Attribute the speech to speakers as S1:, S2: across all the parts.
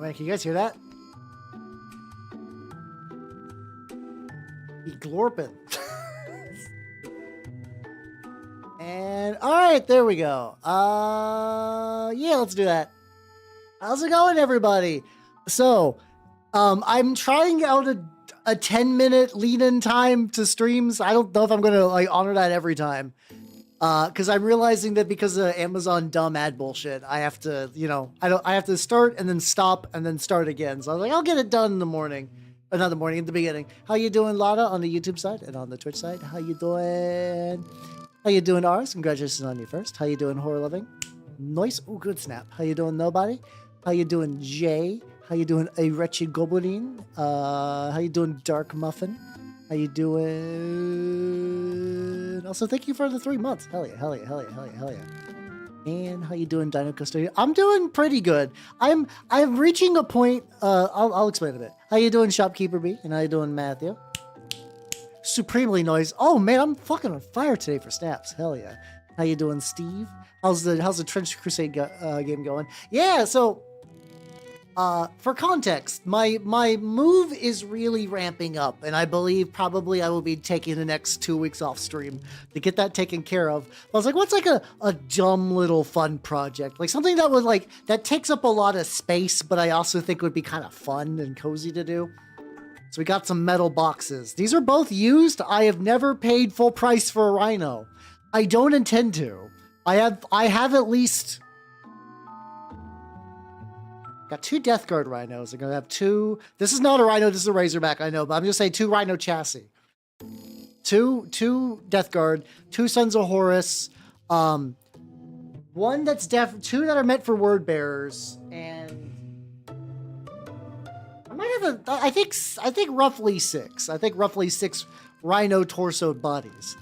S1: man, can you guys hear that? He glorping. And all right, there we go. Yeah, let's do that. How's it going, everybody? So, I'm trying out a 10-minute lean-in time to streams. I don't know if I'm gonna like honor that every time. Because I'm realizing that because of Amazon dumb ad bullshit, I have to, I have to start and then stop and then start again. So I was like, I'll get it done in the morning. Not the morning, in the beginning. How you doing, Lada, on the YouTube side and on the Twitch side? How you doing? How you doing, Ars? Congratulations on you first. How you doing, Horror Living? Nice. Oh, good snap. How you doing, Nobody? How you doing, Jay? How you doing, A Wretched Goblin? How you doing, Dark Muffin? How you doing? Also, thank you for the 3 months. Hell yeah, hell yeah, hell yeah, hell yeah, hell yeah. And how you doing, Dino Custodian? I'm doing pretty good. I'm reaching a point. I'll explain a bit. How you doing, Shopkeeper B? And how you doing, Matthew? Supremely noise. Oh man, I'm fucking on fire today for snaps. Hell yeah. How you doing, Steve? How's the Trench Crusade game going? Yeah. So, for context, my move is really ramping up, and I believe probably I will be taking the next 2 weeks off stream to get that taken care of. I was like, what's like a dumb little fun project? Like something that would that takes up a lot of space, but I also think would be kind of fun and cozy to do. So we got some metal boxes. These are both used. I have never paid full price for a Rhino. I don't intend to. I have at least got 2 Death Guard Rhinos. I'm gonna have 2. This is not a Rhino. This is a Razorback. I know, but I'm just saying 2 Rhino chassis. 2 Death Guard. 2 Sons of Horus. One that's 2 that are meant for word bearers, and I might have I think roughly 6. I think roughly 6 Rhino torsoed bodies.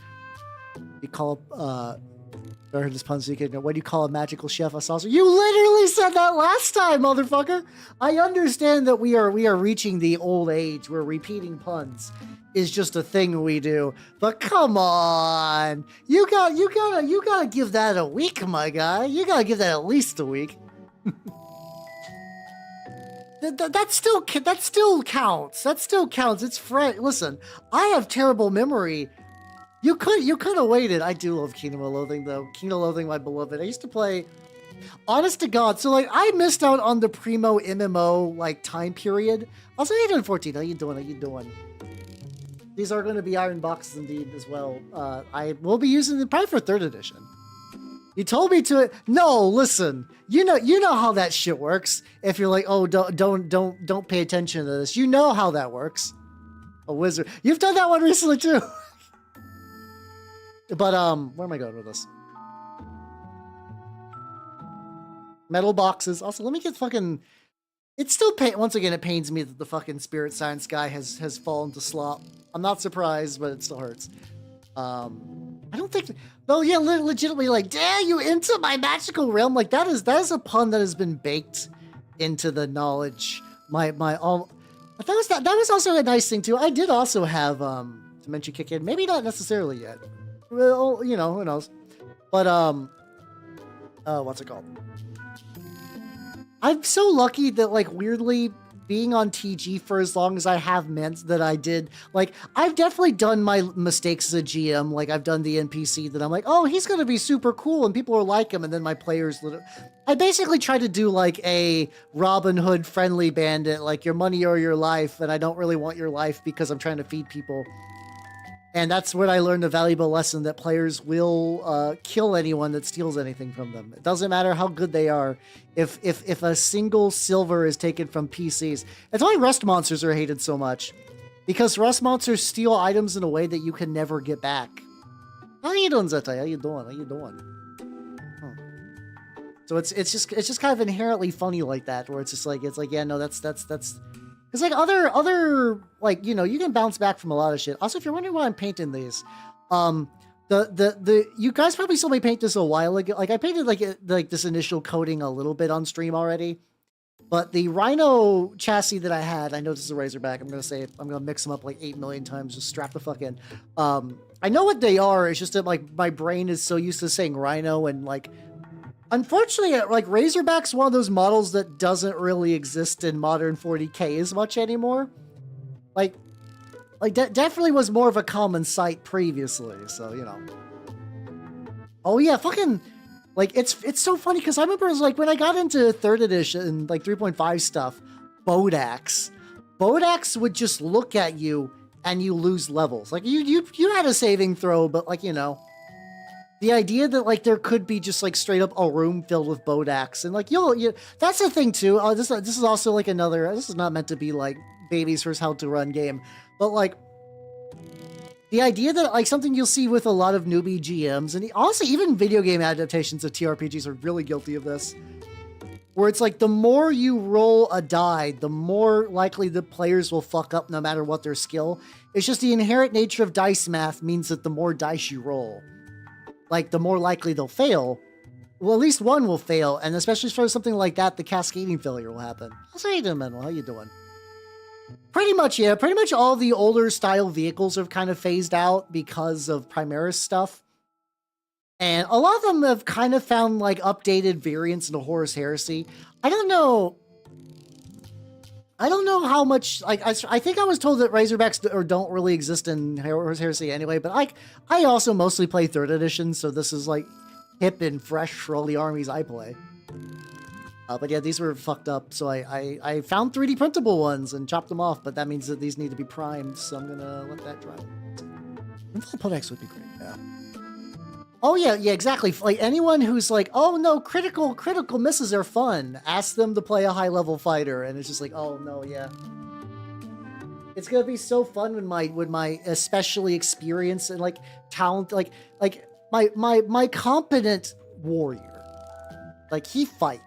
S1: You call I heard this pun so you can know. What do you call a magical chef a saucer? You literally said that last time, motherfucker. I understand that we are reaching the old age where repeating puns is just a thing we do. But come on, you gotta give that a week, my guy. You gotta give that at least a week. That still counts. That still counts. It's fresh. Listen, I have terrible memory. You could have waited. I do love Kingdom of Loathing, though. Kingdom of Loathing, my beloved. I used to play, honest to God. So, I missed out on the primo MMO, time period. Also, how you doing, 14? How you doing? How you doing? These are going to be iron boxes, indeed, as well. I will be using them probably for 3rd edition. You told me to. No, listen. You know how that shit works. If you're like, oh, don't pay attention to this. You know how that works. A wizard. You've done that one recently, too. But, where am I going with this? Metal boxes. Also, let me get fucking... It's still once again, it pains me that the fucking Spirit Science guy has fallen to slop. I'm not surprised, but it still hurts. I don't think... No, yeah, legitimately, damn, you into my magical realm? That is a pun that has been baked into the knowledge. That was also a nice thing, too. I did also have, Dementia kick in. Maybe not necessarily yet. Well, who knows? But, what's it called? I'm so lucky that, weirdly, being on TG for as long as I have meant that I did, I've definitely done my mistakes as a GM. I've done the NPC that I'm like, oh, he's going to be super cool and people will like him. And then my players, I basically try to do a Robin Hood friendly bandit, your money or your life. And I don't really want your life because I'm trying to feed people. And that's when I learned a valuable lesson that players will kill anyone that steals anything from them. It doesn't matter how good they are. If a single silver is taken from PCs, it's why rust monsters are hated so much, because rust monsters steal items in a way that you can never get back. How you doing, Zetai? How you doing? How you doing? So it's just kind of inherently funny like that, where it's just yeah, no, that's. It's other you can bounce back from a lot of shit. Also, if you're wondering why I'm painting these, you guys probably saw me paint this a while ago. I painted this initial coating a little bit on stream already, but the Rhino chassis that I had, I know this is a Razorback. I'm gonna mix them up 8 million times. Just strap the fuck in. I know what they are. It's just that my brain is so used to saying Rhino and Unfortunately, like Razorback's one of those models that doesn't really exist in modern 40K as much anymore. Like definitely was more of a common sight previously, so you know. Oh yeah, fucking like it's so funny because I remember it was like when I got into 3rd edition, like 3.5 stuff, Bodax would just look at you and you lose levels. Like you had a saving throw, but like, you know, the idea that like there could be just like straight up a room filled with Bodax and like that's the thing too. This is also like another. This is not meant to be like baby's first how to run game, but like the idea that like something you'll see with a lot of newbie GMs and honestly even video game adaptations of TRPGs are really guilty of this. Where it's like the more you roll a die, the more likely the players will fuck up no matter what their skill. It's just the inherent nature of dice math means that the more dice you roll, like the more likely they'll fail. Well, at least one will fail, and especially for something like that, the cascading failure will happen. How you doing, Mental? How you doing? Pretty much, yeah. Pretty much all the older style vehicles have kind of phased out because of Primaris stuff. And a lot of them have kind of found like updated variants into Horus Heresy. I don't know how much, like, I think I was told that Razorbacks don't really exist in Horus Heresy anyway, but I also mostly play 3rd edition, so this is like hip and fresh for all the armies I play. But yeah, these were fucked up, so I found 3D printable ones and chopped them off, but that means that these need to be primed, so I'm gonna let that dry. Podex would be great, yeah. Oh yeah, exactly. Like anyone who's like, oh no, critical misses are fun. Ask them to play a high level fighter, and it's just like, oh no, yeah. It's gonna be so fun when my especially experienced and like talent, like my competent warrior, like he fight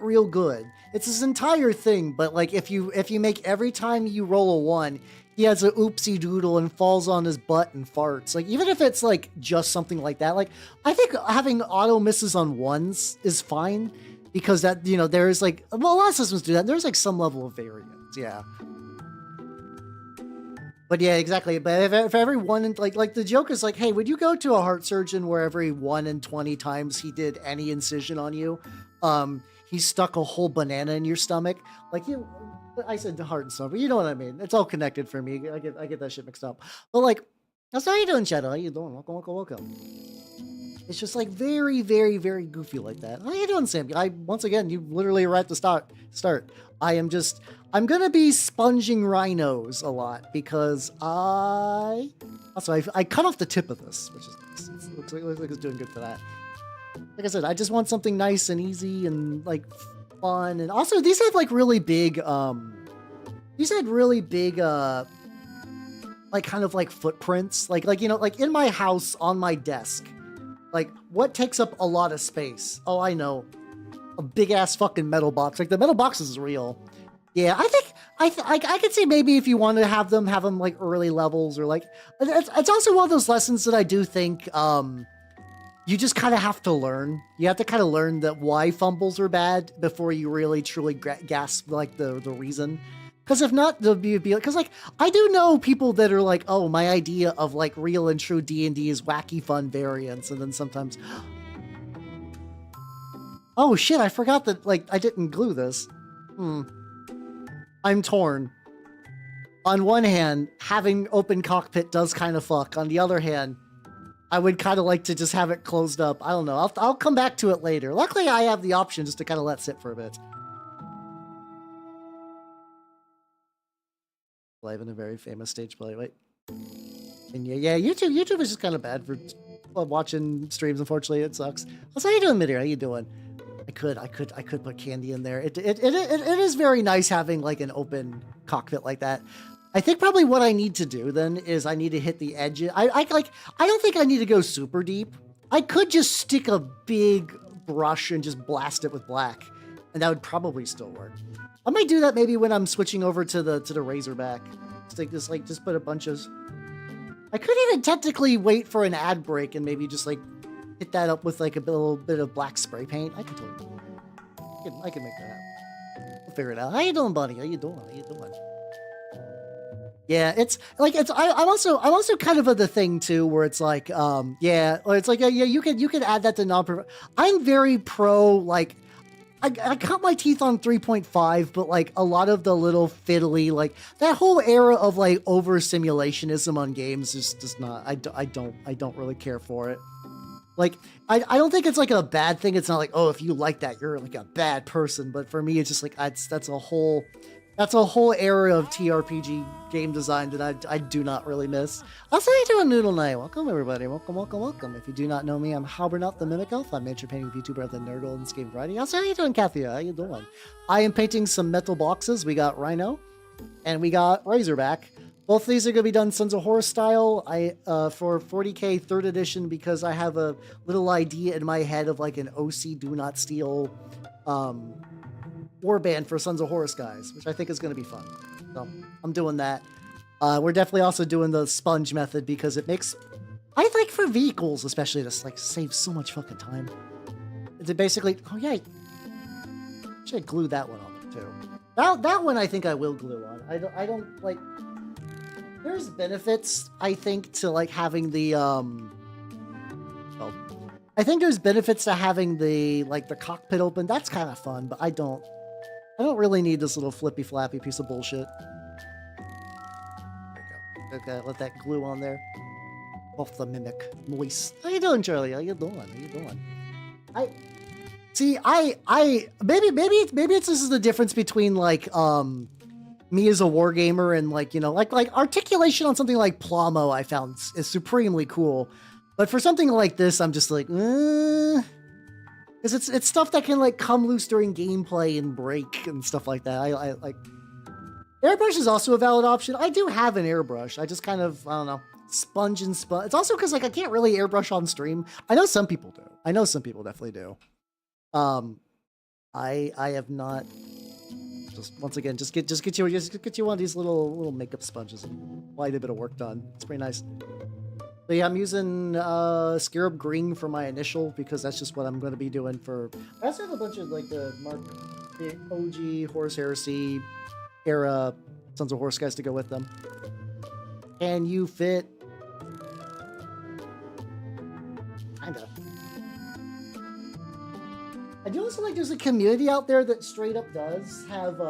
S1: real good. It's his entire thing, but like if you make every time you roll a 1, he has a oopsie doodle and falls on his butt and farts. Like, even if it's like just something like that, like I think having auto misses on 1s is fine because that, you know, there's like, well, a lot of systems do that. There's like some level of variance, yeah. But yeah, exactly. But if every 1 in, like the joke is like, hey, would you go to a heart surgeon where every 1 in 20 times he did any incision on you, he stuck a whole banana in your stomach? Like I said heart and stomach, but you know what I mean. It's all connected for me. I get that shit mixed up. But like, that's how you doing, Shadow? How you doing? Welcome. It's just like very, very, very goofy like that. How you doing, Sam? Once again, you literally are at the start. I'm gonna be sponging rhinos a lot because I cut off the tip of this, which is nice. It looks like it's doing good for that. Like I said, I just want something nice and easy and like fun, and also these had like really big like kind of like footprints, like you know, like in my house on my desk, like what takes up a lot of space? Oh, I know, a big ass fucking metal box. Like the metal box is real. Yeah, I think I could say maybe if you want to have them like early levels, or like it's also one of those lessons that I do think you just kind of have to learn. You have to kind of learn that why fumbles are bad before you really truly grasp like the reason. Because if not, they'll be like, because like I do know people that are like, oh, my idea of like real and true D&D is wacky fun variants, and then sometimes, oh shit, I forgot that like I didn't glue this. I'm torn. On one hand, having open cockpit does kind of fuck. On the other hand, I would kind of like to just have it closed up. I don't know. I'll come back to it later. Luckily, I have the option just to kind of let sit for a bit. Live in a very famous stage play. Wait. And yeah, YouTube is just kind of bad for watching streams. Unfortunately, it sucks. How you doing, Midir? How you doing? I could put candy in there. It is very nice having like an open cockpit like that. I think probably what I need to do then is I need to hit the edge. I don't think I need to go super deep. I could just stick a big brush and just blast it with black, and that would probably still work. I might do that maybe when I'm switching over to the Razorback. Just put a bunch of. I could even technically wait for an ad break and maybe just like hit that up with like a little bit of black spray paint. I can totally do that. I can make that happen. We'll figure it out. How you doing, buddy? How you doing? Yeah, it's like I'm also kind of of the thing too where it's like yeah, or it's like yeah, you can add that to non. I'm very pro like I cut my teeth on 3.5, but like a lot of the little fiddly, like that whole era of like over simulationism on games is just not. I don't really care for it. Like I don't think it's like a bad thing. It's not like, oh, if you like that, you're like a bad person. But for me, it's just like that's a whole era of TRPG game design that I do not really miss. Also, how you doing, Noodle Knight? Welcome, everybody. Welcome, welcome, welcome. If you do not know me, I'm Halbernut the Mimic Elf. I'm miniature painting VTuber of the Nerd Golden Game Variety. Also, how you doing, Kathia? How you doing? I am painting some metal boxes. We got Rhino, and we got Razorback. Both of these are going to be done Sons of Horror style. For 40k 3rd edition, because I have a little idea in my head of like an OC Do Not Steal warband for Sons of Horus guys, which I think is going to be fun. So I'm doing that. We're definitely also doing the sponge method because it makes, I like for vehicles especially, this like saves so much fucking time. It's basically, oh yeah, should glue that one on there too. That one I think I will glue on. I don't like. There's benefits I think to like having the I think there's benefits to having the like the cockpit open. That's kind of fun, but I don't really need this little flippy flappy piece of bullshit. There we go. Okay, let that glue on there. Off the mimic. Moist. How you doing, Charlie? How you doing? How you doing? Maybe it's this is the difference between like me as a wargamer and like, you know, like articulation on something like Plomo I found is supremely cool. But for something like this, I'm just like, because it's stuff that can like come loose during gameplay and break and stuff like that. I like airbrush is also a valid option. I do have an airbrush. I just kind of, I don't know, sponge and sponge. It's also because like I can't really airbrush on stream. I know some people do. I know some people definitely do. I have not. Just once again, just get you one of these little makeup sponges and light a bit of work done. It's pretty nice. But yeah, I'm using Scarab Green for my initial because that's just what I'm going to be doing for. I also have a bunch of like the OG Horus Heresy era Sons of Horus guys to go with them. Can you fit? Kinda. I do also like there's a community out there that straight up does have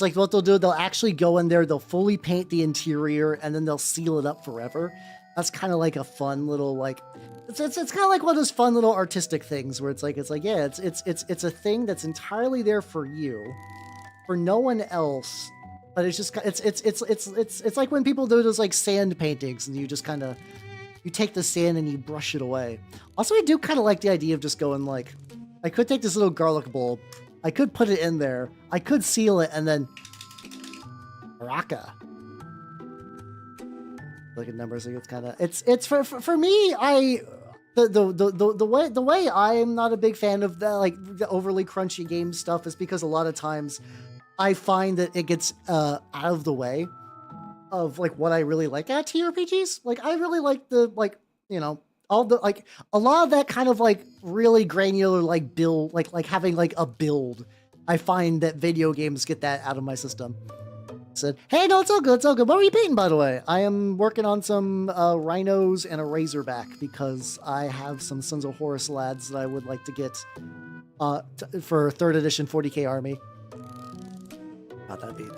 S1: like what they'll do, they'll actually go in there, they'll fully paint the interior and then they'll seal it up forever. That's kind of like a fun little like it's kind of like one of those fun little artistic things where it's like yeah, it's a thing that's entirely there for you, for no one else, but it's just it's like when people do those like sand paintings and you just kind of you take the sand and you brush it away. Also, I do kind of like the idea of just going like, I could take this little garlic bulb, I could put it in there, I could seal it, and then Baraka. Look at numbers, like it's kind of it's for me. The way I'm not a big fan of that like the overly crunchy game stuff is because a lot of times I find that it gets out of the way of like what I really like at TRPGs. Like I really like the like, you know, all the like a lot of that kind of like really granular like build, like having like a build. I find that video games get that out of my system. Said, hey, no, it's all good, it's all good. What are you painting, by the way? I am working on some rhinos and a razorback because I have some Sons of Horus lads that I would like to get for 3rd edition 40k army. How'd that be?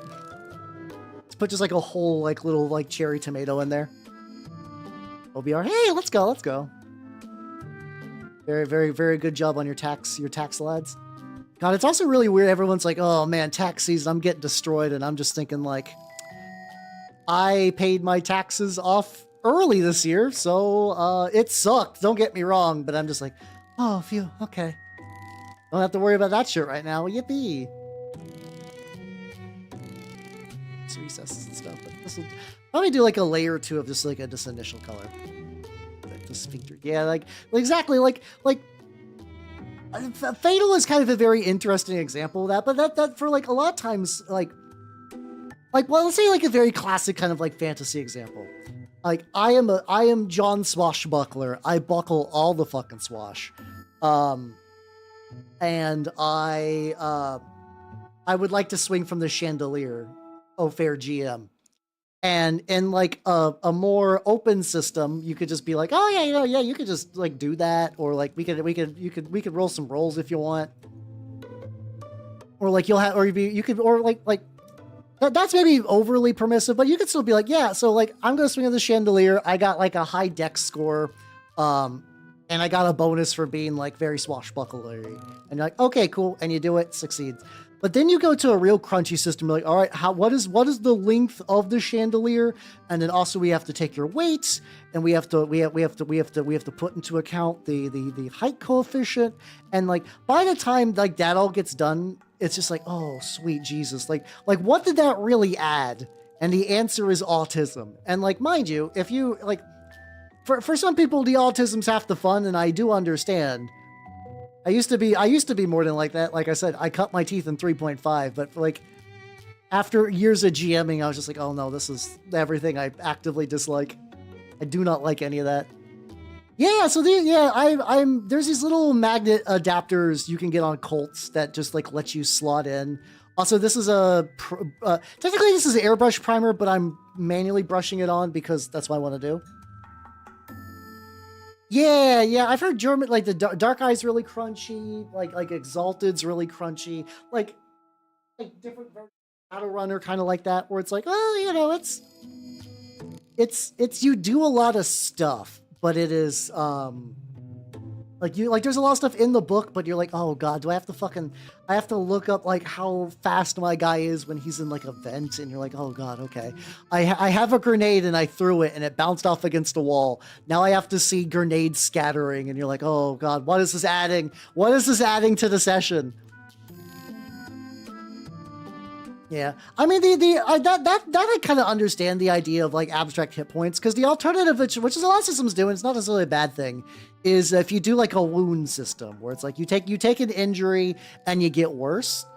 S1: Put just like a whole like little like cherry tomato in there. OBR, hey, let's go. Very, very, very good job on your tax lads. God, it's also really weird. Everyone's like, oh man, tax season, I'm getting destroyed. And I'm just thinking like, I paid my taxes off early this year. So it sucked. Don't get me wrong. But I'm just like, oh, phew, okay. Don't have to worry about that shit right now. Yippee. Recesses and stuff, but this will probably do like a layer or two of just like a just initial color. Like the sphincter, yeah, like exactly like Fatal is kind of a very interesting example of that, but that for like a lot of times like well, let's say like a very classic kind of like fantasy example. Like I am John Swashbuckler. I buckle all the fucking swash, and I would like to swing from the chandelier. oh, fair GM. And in like a more open system, you could just be like, oh yeah, yeah, you could just like do that, or like we could roll some rolls if you want, or like you'll have, or you could, or like that's maybe overly permissive, but you could still be like, yeah, so like I'm gonna swing at the chandelier. I got like a high dex score, and I got a bonus for being like very swashbucklery. And you're like, okay, cool, and you do it, succeeds. But then you go to a real crunchy system. You're like, all right, what is the length of the chandelier? And then also we have to take your weight, and we have to put into account the height coefficient. And like by the time like that all gets done, it's just like, oh sweet Jesus, like what did that really add? And the answer is autism. And like, mind you, if you like, for some people the autism's half the fun, and I do understand. I used to be more than like that. Like I said, I cut my teeth in 3.5, but like after years of GMing, I was just like, oh no, this is everything I actively dislike. I do not like any of that. Yeah, so there's these little magnet adapters you can get on Colts that just like let you slot in. Also, this is technically this is an airbrush primer, but I'm manually brushing it on because that's what I want to do. Yeah, I've heard German, like the Dark Eye's really crunchy, like Exalted's really crunchy, like different versions of Shadowrunner kind of like that, where it's like, oh, you know, it's you do a lot of stuff, but it is like there's a lot of stuff in the book, but you're like, oh god, do I have to look up like how fast my guy is when he's in like a vent, and you're like, oh god, okay. I have a grenade and I threw it and it bounced off against a wall. Now I have to see grenades scattering, and you're like, oh god, what is this adding? What is this adding to the session? Yeah, I mean that I kind of understand the idea of like abstract hit points, because the alternative, which is a lot of systems do, and it's not necessarily a bad thing, is if you do like a wound system where it's like you take an injury and you get worse,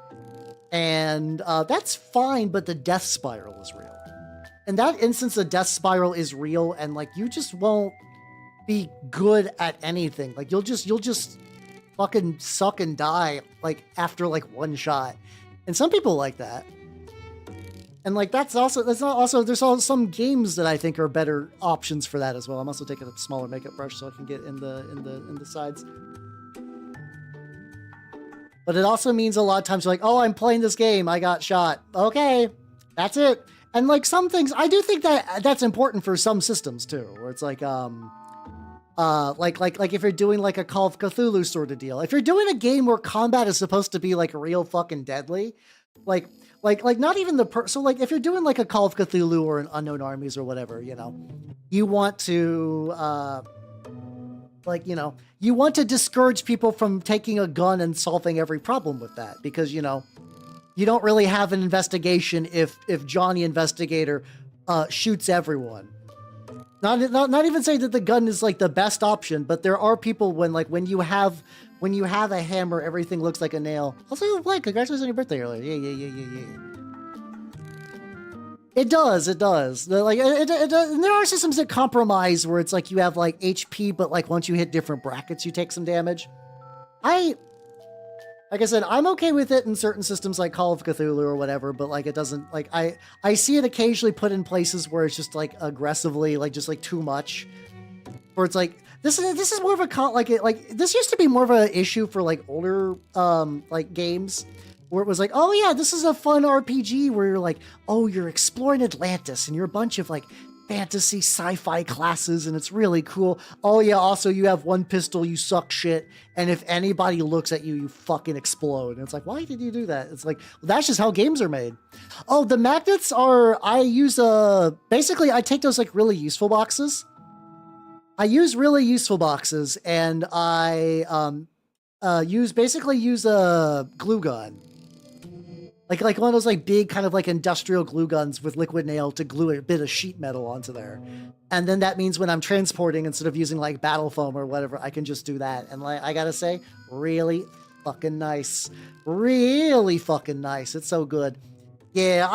S1: and that's fine, but the death spiral is real. In that instance, the death spiral is real, and like you just won't be good at anything. Like you'll just fucking suck and die like after like one shot, and some people like that. And like there's also some games that I think are better options for that as well. I'm also taking a smaller makeup brush so I can get in the sides. But it also means a lot of times you're like, oh, I'm playing this game, I got shot. Okay, that's it. And like some things, I do think that that's important for some systems too, where it's like like if you're doing like a Call of Cthulhu sort of deal. If you're doing a game where combat is supposed to be like real fucking deadly, like not even so like if you're doing like a Call of Cthulhu or an Unknown Armies or whatever, you know, you want to you want to discourage people from taking a gun and solving every problem with that, because you know you don't really have an investigation if Johnny Investigator shoots everyone. Not even saying that the gun is like the best option, but there are people when you have a hammer, everything looks like a nail. Also, like, congratulations on your birthday earlier. Yeah. It does. Like, it does. And there are systems that compromise where it's like you have like HP, but like once you hit different brackets, you take some damage. Like I said, I'm okay with it in certain systems like Call of Cthulhu or whatever, but like it doesn't, like I see it occasionally put in places where it's just like aggressively, like just like too much, where it's like, this is more of a this used to be more of an issue for like older like games, where it was like, oh yeah, this is a fun RPG where you're like, oh, you're exploring Atlantis and you're a bunch of like fantasy sci-fi classes and it's really cool. Oh yeah, also you have one pistol, you suck shit, and if anybody looks at you, you fucking explode. And it's like, why did you do that? It's like, well, that's just how games are made. Oh, the magnets are, I use basically I take those like really useful boxes. I use really useful boxes, and I use a glue gun. Like one of those like big kind of like industrial glue guns with liquid nail to glue a bit of sheet metal onto there. And then that means when I'm transporting, instead of using like battle foam or whatever, I can just do that. And like, I gotta say, really fucking nice. Really fucking nice. It's so good. Yeah,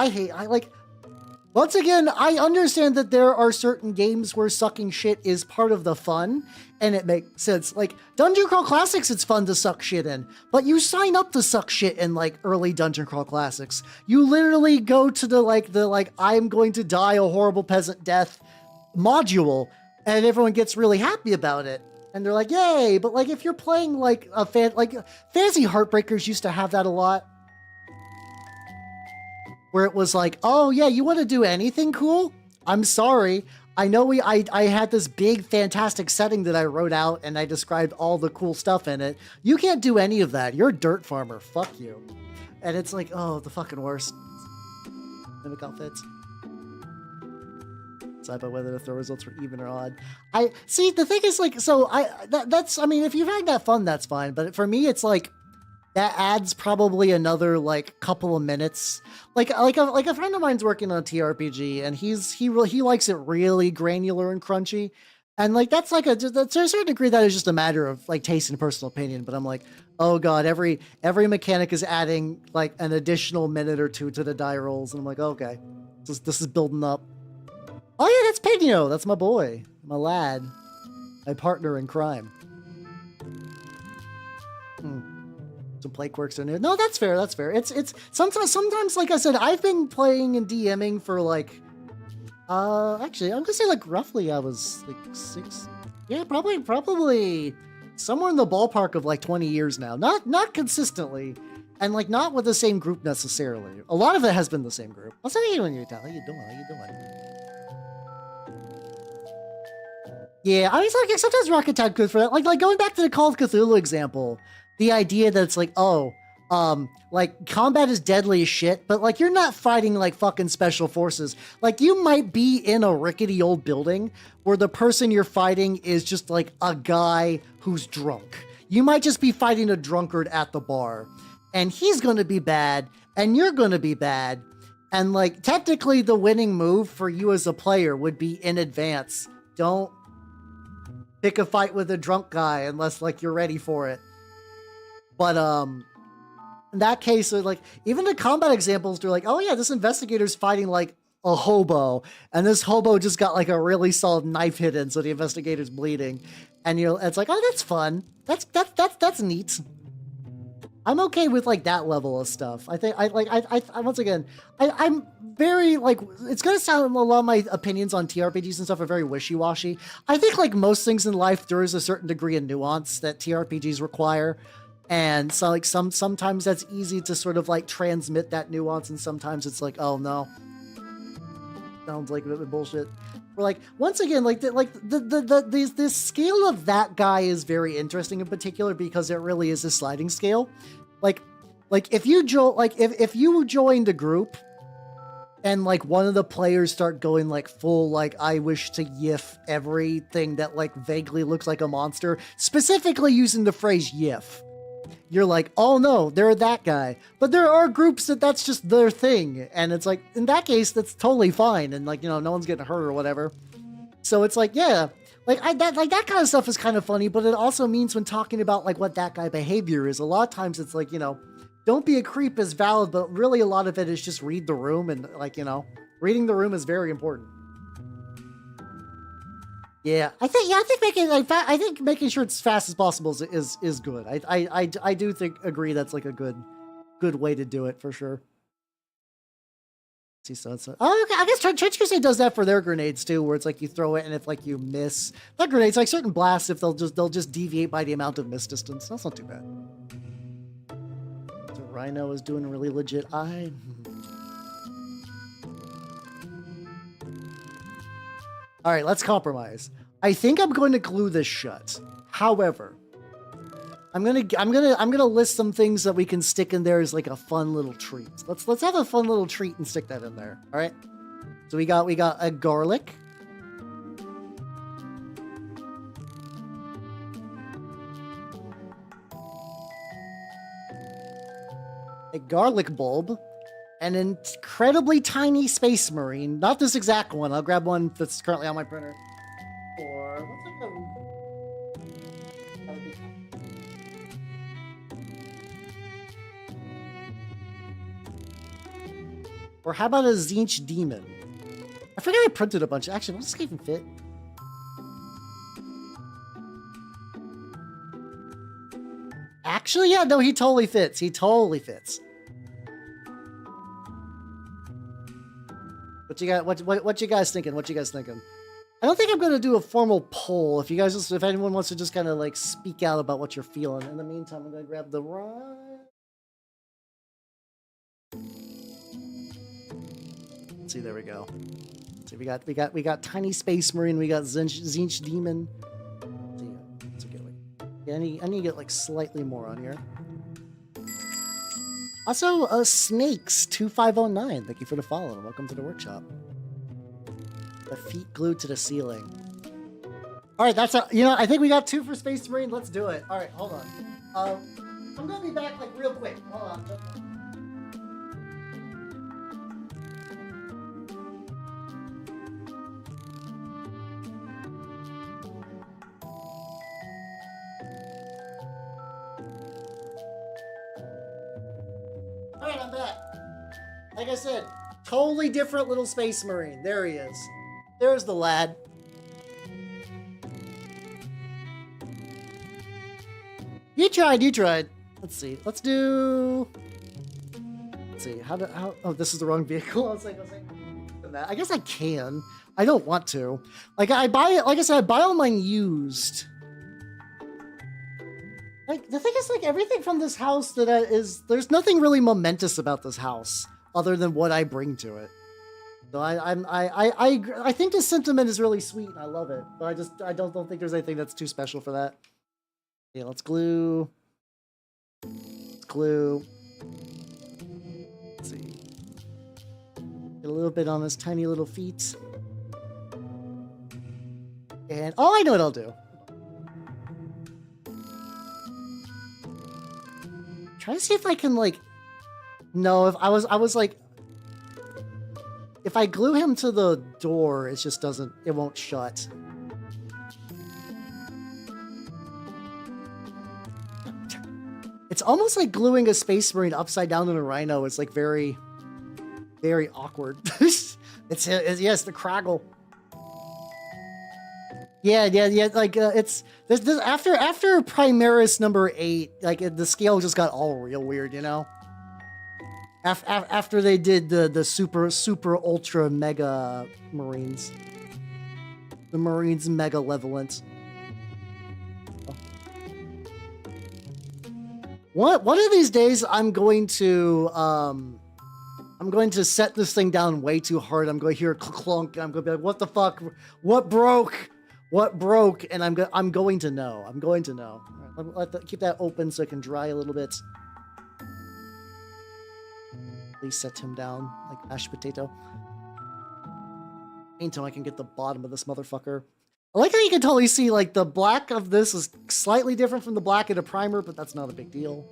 S1: Once again, I understand that there are certain games where sucking shit is part of the fun, and it makes sense. Like, Dungeon Crawl Classics, it's fun to suck shit in, but you sign up to suck shit in, like, early Dungeon Crawl Classics. You literally go to the I'm going to die a horrible peasant death module, and everyone gets really happy about it. And they're like, yay! But, like, if you're playing, like, Fantasy Heartbreakers used to have that a lot, where it was like, oh yeah, you want to do anything cool? I'm sorry. I know I had this big fantastic setting that I wrote out and I described all the cool stuff in it. You can't do any of that. You're a dirt farmer. Fuck you. And it's like, oh, the fucking worst. Mimic outfits. Decide about whether the throw results were even or odd. I see, the thing is, like, so that's I mean, if you've had that fun, that's fine. But for me, it's like, that adds probably another like couple of minutes. Like a friend of mine's working on a TRPG, and he likes it really granular and crunchy, and like that's like to a certain degree that is just a matter of like taste and personal opinion. But I'm like, oh god, every mechanic is adding like an additional minute or two to the die rolls, and I'm like, okay, this is building up. Oh yeah, that's Pedro. That's my boy, my lad, my partner in crime. Some play quirks are new. No, that's fair. That's fair. It's sometimes, like I said, I've been playing and DMing for like, actually, I'm gonna say like roughly I was like 6, yeah, probably somewhere in the ballpark of like 20 years now. Not consistently, and like not with the same group necessarily. A lot of it has been the same group. What's up, you doing, Utah? How you doing? How you doing? Yeah, I mean, like sometimes Rocket Tag good for that. Like going back to the Call of Cthulhu example. The idea that it's like, oh, like combat is deadly as shit, but like you're not fighting like fucking special forces. Like you might be in a rickety old building where the person you're fighting is just like a guy who's drunk. You might just be fighting a drunkard at the bar, and he's gonna be bad, and you're gonna be bad. And like technically the winning move for you as a player would be in advance. Don't pick a fight with a drunk guy unless like you're ready for it. But in that case, like even the combat examples, they're like, oh yeah, this investigator's fighting like a hobo, and this hobo just got like a really solid knife hit in, so the investigator's bleeding, and it's like, oh, that's fun. That's neat. I'm okay with like that level of stuff. I think I once again, I'm very like, it's gonna sound, a lot of my opinions on TRPGs and stuff are very wishy-washy. I think like most things in life, there is a certain degree of nuance that TRPGs require. And so like sometimes that's easy to sort of like transmit that nuance, and sometimes it's like, oh no, sounds like a bit of bullshit. We're like, once again, like this scale of that guy is very interesting in particular because it really is a sliding scale. Like if you if you joined a group and like one of the players start going like full like I wish to yiff everything that like vaguely looks like a monster, specifically using the phrase yiff. You're like, oh no, they're that guy. But there are groups that's just their thing. And it's like, in that case, that's totally fine. And like, you know, no one's getting hurt or whatever. So it's like, yeah, like that kind of stuff is kind of funny, but it also means when talking about like what that guy behavior is, a lot of times it's like, you know, don't be a creep is valid, but really a lot of it is just read the room, and like, you know, reading the room is very important. Yeah, I think making sure it's fast as possible is good. I do agree that's like a good way to do it for sure. See, so oh, okay. I guess Trench Crusade does that for their grenades too, where it's like you throw it and if like you miss, not grenades, like certain blasts, if they'll just deviate by the amount of miss distance. That's not too bad. So Rhino is doing really legit. All right, let's compromise. I think I'm going to glue this shut. However, I'm gonna list some things that we can stick in there as like a fun little treat. Let's have a fun little treat and stick that in there. All right. So we got a garlic. A garlic bulb. An incredibly tiny space marine. Not this exact one. I'll grab one that's currently on my printer. Or or how about a Zinch demon? I forget I printed a bunch. Actually, will this even fit? Actually, yeah, no, he totally fits. He totally fits. What you got? What you guys thinking? What you guys thinking? I don't think I'm gonna do a formal poll. If you guys just, if anyone wants to just kind of like speak out about what you're feeling. In the meantime, I'm gonna grab the Let's see, there we go. See, we got Tiny Space Marine. We got Zinch Demon. Let's get like, yeah, I need to get like slightly more on here. Also, Snakes 2509. Thank you for the follow. Welcome to the workshop. The feet glued to the ceiling. All right, that's I think we got 2 for Space Marine. Let's do it. All right, hold on. I'm gonna be back like real quick. Hold on. All right, I'm back. Like I said, totally different little Space Marine. There he is. There's the lad. You tried. Let's see. Let's see. Oh, this is the wrong vehicle. I was like, I guess I can. I don't want to. Like I said, I buy all mine used. Like the thing is, like everything from this house there's nothing really momentous about this house other than what I bring to it. So I think the sentiment is really sweet and I love it, but I don't think there's anything that's too special for that. Yeah, let's glue. Let's see. Get a little bit on his tiny little feet. And oh, I know what I'll do. Try to see if I can like. No, if I was like. If I glue him to the door, it just doesn't. It won't shut. It's almost like gluing a Space Marine upside down in a Rhino. It's like very, very awkward. it's yes, the Craggle. Yeah. Like it's this after Primaris number 8, like the scale just got all real weird, you know. After they did the super ultra mega Marines, the Marines mega levelent. One of these days, I'm going to set this thing down way too hard. I'm going to hear a clunk. And I'm going to be like, "What the fuck? What broke? What broke?" And I'm going to know. I'm going to know. All right, keep that open so it can dry a little bit. Please set him down like mashed potato. Until I can get the bottom of this motherfucker. I like how you can totally see, like, the black of this is slightly different from the black in a primer, but that's not a big deal.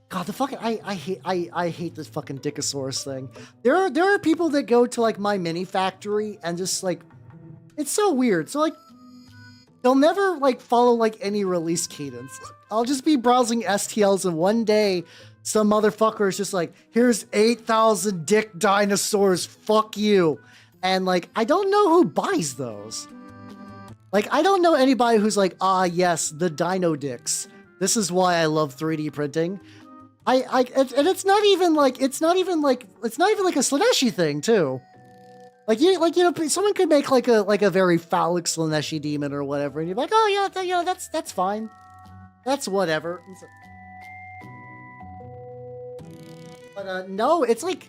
S1: God, the fucking I hate this fucking Dickosaurus thing. There are people that go to like my mini factory and just like, it's so weird. So like, they'll never like follow like any release cadence. I'll just be browsing STLs and one day some motherfucker is just like, here's 8,000 dick dinosaurs. Fuck you. And like, I don't know who buys those. Like, I don't know anybody who's like, ah, yes, the dino dicks. This is why I love 3D printing. And it's not even like a Slaneshi thing too. Someone could make like a very phallic Slaneshi demon or whatever, and you're like, oh yeah, that's fine. That's whatever. But no, it's like,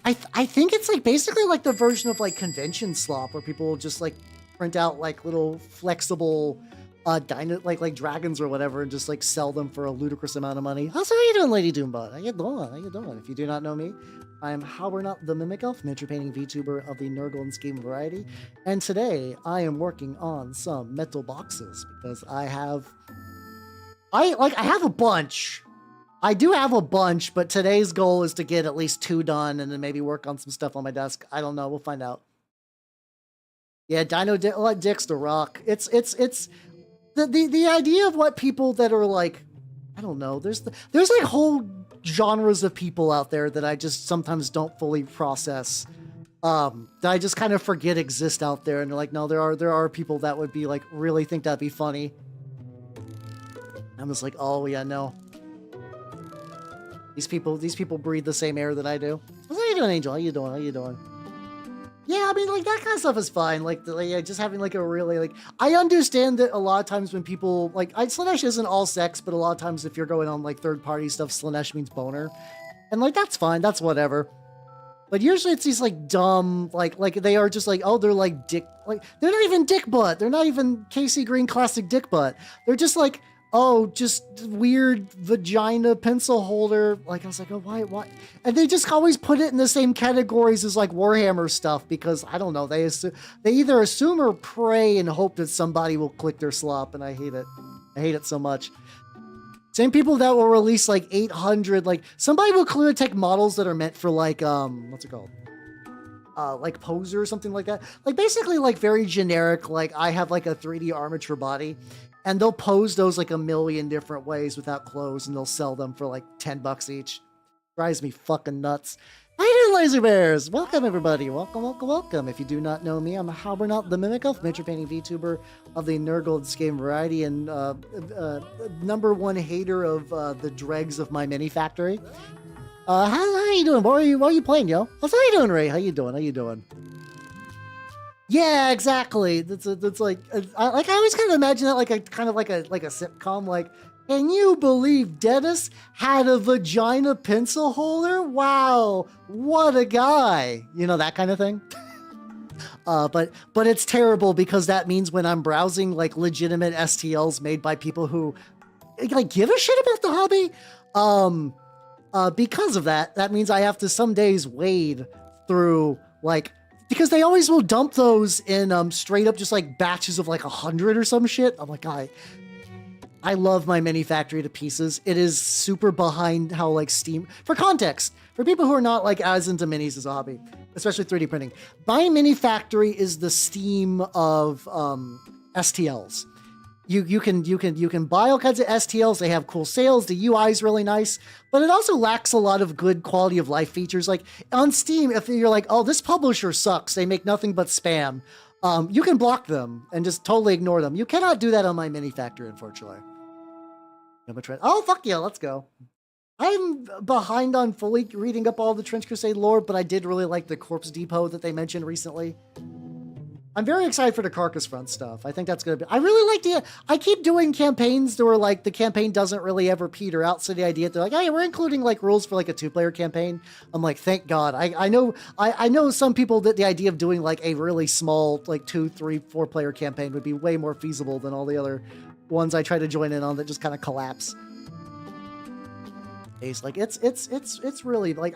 S1: I think it's like basically like the version of like convention slop where people just like print out like little flexible like dragons or whatever and just like sell them for a ludicrous amount of money. How's how you doing, Lady Doombot? How you doing? If you do not know me, I am Howernot the Mimic Elf, miniature painting VTuber of the Nurgle Scheme variety, and today I am working on some metal boxes because I have a bunch. I do have a bunch, but today's goal is to get at least 2 done and then maybe work on some stuff on my desk. I don't know. We'll find out. Yeah, Dicks to rock. It's the idea of what people that are like, I don't know. There's like whole genres of people out there that I just sometimes don't fully process. that I just kind of forget exist out there. And they're like, no, there are people that would be like, really think that'd be funny. I'm just like, oh yeah, no. These people breathe the same air that I do. How you doing, Angel? How you doing? How you doing? Yeah, I mean, like, that kind of stuff is fine. Like, yeah, just having, like, a really, like... I understand that a lot of times when people... Like, Slanesh isn't all sex, but a lot of times if you're going on, like, third-party stuff, Slanesh means boner. And, like, that's fine. That's whatever. But usually it's these, like, dumb... Like, they are just, like, oh, they're, like, dick... Like, they're not even dick butt. They're not even Casey Green classic dick butt. They're just, like... Oh, just weird vagina pencil holder. Like, I was like, oh, why? And they just always put it in the same categories as, like, Warhammer stuff because, I don't know, they either assume or pray and hope that somebody will click their slop, and I hate it. I hate it so much. Same people that will release, like, 800, like, somebody will clearly take models that are meant for, like, what's it called? Like Poser or something like that. Like, basically, like, very generic, like, I have, like, a 3D armature body. And they'll pose those like a million different ways without clothes, and they'll sell them for like $10 each. Drives me fucking nuts. How you doing, Laser Bears? Welcome, everybody. Welcome, welcome, welcome. If you do not know me, I'm Halbernaut the Mimic-Elf, miniature painting VTuber of the Nurgled game variety, and #1 hater of the dregs of my mini factory. How you doing? What are you playing, yo? How you doing, Ray? How you doing? How you doing? Yeah, exactly. That's like I always kind of imagine that like a sitcom. Like, can you believe Dennis had a vagina pencil holder? Wow, what a guy! You know, that kind of thing. But it's terrible because that means when I'm browsing like legitimate STLs made by people who like give a shit about the hobby, because of that means I have to some days wade through like. Because they always will dump those in straight up just like batches of like 100 or some shit. I'm like, I love my mini factory to pieces. It is super behind how like Steam, for context, for people who are not like as into minis as a hobby, especially 3D printing, my mini factory is the Steam of STLs. You can buy all kinds of STLs. They have cool sales. The UI is really nice, but it also lacks a lot of good quality of life features. Like on Steam, if you're like, oh, this publisher sucks, they make nothing but spam, you can block them and just totally ignore them. You cannot do that on my mini factory, unfortunately. Oh, fuck yeah, let's go. I'm behind on fully reading up all the Trench Crusade lore, but I did really like the Corpse Depot that they mentioned recently. I'm very excited for the Carcass Front stuff. I think that's going to be... I really like the... I keep doing campaigns where, like, the campaign doesn't really ever peter out, so the idea... They're like, hey, we're including, like, rules for, like, a 2-player campaign. I'm like, thank God. I know some people that the idea of doing, like, a really small, like, 2, 3, 4-player campaign would be way more feasible than all the other ones I try to join in on that just kind of collapse. It's like, it's really, like,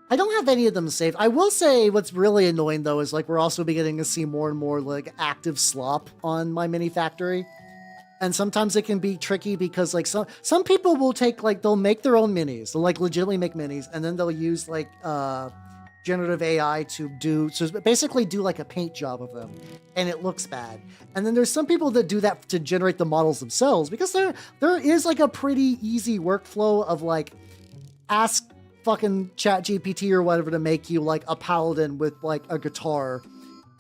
S1: I don't have any of them saved. I will say what's really annoying, though, is, like, we're also beginning to see more and more, like, active slop on my mini factory. And sometimes it can be tricky because, like, some people will take, like, they'll make their own minis. They'll, like, legitimately make minis, and then they'll use, like, generative AI to basically do, like, a paint job of them. And it looks bad. And then there's some people that do that to generate the models themselves, because there is, like, a pretty easy workflow of, like, ask fucking ChatGPT or whatever to make you like a paladin with like a guitar,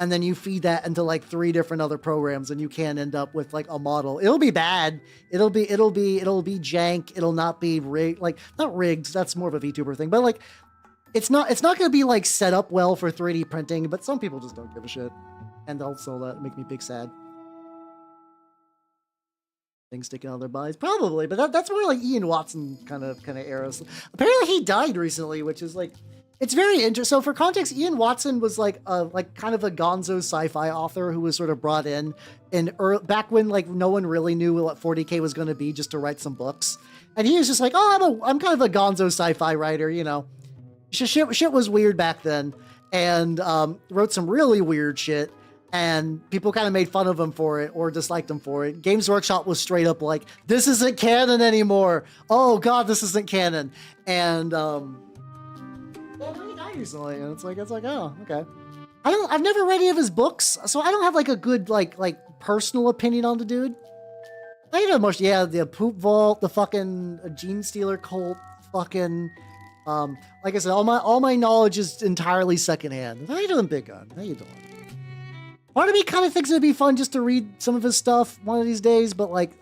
S1: and then you feed that into like 3 different other programs, and you can end up with like a model. It'll be bad. It'll be jank. It'll not be rigged. Like, not rigged. That's more of a VTuber thing. But like, it's not going to be like set up well for 3D printing. But some people just don't give a shit, and also that make me big sad. Things sticking on their bodies, probably, but that's more like Ian Watson kind of eras. Apparently, he died recently, which is like, it's very interesting. So for context, Ian Watson was like kind of a gonzo sci-fi author who was sort of brought in back when like no one really knew what 40K was going to be, just to write some books, and he was just like, oh, I'm kind of a gonzo sci-fi writer, you know. Shit was weird back then, and wrote some really weird shit. And people kind of made fun of him for it or disliked him for it. Games Workshop was straight up like, this isn't canon anymore. Oh God, this isn't canon. And well, he died recently, and it's like, oh, okay. I've never read any of his books, so I don't have like a good like personal opinion on the dude. I know most, yeah, the Poop Vault, the fucking Gene Stealer cult, fucking Like I said, all my knowledge is entirely secondhand. How you doing, Big Gun? How you doing? Part of me kind of thinks it'd be fun just to read some of his stuff one of these days, but like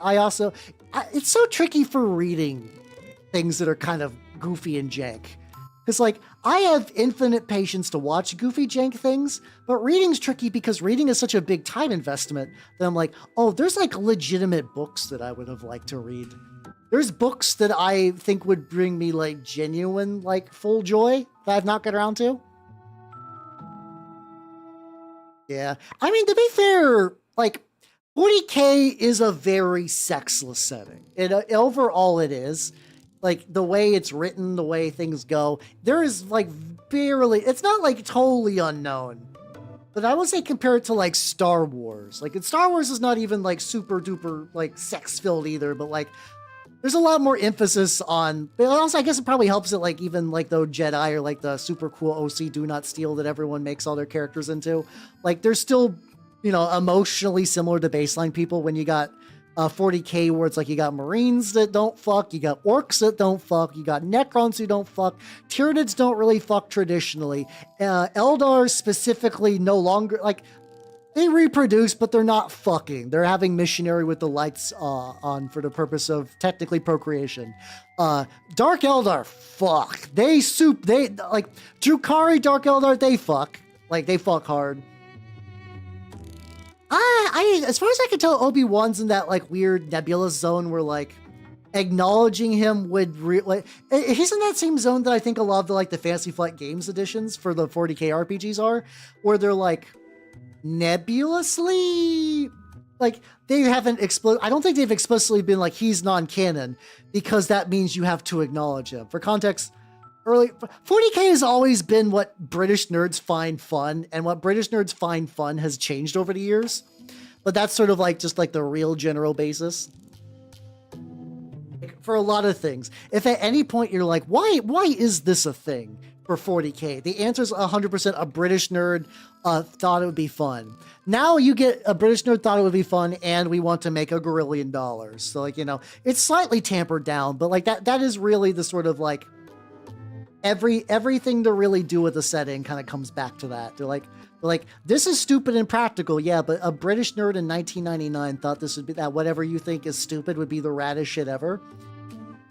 S1: it's so tricky for reading things that are kind of goofy and jank. Because like I have infinite patience to watch goofy jank things, but reading's tricky because reading is such a big time investment that I'm like, oh, there's like legitimate books that I would have liked to read. There's books that I think would bring me like genuine, like full joy that I've not got around to. Yeah. I mean, to be fair, like 40K is a very sexless setting. Overall it is. Like the way it's written, the way things go, there is like barely, it's not like totally unknown. But I would say compare it to like Star Wars. Like Star Wars is not even like super duper like sex filled either, but like there's a lot more emphasis on, but also I guess it probably helps that like even like the Jedi or like the super cool OC Do Not Steal that everyone makes all their characters into. Like they're still, you know, emotionally similar to baseline people when you got 40K where it's like you got Marines that don't fuck, you got Orcs that don't fuck, you got Necrons who don't fuck, Tyranids don't really fuck traditionally. Eldar specifically no longer, like, they reproduce, but they're not fucking. They're having missionary with the lights on for the purpose of technically procreation. Dark Eldar, fuck. They like, Drukhari, Dark Eldar, they fuck. Like, they fuck hard. As far as I can tell, Obi-Wan's in that, like, weird nebulous zone where, like, acknowledging him would he's in that same zone that I think a lot of the, like, the Fantasy Flight Games editions for the 40K RPGs are, where they're, like, nebulously, like, they haven't I don't think they've explicitly been like, he's non-canon, because that means you have to acknowledge him. For context, 40K has always been what British nerds find fun, and what British nerds find fun has changed over the years. But that's sort of like just like the real general basis. For a lot of things. If at any point you're like, why is this a thing for 40K? The answer is 100% a British nerd thought it would be fun. Now you get a British nerd thought it would be fun, and we want to make $1 grillion. So, like, you know, it's slightly tampered down, but like that is really the sort of like everything to really do with the setting kind of comes back to that. They're like, this is stupid and practical, yeah, but a British nerd in 1999 thought this would be that whatever you think is stupid would be the raddest shit ever.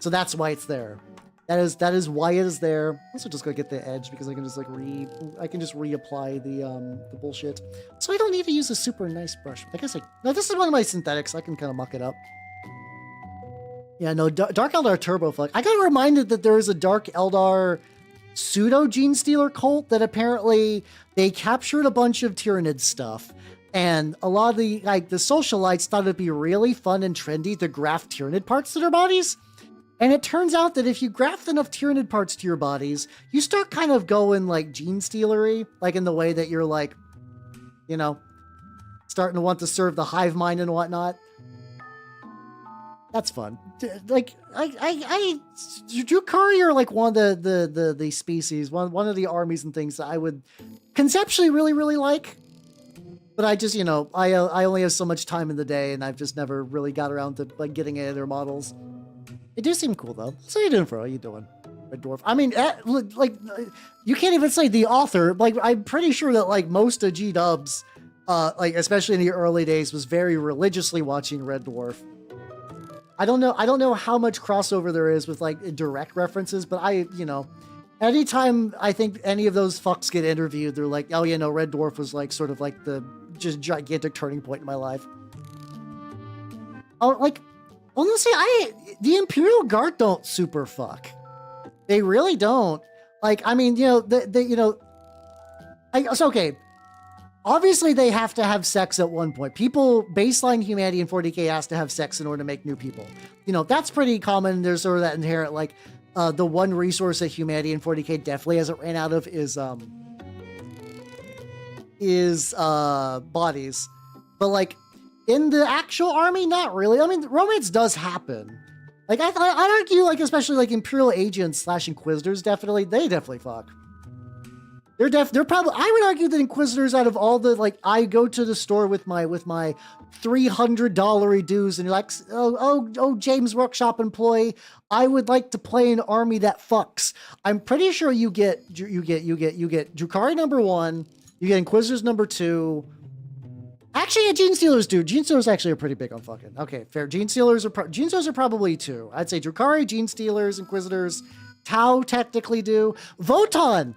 S1: So that's why it's there. That is why it is there. I'm also just gonna get the edge because I can just like reapply the bullshit. So I don't need to use a super nice brush. I guess no, this is one of my synthetics. I can kind of muck it up. Yeah, no, Dark Eldar Turbo Fuck. I got reminded that there is a Dark Eldar pseudo gene stealer cult that apparently they captured a bunch of Tyranid stuff, and a lot of the socialites thought it'd be really fun and trendy to graft Tyranid parts to their bodies. And it turns out that if you graft enough Tyranid parts to your bodies, you start kind of going like gene stealery, like in the way that you're like, you know, starting to want to serve the hive mind and whatnot. That's fun. Like Drukhari are like one of the species, one of the armies and things that I would conceptually really like. But I just, you know, I only have so much time in the day, and I've just never really got around to like getting any of their models. It do seem cool though. So how you doing, Fro? How you doing, Red Dwarf? I mean, like, you can't even say the author. Like, I'm pretty sure that like most of G-dubs, like especially in the early days, was very religiously watching Red Dwarf. I don't know how much crossover there is with like direct references, but you know, anytime I think any of those fucks get interviewed, they're like, oh, you know, Red Dwarf was like sort of like the just gigantic turning point in my life. Oh, like, honestly, the Imperial Guard don't super fuck. They really don't. Like, I mean, you know, it's okay. Obviously, they have to have sex at one point. Baseline humanity in 40K has to have sex in order to make new people. You know, that's pretty common. There's sort of that inherent, like, the one resource that humanity in 40K definitely hasn't ran out of is bodies. But, like, in the actual army, not really. I mean, romance does happen. Like, I'd argue, like, especially, like, Imperial agents / Inquisitors, they definitely fuck. They're probably, I would argue that Inquisitors, out of all the, like, I go to the store with my $300 dues, and you're like, oh, James Workshop employee, I would like to play an army that fucks. I'm pretty sure you get Drukhari number 1, you get Inquisitors number 2. Actually, yeah, Gene Stealers do. Gene Stealers actually are pretty big on fucking. Okay, fair. Gene Stealers are probably 2. I'd say Drukhari, Gene Stealers, Inquisitors. Tau technically do. Votann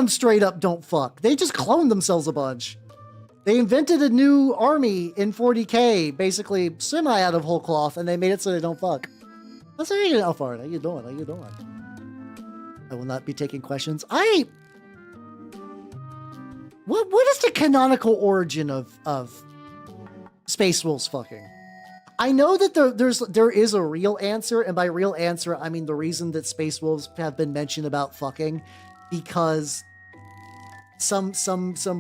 S1: straight up don't fuck. They just cloned themselves a bunch. They invented a new army in 40k, basically semi out of whole cloth, and they made it so they don't fuck. That's how you know. How you doing? I will not be taking questions. What is the canonical origin of Space Wolves fucking? I know that there is a real answer, and by real answer, I mean the reason that Space Wolves have been mentioned about fucking, because some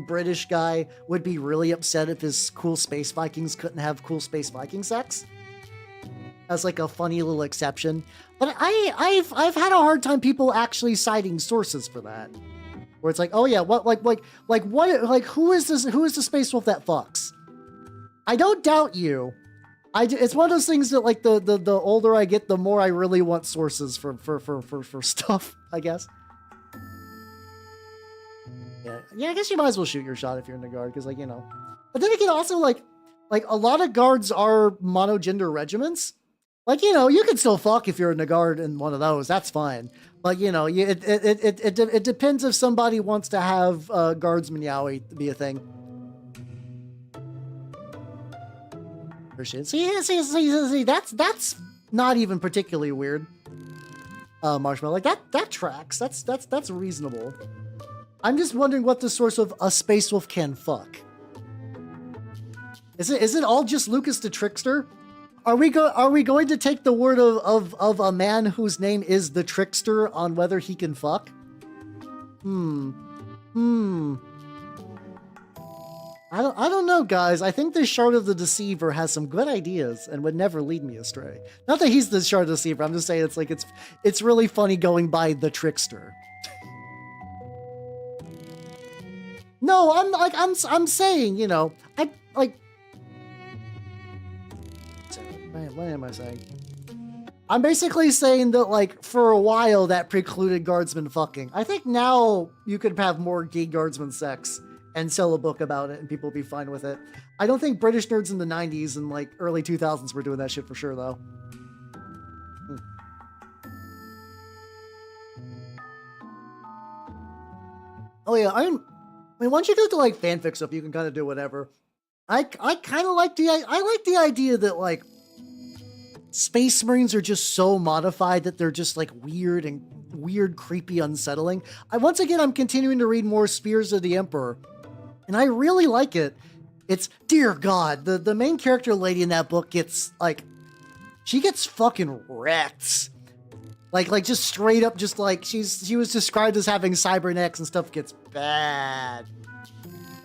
S1: British guy would be really upset if his cool space Vikings couldn't have cool space Viking sex. As like a funny little exception. But I've had a hard time people actually citing sources for that. Where it's like, oh yeah, what who is the Space Wolf that fucks? I don't doubt you. It's one of those things that, like, the older I get, the more I really want sources for stuff, I guess. Yeah, I guess you might as well shoot your shot if you're in the guard, because, like, you know. But then again, also, like a lot of guards are monogender regiments. Like, you know, you can still fuck if you're in the guard in one of those. That's fine. But, you know, it depends if somebody wants to have guardsman yaoi be a thing. See, that's not even particularly weird. Marshmallow, like that tracks. That's reasonable. I'm just wondering what the source of a Space Wolf can fuck. Is it all just Lucas the Trickster? Are we going to take the word of a man whose name is the Trickster on whether he can fuck? I don't know, guys. I think this Shard of the Deceiver has some good ideas and would never lead me astray. Not that he's the Shard of the Deceiver. I'm just saying it's really funny going by the Trickster. No, I'm saying, you know, what am I saying? I'm basically saying that, like, for a while that precluded guardsmen fucking. I think now you could have more gay guardsman sex and sell a book about it and people will be fine with it. I don't think British nerds in the 90s and, like, early 2000s were doing that shit for sure, though. Oh yeah, I mean, once you go to, like, fanfic stuff, you can kind of do whatever. I kind of like the idea that, like, Space Marines are just so modified that they're just, like, weird, creepy, unsettling. Once again, I'm continuing to read more Spears of the Emperor, and I really like it. It's, dear God, the main character lady in that book gets, like, she gets fucking wrecked. Like just straight up, just like, she was described as having cybernetics and stuff. Gets bad.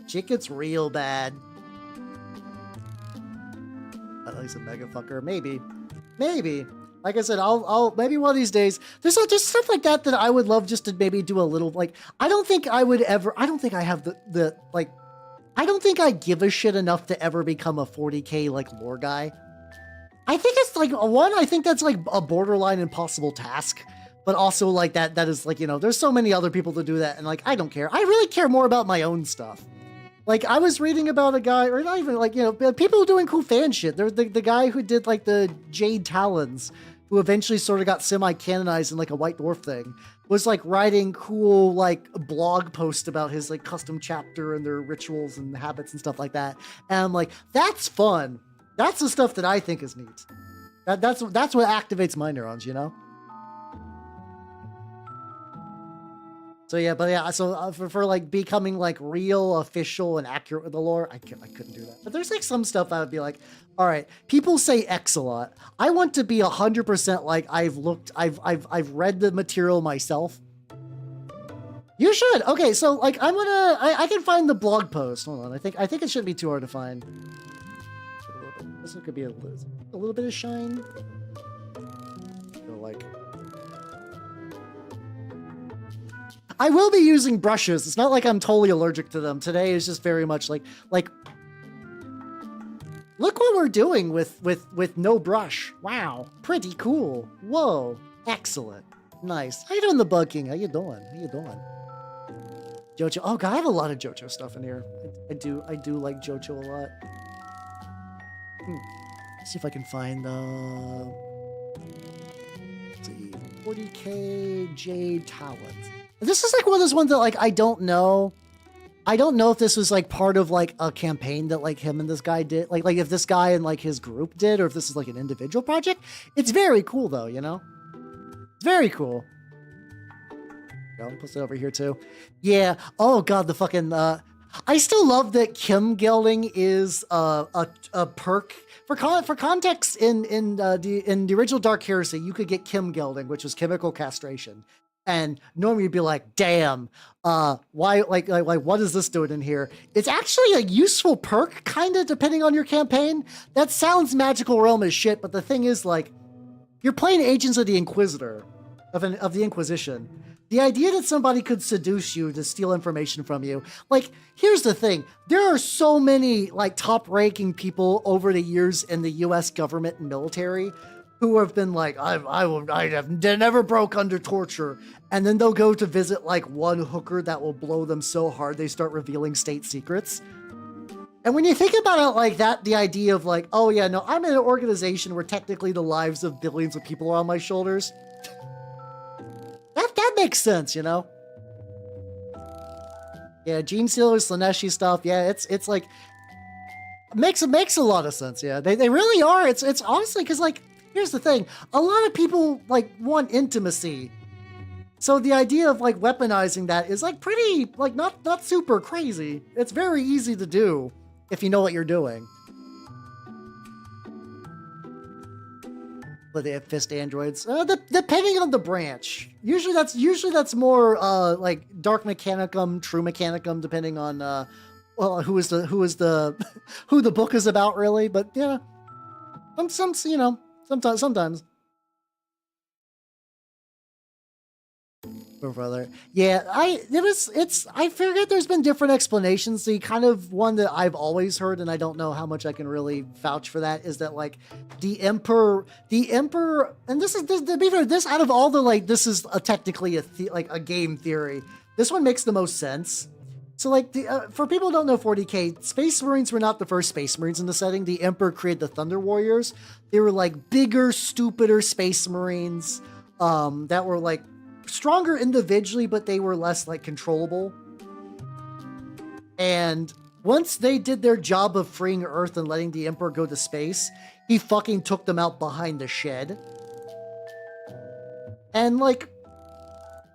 S1: Shit gets real bad. At least a mega fucker, maybe. Like I said, I'll maybe one of these days. There's just stuff like that I would love just to maybe do a little, like, I don't think I have I don't think I give a shit enough to ever become a 40k, like, lore guy. I think it's, like, I think that's, like, a borderline impossible task, but also, like, that is, like, you know, there's so many other people to do that, and, like, I don't care. I really care more about my own stuff. Like, I was reading about a guy, or not even, like, you know, people doing cool fan shit. There's the guy who did, like, the Jade Talons, who eventually sort of got semi-canonized in, like, a White Dwarf thing, was, like, writing cool, like, blog posts about his, like, custom chapter and their rituals and habits and stuff like that. And I'm like, that's fun. That's the stuff that I think is neat. That's what activates my neurons, you know? So yeah, but yeah, so for like becoming like real, official, and accurate with the lore, I couldn't do that. But there's like some stuff I would be like, all right, people say X a lot. I want to be 100% like I've read the material myself. You should. Okay, so like I can find the blog post. Hold on, I think it shouldn't be too hard to find. This one could be a little bit of shine. So like. I will be using brushes. It's not like I'm totally allergic to them. Today is just very much like, look what we're doing with no brush. Wow, pretty cool. Whoa, excellent, nice. How you doing, the Bug King? How you doing? How you doing? JoJo. Oh god, I have a lot of JoJo stuff in here. I do like JoJo a lot. Let's see if I can find let's see, 40k Jade Talent. This is like one of those ones that like I don't know. I don't know if this was like part of like a campaign that like him and this guy did. Like if this guy and like his group did, or if this is like an individual project. It's very cool though, you know? It's very cool. I'll put it over here too. Yeah. Oh god, the fucking I still love that Kim gelding is a perk. For context, in the original Dark Heresy, you could get Kim gelding, which was chemical castration. And normally you'd be like, damn, why, like, what is this doing in here? It's actually a useful perk, kind of, depending on your campaign. That sounds Magical Realm as shit, but the thing is, like, you're playing Agents of the Inquisitor, of the Inquisition. The idea that somebody could seduce you to steal information from you, like, here's the thing. There are so many, like, top-ranking people over the years in the U.S. government and military who have been like, I have never broke under torture. And then they'll go to visit like one hooker that will blow them so hard they start revealing state secrets. And when you think about it like that, the idea of like, oh yeah, no, I'm in an organization where technically the lives of billions of people are on my shoulders. That makes sense, you know? Yeah, Gene Stealer, Slaneshi stuff. Yeah, it's like, makes a lot of sense. Yeah, they really are. It's honestly, because like, here's the thing. A lot of people like want intimacy. So the idea of like weaponizing that is like pretty, like not super crazy. It's very easy to do if you know what you're doing. But they have fist androids. Depending on the branch. Usually that's more like Dark Mechanicum, True Mechanicum, depending on well, who the book is about really. But yeah, some you know. Sometimes. Oh, brother. Yeah, I forget there's been different explanations. The kind of one that I've always heard, and I don't know how much I can really vouch for that, is that like the Emperor, and this to be fair, this out of all the like, this is technically a game theory. This one makes the most sense. So like for people who don't know 40k, Space Marines were not the first Space Marines in the setting. The Emperor created the Thunder Warriors. They were like bigger, stupider Space Marines that were like stronger individually, but they were less like controllable. And once they did their job of freeing Earth and letting the Emperor go to space, he fucking took them out behind the shed. And like,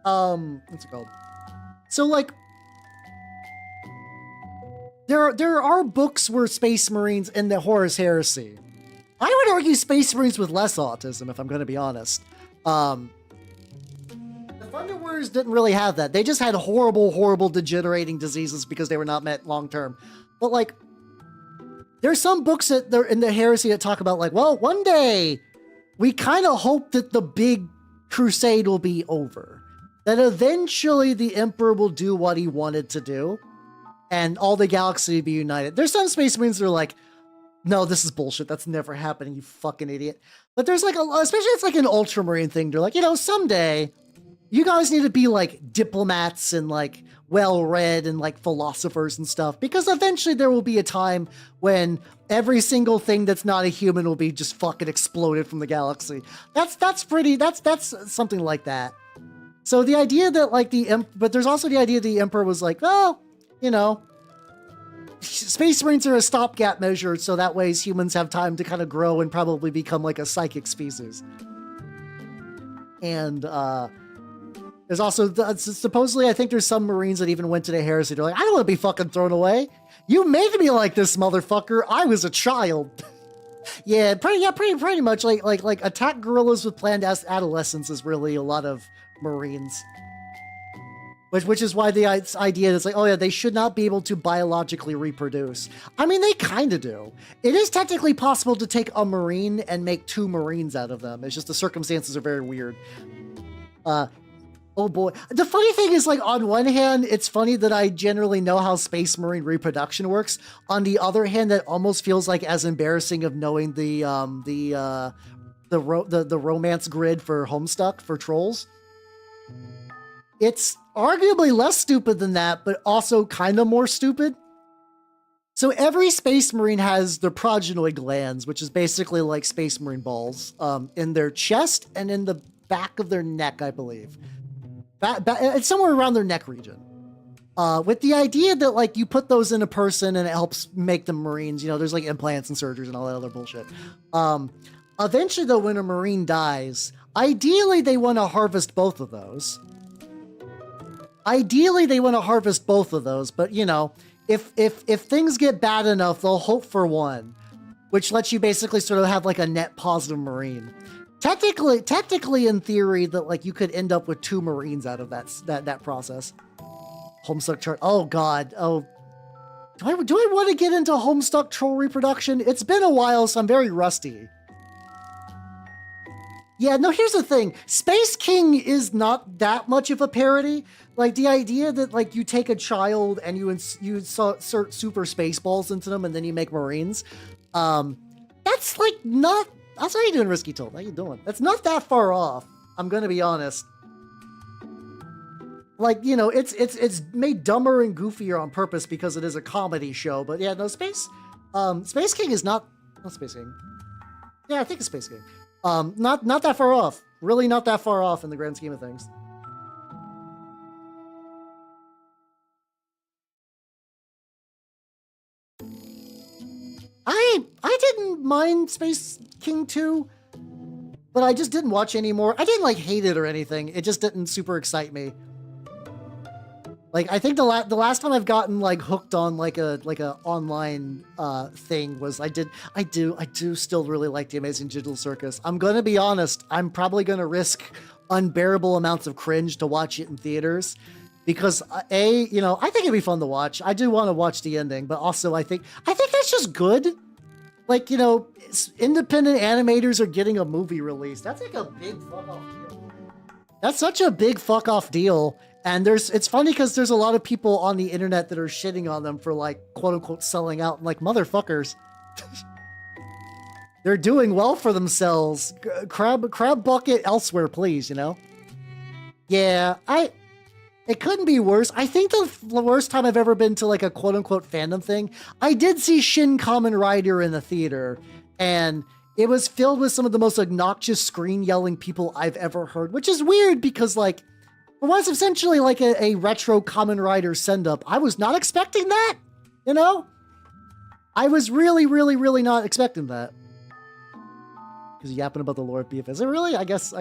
S1: what's it called? So like, There are books where Space Marines in the Horus Heresy. I would argue Space Marines with less autism, if I'm going to be honest. The Thunder Warriors didn't really have that. They just had horrible degenerating diseases because they were not met long term. But like, there's some books that they're in the Heresy that talk about like, well, one day we kind of hope that the big crusade will be over. That eventually the Emperor will do what he wanted to do. And all the galaxy will be united. There's some Space Marines that are like, no, this is bullshit. That's never happening, you fucking idiot. But there's like, especially it's like an Ultramarine thing. They're like, you know, someday you guys need to be like diplomats and like well-read and like philosophers and stuff. Because eventually there will be a time when every single thing that's not a human will be just fucking exploded from the galaxy. That's something like that. So the idea that like but there's also the idea the Emperor was like, well, you know, Space Marines are a stopgap measure, so that way humans have time to kind of grow and probably become like a psychic species. And there's also, supposedly, I think there's some Marines that even went to the Heresy. They're like, I don't want to be fucking thrown away. You made me like this, motherfucker. I was a child. Yeah, pretty much like attack guerrillas with planned adolescence is really a lot of Marines. Which is why the idea is like, oh yeah, they should not be able to biologically reproduce. I mean, they kind of do. It is technically possible to take a Marine and make 2 Marines out of them. It's just the circumstances are very weird. Oh boy. The funny thing is, like, on one hand, it's funny that I generally know how Space Marine reproduction works. On the other hand, that almost feels like as embarrassing of knowing the romance grid for Homestuck for trolls. It's arguably less stupid than that, but also kind of more stupid. So every Space Marine has their progenoid glands, which is basically like Space Marine balls, in their chest and in the back of their neck, I believe. It's somewhere around their neck region. With the idea that, like, you put those in a person and it helps make them Marines. You know, there's like implants and surgeries and all that other bullshit. Eventually, though, when a Marine dies, ideally they want to harvest both of those. But you know, if things get bad enough, they'll hope for one, which lets you basically sort of have like a net positive Marine. Technically, in theory, that like you could end up with 2 Marines out of that process. Homestuck chart. Oh God. Oh, do I want to get into Homestuck troll reproduction? It's been a while, so I'm very rusty. Yeah, no, here's the thing. Space King is not that much of a parody. Like, the idea that, like, you take a child and you insert super space balls into them and then you make Marines. That's, like, not... That's how you doing, Risky Told. How you doing? That's not that far off. I'm gonna be honest. Like, you know, it's made dumber and goofier on purpose because it is a comedy show. But yeah, no, Space King is not Space King. Yeah, I think it's Space King. Not that far off. Really not that far off in the grand scheme of things. I didn't mind Space King 2, but I just didn't watch anymore. I didn't like hate it or anything. It just didn't super excite me. Like, I think the last time I've gotten like hooked on like a online thing was I do still really like The Amazing Digital Circus. I'm gonna be honest. I'm probably gonna risk unbearable amounts of cringe to watch it in theaters. Because you know, I think it'd be fun to watch. I do want to watch the ending, but also I think that's just good. Like, you know, independent animators are getting a movie release. That's like a big fuck off deal. That's such a big fuck off deal. And it's funny because there's a lot of people on the internet that are shitting on them for like quote unquote selling out. And like, motherfuckers. They're doing well for themselves. Crab bucket elsewhere, please, you know? Yeah, it couldn't be worse. I think the worst time I've ever been to like a quote-unquote fandom thing, I did see Shin Kamen Rider in the theater, and it was filled with some of the most obnoxious screen-yelling people I've ever heard, which is weird because, like, it was essentially like a retro Kamen Rider send-up. I was not expecting that, you know? I was really, really, really not expecting that. Because yapping about the lore of BFS. Is it really? I guess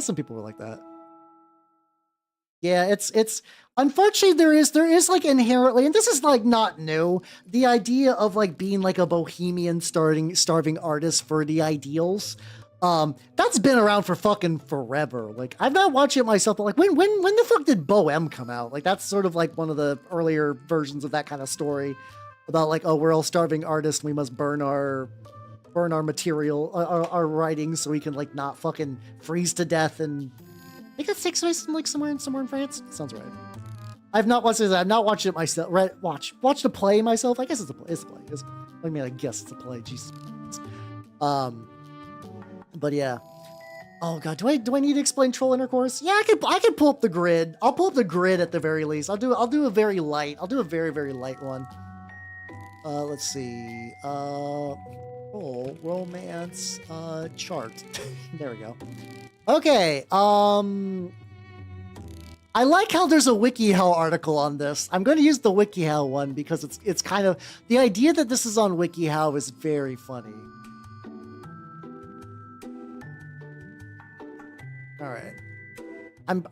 S1: some people were like that. Yeah, it's unfortunately there is like inherently, and this is like not new, the idea of like being like a bohemian starving artist for the ideals. That's been around for fucking forever. Like, I've not watched it myself, but like when the fuck did Bohem come out? Like, that's sort of like one of the earlier versions of that kind of story about like, oh, we're all starving artists, we must burn our material, our writings, so we can like not fucking freeze to death. And I think that takes place in like somewhere in France. Sounds right. I've not watched it. I've not watched it myself. Watch the play myself. I guess it's a play. I mean, I guess it's a play. Jesus. But yeah. Oh god, do I need to explain troll intercourse? Yeah, I could pull up the grid. I'll pull up the grid at the very least. I'll do a very light. I'll do a very, very light one. Let's see. Troll romance chart. There we go. Okay, I like how there's a WikiHow article on this. I'm going to use the WikiHow one because it's kind of, the idea that this is on WikiHow is very funny. All right.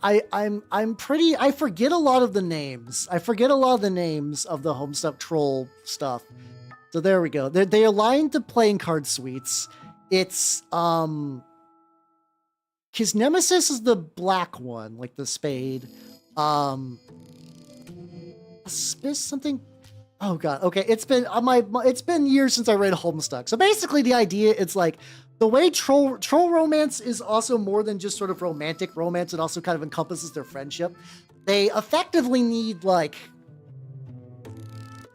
S1: I forget a lot of the names. I forget a lot of the names of the Homestuck troll stuff. So there we go. They aligned to playing card suites. It's his nemesis is the black one, like the spade. Something. Oh god. Okay, it's been years since I read Homestuck. So basically, the idea it's like the way troll romance is also more than just sort of romantic romance. It also kind of encompasses their friendship. They effectively need like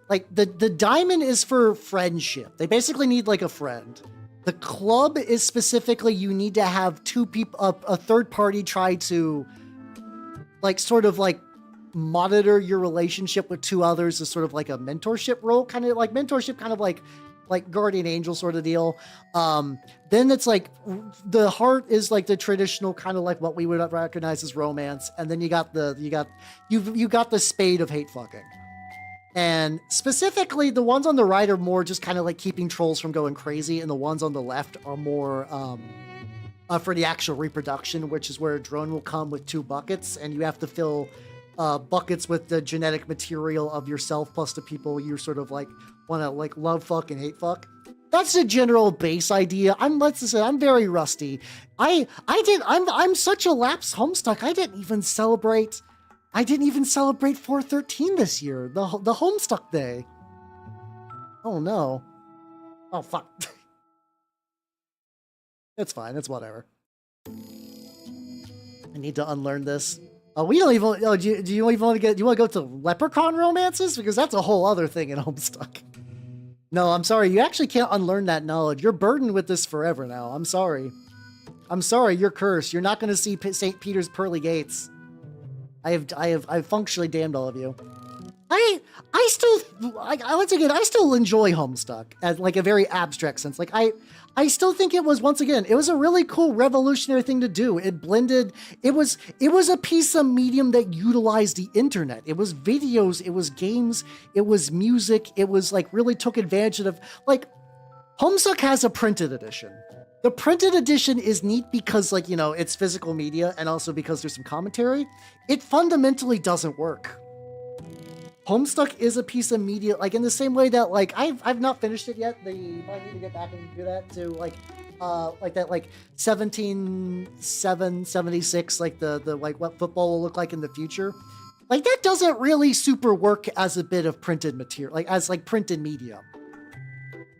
S1: the diamond is for friendship. They basically need like a friend. The club is specifically you need to have two people, a third party try to like sort of like monitor your relationship with two others as sort of like a mentorship role, kind of like mentorship, kind of like guardian angel sort of deal. Then it's like the heart is like the traditional kind of like what we would recognize as romance, and then you got the spade of hate fucking. And specifically, the ones on the right are more just kind of like keeping trolls from going crazy, and the ones on the left are more for the actual reproduction, which is where a drone will come with 2 buckets, and you have to fill buckets with the genetic material of yourself plus the people you sort of like want to like love fuck and hate fuck. That's the general base idea. I'm very rusty. I'm such a lapsed Homestuck. I didn't even celebrate 413 this year, the Homestuck Day. Oh no. Oh fuck. It's fine. It's whatever. I need to unlearn this. Oh, we don't even. Oh, do you even want to get? Do you want to go to leprechaun romances? Because that's a whole other thing in Homestuck. No, I'm sorry. You actually can't unlearn that knowledge. You're burdened with this forever now. I'm sorry. I'm sorry. You're cursed. You're not going to see St. Peter's pearly gates. I've functionally damned all of you. I still enjoy Homestuck as like a very abstract sense. Like I still think it was, once again, it was a really cool revolutionary thing to do. It blended, it was a piece of medium that utilized the internet. It was videos, it was games, it was music, it was like really took advantage of, like, Homestuck has a printed edition. The printed edition is neat because, like, you know, it's physical media, and also because there's some commentary. It fundamentally doesn't work. Homestuck is a piece of media, like in the same way that, like, I've not finished it yet. You might need to get back and do that to like that, like 1776, like the like what football will look like in the future. Like that doesn't really super work as a bit of printed material, like as like printed media.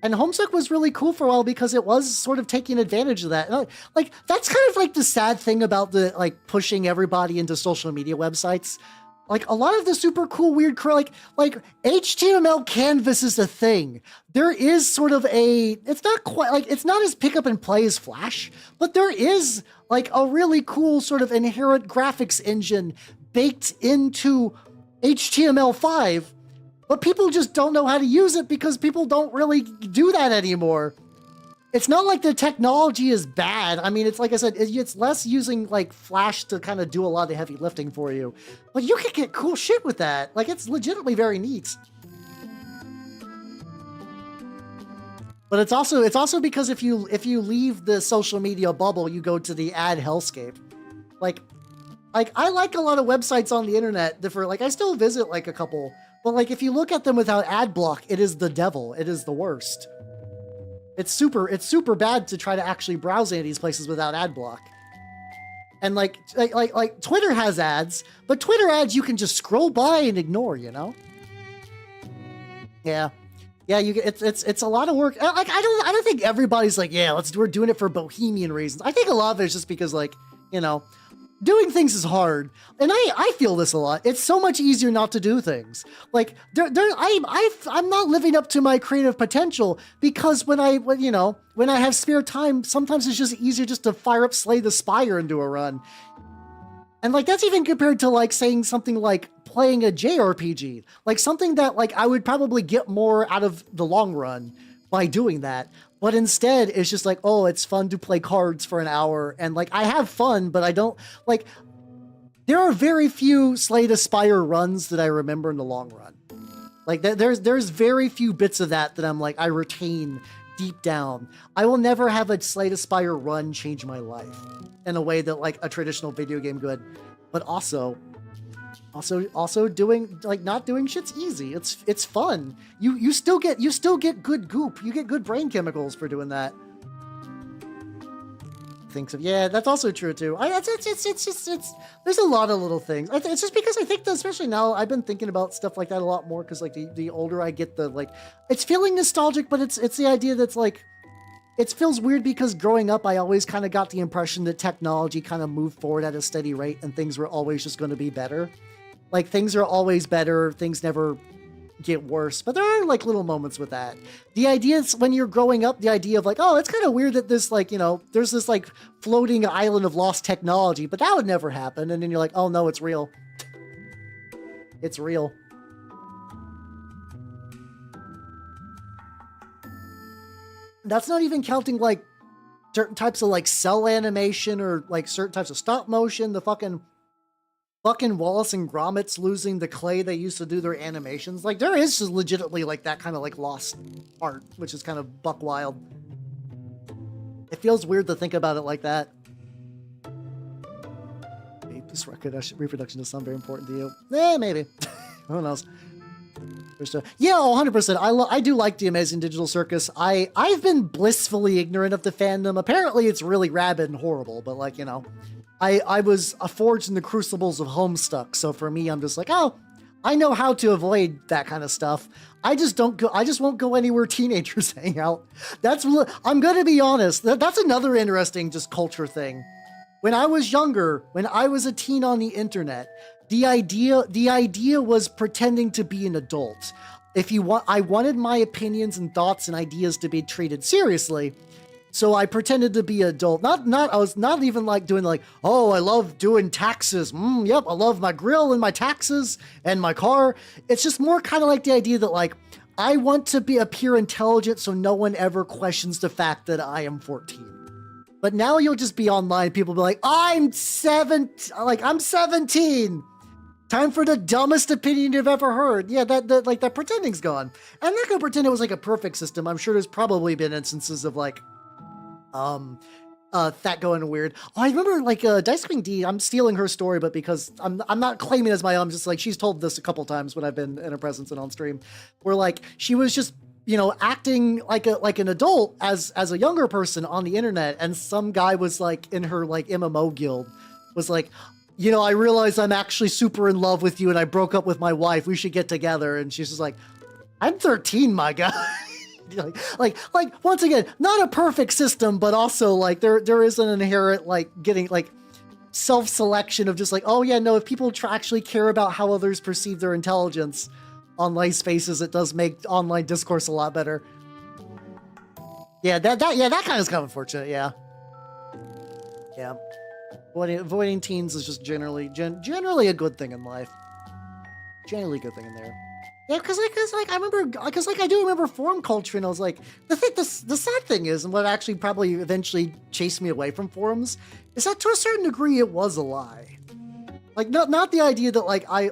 S1: And Homestuck was really cool for a while because it was sort of taking advantage of that. Like that's kind of like the sad thing about the like pushing everybody into social media websites. Like a lot of the super cool, weird, like HTML canvas is a thing. There is sort of it's not quite like, it's not as pick up and play as Flash, but there is like a really cool sort of inherent graphics engine baked into HTML5, but people just don't know how to use it because people don't really do that anymore. It's not like the technology is bad. I mean, it's like I said, it's less using like Flash to kind of do a lot of the heavy lifting for you. But you can get cool shit with that. Like, it's legitimately very neat. But it's also because if you leave the social media bubble, you go to the ad hellscape. Like I like a lot of websites on the internet that for like, I still visit like a couple, but like if you look at them without ad block, it is the devil. It is the worst. It's super bad to try to actually browse any of these places without ad block. And like Twitter has ads, but Twitter ads you can just scroll by and ignore, you know? Yeah. Yeah, it's a lot of work. Like I don't think everybody's like, yeah, we're doing it for bohemian reasons. I think a lot of it is just because, like, you know, doing things is hard, and I feel this a lot. It's so much easier not to do things. Like I'm not living up to my creative potential because when I have spare time, sometimes it's just easier just to fire up Slay the Spire and do a run. And like that's even compared to like saying something like playing a JRPG, like something that like I would probably get more out of the long run by doing that. But instead, it's just like, oh, it's fun to play cards for an hour. And like, I have fun, but I don't like, there are very few Slay the Spire runs that I remember in the long run. Like there's very few bits of that I'm like, I retain deep down. I will never have a Slay the Spire run change my life in a way that like a traditional video game would. But also doing like not doing shit's easy. It's fun. You still get good goop. You get good brain chemicals for doing that. Thinks of yeah, that's also true too. It's there's a lot of little things. It's just because I think that especially now I've been thinking about stuff like that a lot more because like the older I get, the like it's feeling nostalgic, but it's the idea that's like it feels weird because growing up, I always kind of got the impression that technology kind of moved forward at a steady rate and things were always just going to be better. Like, things are always better. Things never get worse. But there are, like, little moments with that. The idea is, when you're growing up, the idea of, like, oh, it's kind of weird that this, like, you know, there's this, like, floating island of lost technology, but that would never happen. And then you're like, oh, no, it's real. It's real. That's not even counting, like, certain types of, like, cell animation or, like, certain types of stop motion. The fucking Wallace and Gromit's losing the clay they used to do their animations. Like, there is just legitimately, like, that kind of, like, lost art, which is kind of buck wild. It feels weird to think about it like that. This reproduction does sound very important to you. Maybe. Who knows? Yeah, 100%. I do like the Amazing Digital Circus. I've been blissfully ignorant of the fandom. Apparently, it's really rabid and horrible, but, like, you know, I was forged in the crucibles of Homestuck, so for me, I'm just like, oh, I know how to avoid that kind of stuff. I just won't go anywhere teenagers hang out. I'm gonna be honest. That's another interesting just culture thing. When I was younger, when I was a teen on the internet, the idea was pretending to be an adult. I wanted my opinions and thoughts and ideas to be treated seriously. So I pretended to be an adult. I was not even like doing like, oh, I love doing taxes. Yep, I love my grill and my taxes and my car. It's just more kind of like the idea that, like, I want to appear intelligent so no one ever questions the fact that I am 14. But now you'll just be online. People will be like, I'm 17. Time for the dumbest opinion you've ever heard. Yeah, that pretending's gone. I'm not gonna pretend it was like a perfect system. I'm sure there's probably been instances of like, that going weird. Oh, I remember like Dice Queen D. I'm stealing her story, but because I'm not claiming it as my own. I'm just like, she's told this a couple times when I've been in her presence and on stream, where like she was just, you know, acting like an adult as a younger person on the internet, and some guy was like in her like MMO guild was like, you know, I realize I'm actually super in love with you and I broke up with my wife. We should get together. And she's just like, I'm 13, my guy. like once again, not a perfect system, but also like there is an inherent like getting like self-selection of just like, oh yeah, no, if people actually care about how others perceive their intelligence online spaces, it does make online discourse a lot better. Yeah, that kind of is kind of unfortunate. Yeah. Avoiding teens is just generally a good thing in life. Generally a good thing in there. Yeah, because I do remember forum culture, and I was like, the sad thing is, and what actually probably eventually chased me away from forums, is that to a certain degree it was a lie. Like, not the idea that like I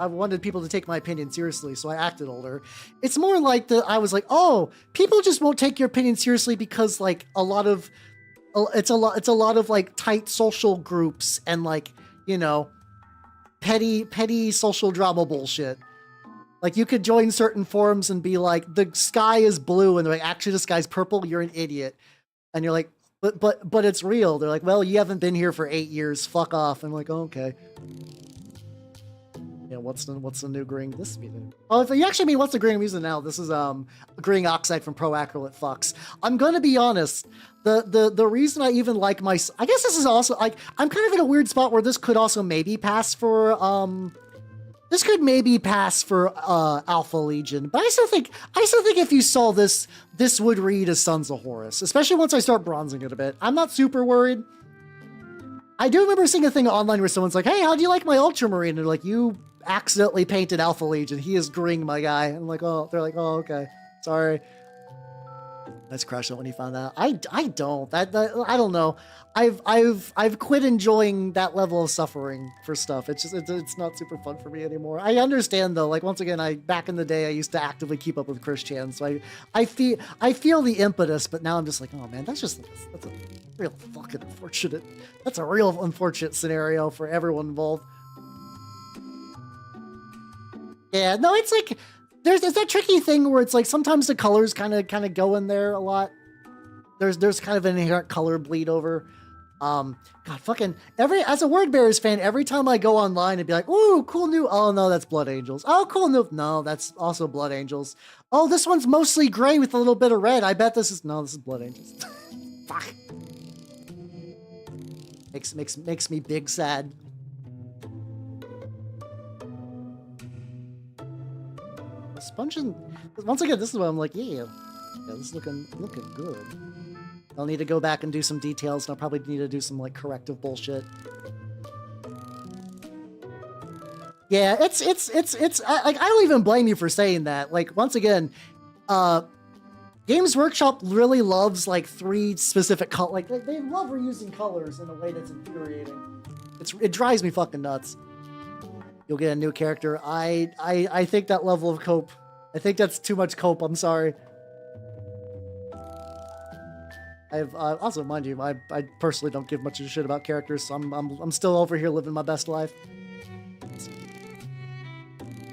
S1: wanted people to take my opinion seriously, so I acted older. It's more like that I was like, oh, people just won't take your opinion seriously because like it's a lot of like tight social groups and like, you know, petty social drama bullshit. Like, you could join certain forums and be like, the sky is blue, and they're like, actually the sky's purple, you're an idiot. And you're like, but it's real. They're like, well, you haven't been here for 8 years, fuck off. I'm like, oh, okay. Yeah, what's the new green? This mean? Oh, if you actually mean what's the green I'm using now? This is green oxide from Pro Acrylate Fox. I'm gonna be honest. The reason I even like I guess this is also like, I'm kind of in a weird spot where this could also maybe pass for Alpha Legion, but I still think if you saw this would read as Sons of Horus, especially once I start bronzing it a bit. I'm not super worried. I do remember seeing a thing online where someone's like, hey, how do you like my Ultramarine? And they're like, you accidentally painted Alpha Legion. He is green, my guy. And I'm like, oh, they're like, oh, okay. Sorry. Let's crush it when he found out. I don't. I don't know. I've quit enjoying that level of suffering for stuff. It's just it's not super fun for me anymore. I understand though. Like, once again, back in the day I used to actively keep up with Chris Chan, so I feel the impetus, but now I'm just like, oh man, that's a real fucking unfortunate. That's a real unfortunate scenario for everyone involved. Yeah, no, it's like there's that tricky thing where it's like sometimes the colors kind of go in there a lot. There's kind of an inherent color bleed over. God, fucking as a Word Bearers fan, every time I go online and be like, ooh, cool new, oh no, that's Blood Angels. Oh, cool new, no, that's also Blood Angels. Oh, this one's mostly gray with a little bit of red. I bet this is Blood Angels. Fuck. Makes me big sad. Sponging, once again, this is what I'm like, yeah, this is looking good. I'll need to go back and do some details, and I'll probably need to do some like corrective bullshit. Yeah, it's like, I don't even blame you for saying that. Like, once again, Games Workshop really loves like 3 specific colors. Like they love reusing colors in a way that's infuriating. It drives me fucking nuts. You'll get a new character. I think that level of cope, I think that's too much cope. I'm sorry. I've also, mind you, I personally don't give much of a shit about characters, so I'm still over here living my best life.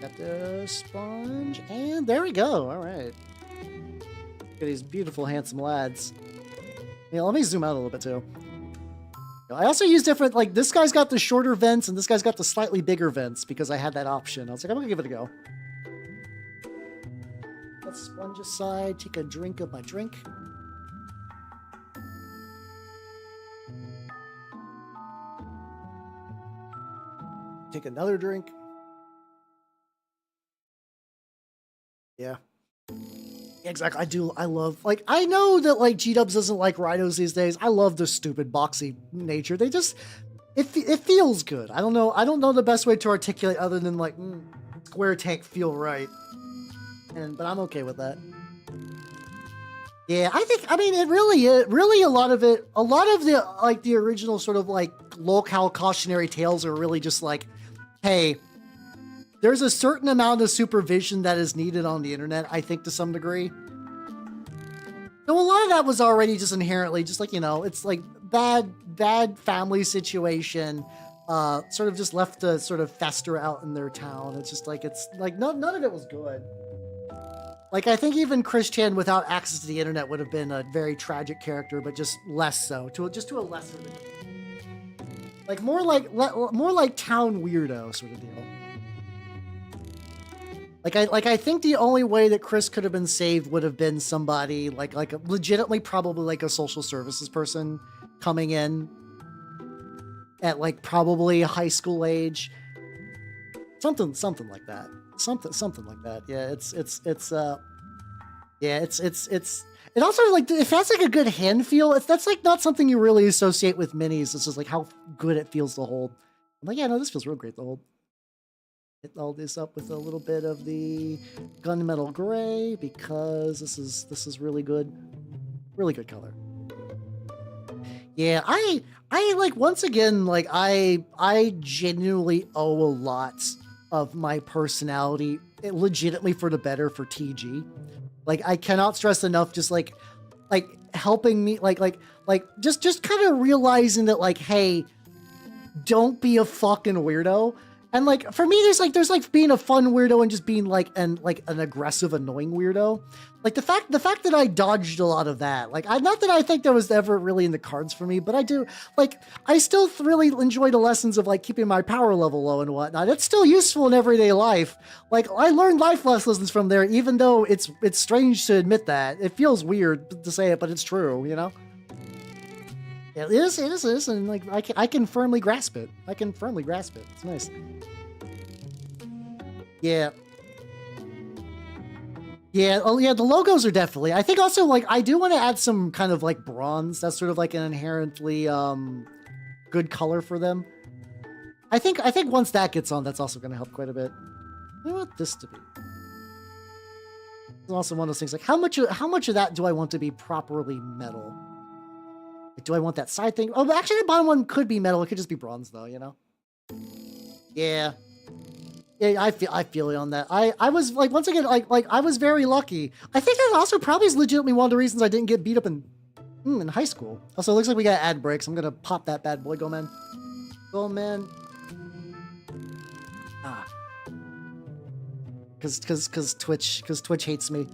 S1: Got the sponge, and there we go. All right. Look at these beautiful, handsome lads. Yeah, let me zoom out a little bit too. I also use different, like, this guy's got the shorter vents, and this guy's got the slightly bigger vents because I had that option. I was like, I'm gonna give it a go. Let's sponge aside, take a drink of my drink. Take another drink. Yeah. Exactly. I love, like, I know that, like, G-Dubs doesn't like Rhinos these days. I love the stupid boxy nature. They just, it feels good. I don't know the best way to articulate other than, like, square tank feel right. But I'm okay with that. Yeah, I mean, it really, a lot of the, like, the original sort of, like, locale cautionary tales are really just like, hey, there's a certain amount of supervision that is needed on the internet, I think, to some degree. So a lot of that was already just inherently just like, you know, it's like bad family situation, sort of just left to sort of fester out in their town. It's just like, it's like, none of it was good. Like, I think even Chris Chan without access to the internet would have been a very tragic character, but just less so, to a lesser degree. Like, more like town weirdo sort of deal. Like I think the only way that Chris could have been saved would have been somebody like a legitimately probably like a social services person coming in at like probably high school age. Something like that. Something like that. Yeah, it also, like, if that's like a good hand feel, that's like not something you really associate with minis. It's just like how good it feels to hold. I'm like, yeah, no, this feels real great to hold. Hit all this up with a little bit of the gunmetal gray because this is really good color. Yeah, I like, once again, like, I genuinely owe a lot of my personality legitimately for the better for TG. Like, I cannot stress enough just like helping me like just kind of realizing that, like, hey, don't be a fucking weirdo. And like, for me, there's like being a fun weirdo and just being like an aggressive, annoying weirdo. Like the fact that I dodged a lot of that. Like, not that I think that was ever really in the cards for me, but I do, like, I still really enjoy the lessons of like keeping my power level low and whatnot. It's still useful in everyday life. Like, I learned life lessons from there, even though it's strange to admit that. It feels weird to say it, but it's true, you know? It is, and like I can firmly grasp it. It's nice. Yeah. Yeah, oh yeah, the logos are definitely. I think also, like, I do want to add some kind of like bronze. That's sort of like an inherently good color for them. I think once that gets on, that's also going to help quite a bit. I want this to be. It's also one of those things like how much of that do I want to be properly metal? Like, do I want that side thing? Oh, actually, the bottom one could be metal. It could just be bronze, though. You know? Yeah. Yeah, I feel it on that. I was like, once again, like I was very lucky. I think that also probably is legitimately one of the reasons I didn't get beat up in high school. Also, it looks like we got ad breaks. I'm gonna pop that bad boy. Go, man. Go, man. Ah. Cause Twitch hates me.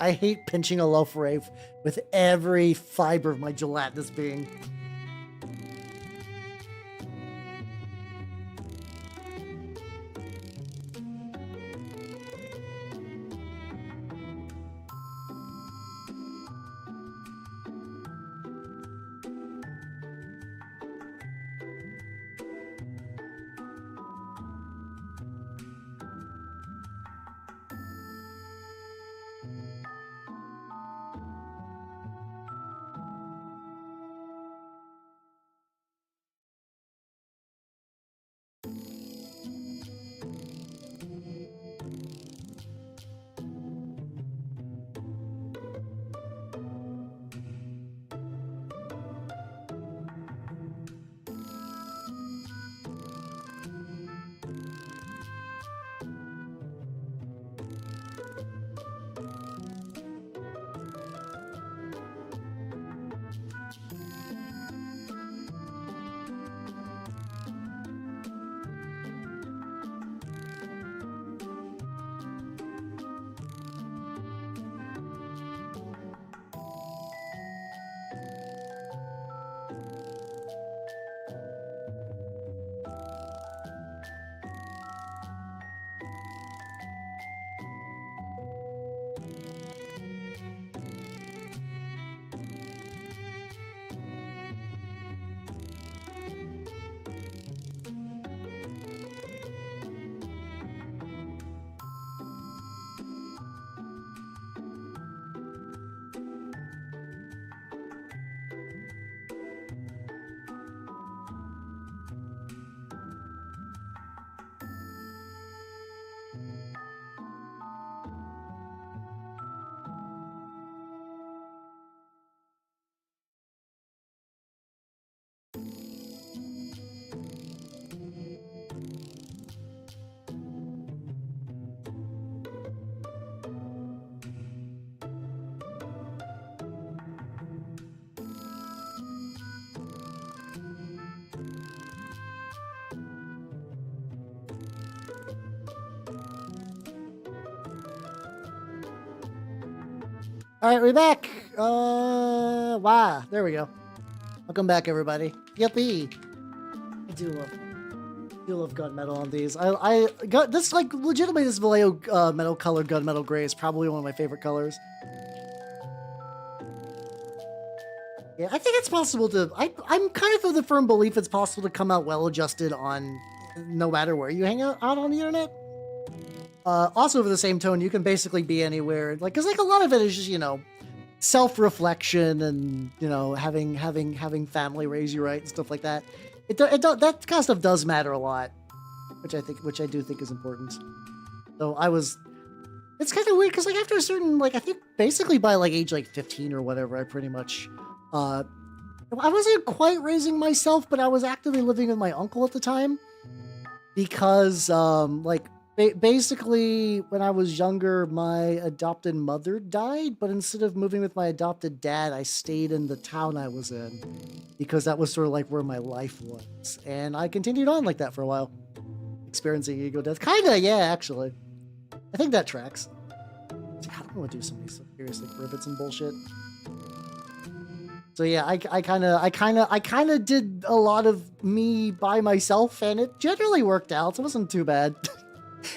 S1: I hate pinching a loaf rave with every fiber of my gelatinous being. All right, we're back. Wow, there we go. Welcome back, everybody. Yippee! I do love gunmetal on these. I got this, like, legitimately this Vallejo metal colored gunmetal gray is probably one of my favorite colors. Yeah, I think it's possible to. I'm kind of the firm belief it's possible to come out well adjusted on no matter where you hang out on the internet. Also, for the same tone, you can basically be anywhere. Like, cause like a lot of it is just, you know, self-reflection and, you know, having family raise you right and stuff like that. That kind of stuff does matter a lot, which I do think is important. So it's kind of weird because like after a certain, like, I think basically by like age like 15 or whatever, I pretty much, I wasn't quite raising myself, but I was actively living with my uncle at the time because, like, basically, when I was younger, my adopted mother died, but instead of moving with my adopted dad, I stayed in the town I was in because that was sort of like where my life was. And I continued on like that for a while, experiencing ego death. Kinda, yeah, actually. I think that tracks. I don't want to do some of these serious like rivets and bullshit. So yeah, I kind of did a lot of me by myself, and it generally worked out. It wasn't too bad.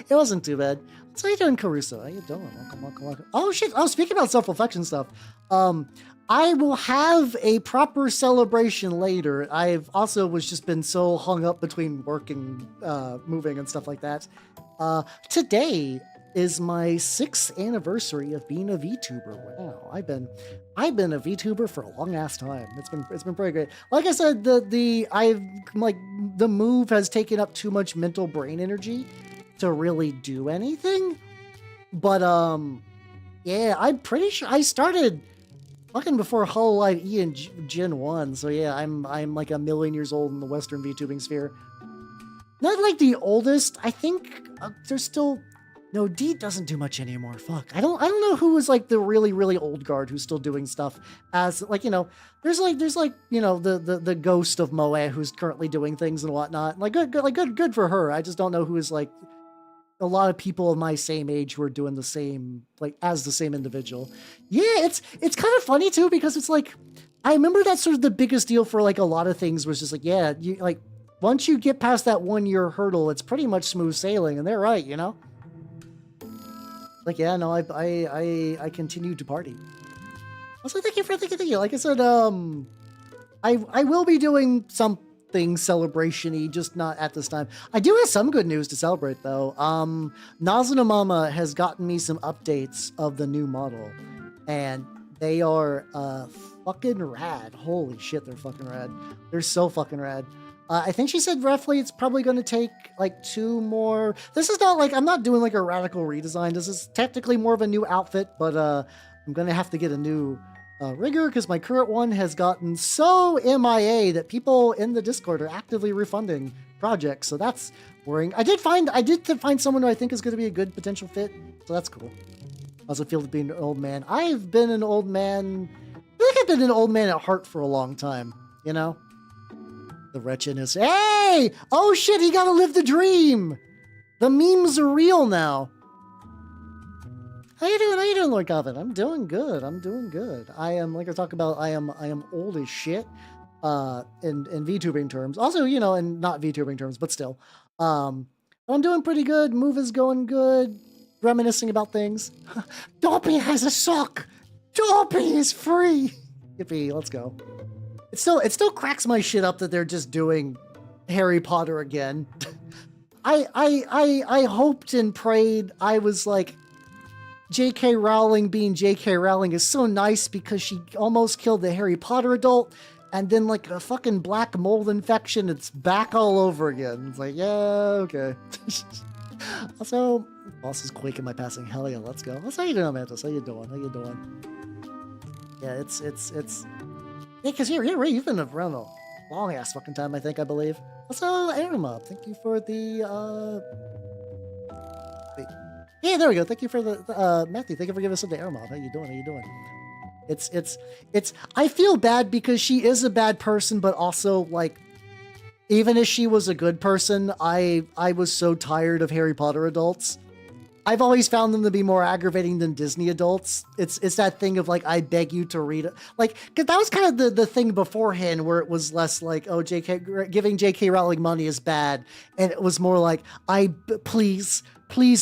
S1: It wasn't too bad. So how you doing, Caruso? How you doing? Welcome. Oh shit! Oh, speaking about self-reflection stuff, I will have a proper celebration later. I've also just been so hung up between work and moving and stuff like that. Today is my 6th anniversary of being a VTuber. Wow, I've been a VTuber for a long ass time. It's been pretty great. Like I said, the move has taken up too much mental brain energy to really do anything. But yeah, I'm pretty sure I started fucking before Hololive E and Gen 1. So yeah, I'm like a million years old in the Western VTubing sphere. Not like the oldest. I think there's still no, D doesn't do much anymore. Fuck. I don't know who was like the really old guard who's still doing stuff as like, you know, there's like, you know, the ghost of Moe who's currently doing things and whatnot. Like good for her. I just don't know who is like a lot of people of my same age who are doing the same, like as the same individual. Yeah, it's kind of funny too, because it's like, I remember that sort of the biggest deal for like a lot of things was just like, yeah, you like once you get past that 1 year hurdle, it's pretty much smooth sailing, and they're right, you know? Like, yeah, no, I continue to party. Also, thank you. Like I said, I will be doing something celebration-y, just not at this time. I do have some good news to celebrate, though. Nazuna Mama has gotten me some updates of the new model, and they are fucking rad. Holy shit, they're fucking rad. They're so fucking rad. I think she said roughly it's probably going to take like 2 more. This is not like, I'm not doing like a radical redesign. This is technically more of a new outfit, but I'm going to have to get a new rigger because my current one has gotten so MIA that people in the Discord are actively refunding projects. So that's worrying. I did find someone who I think is going to be a good potential fit. So that's cool. I also feel like being an old man. I've been an old man. I feel like I've been an old man at heart for a long time, you know? The wretchedness. Hey! Oh shit, he gotta live the dream! The memes are real now. How you doing, Lord Coffin? I'm doing good. I am, like I talk about, I am old as shit. In VTubing terms. Also, you know, in not VTubing terms, but still. I'm doing pretty good. Move is going good. Reminiscing about things. Dopey has a sock! Dopey is free! Yippee, let's go. It still cracks my shit up that they're just doing Harry Potter again. I hoped and prayed. I was like, J.K. Rowling being J.K. Rowling is so nice because she almost killed the Harry Potter adult, and then like a fucking black mold infection, it's back all over again. It's like, yeah, okay. Also, boss is quaking my passing. Hell yeah, let's go. How you doing, Mantis? How you doing? Yeah, it's yeah, because you're right. You've been around a long ass fucking time, I believe. Also, Arima, thank you for the wait. Yeah, there we go. Thank you for the Matthew. Thank you for giving us a Arima. How you doing? It's I feel bad because she is a bad person, but also like even if she was a good person, I was so tired of Harry Potter adults. I've always found them to be more aggravating than Disney adults. It's that thing of like, I beg you to read it. Like, cause that was kind of the thing beforehand where it was less like, oh, giving JK Rowling money is bad. And it was more like, please,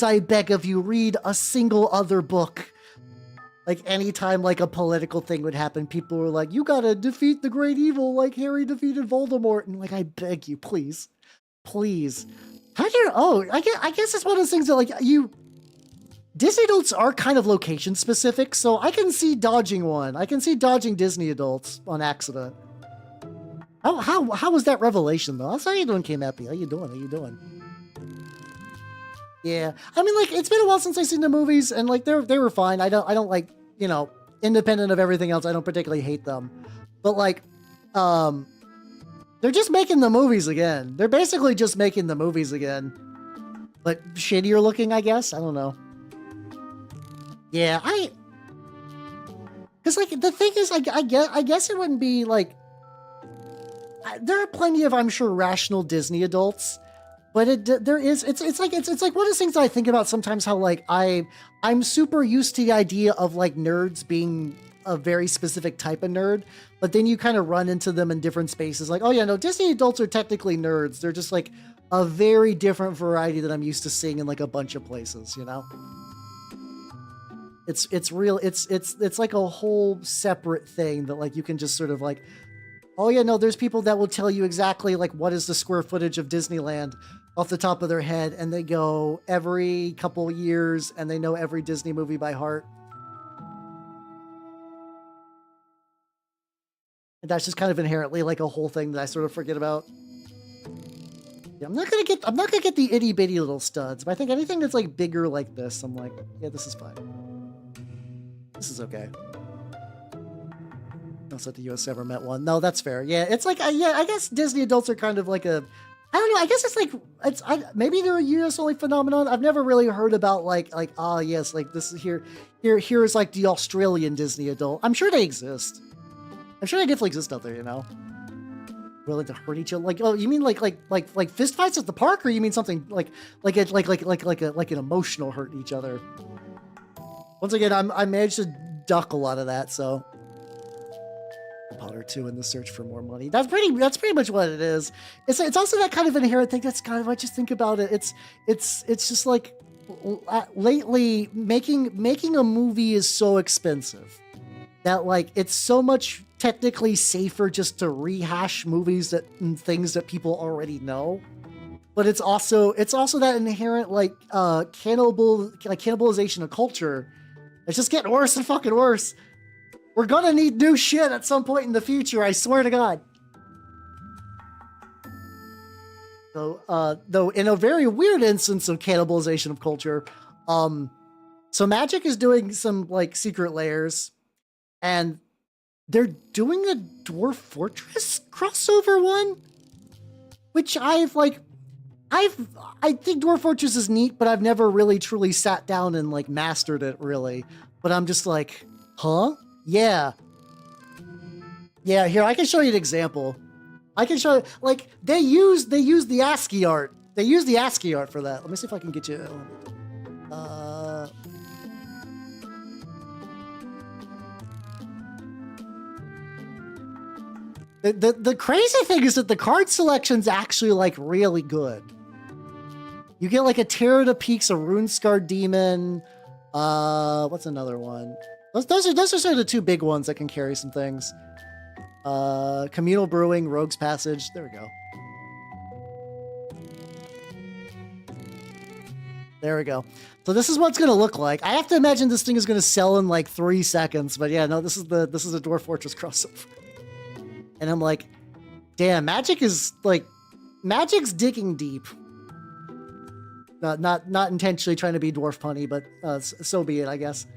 S1: I beg of you, read a single other book. Like anytime like a political thing would happen, people were like, you gotta defeat the great evil like Harry defeated Voldemort. And like, I beg you, please. How do you, I guess it's one of those things that like Disney adults are kind of location specific, so I can see dodging one. I can see dodging Disney adults on accident. How was that revelation though? How you doing, K-Mappy? How you doing? Yeah, I mean, like it's been a while since I've seen the movies, and like they were fine. I don't like, you know, independent of everything else, I don't particularly hate them, but like, they're just making the movies again. They're basically just making the movies again, but shittier looking, I guess. I don't know. Yeah, because like the thing is, I guess it wouldn't be like there are plenty of, I'm sure, rational Disney adults, but it's like one of those things that I think about sometimes. How like I'm super used to the idea of like nerds being a very specific type of nerd, but then you kind of run into them in different spaces. Like, oh yeah, no, Disney adults are technically nerds. They're just like a very different variety that I'm used to seeing in like a bunch of places, you know. It's real. It's like a whole separate thing that like you can just sort of like, oh yeah, no, there's people that will tell you exactly like what is the square footage of Disneyland off the top of their head, and they go every couple years and they know every Disney movie by heart. And that's just kind of inherently like a whole thing that I sort of forget about. Yeah, I'm not gonna get the itty bitty little studs, but I think anything that's like bigger like this, I'm like, yeah, this is fine. This is okay. Not that the U.S. ever met one. No, that's fair. Yeah, it's like, yeah, I guess Disney adults are kind of like a, I don't know. I guess it's like, maybe they're a U.S. only phenomenon. I've never really heard about like, yes, like this is here is like the Australian Disney adult. I'm sure they exist. I'm sure they definitely exist out there, you know. willing to hurt each other. Like, oh, you mean like fist fights at the park, or you mean something like an emotional hurt each other? Once again, I managed to duck a lot of that, so Potter 2 in the search for more money. That's pretty much what it is. It's also that kind of inherent thing. That's kind of, I just think about it. It's just like lately making a movie is so expensive that like it's so much technically safer just to rehash movies and things that people already know. But it's also that inherent like cannibalization of culture. It's just getting worse and fucking worse. We're gonna need new shit at some point in the future, I swear to God. So, though in a very weird instance of cannibalization of culture, so Magic is doing some like secret layers, and they're doing a Dwarf Fortress crossover one, which I think Dwarf Fortress is neat, but I've never really truly sat down and like mastered it really. But I'm just like, huh? Yeah. Here, I can show you an example. I can show you, like, they use the ASCII art. They use the ASCII art for that. Let me see if I can get you. The crazy thing is that the card selection's actually like really good. You get like a Tirada Peaks, a Runescarred Demon. What's another one? Those are sort of the two big ones that can carry some things. Communal Brewing, Rogue's Passage. There we go. There we go. So this is what it's gonna look like. I have to imagine this thing is gonna sell in like 3 seconds, but yeah, no, this is a Dwarf Fortress crossover. And I'm like, damn, Magic's digging deep. Not intentionally trying to be dwarf punny, but so be it, I guess.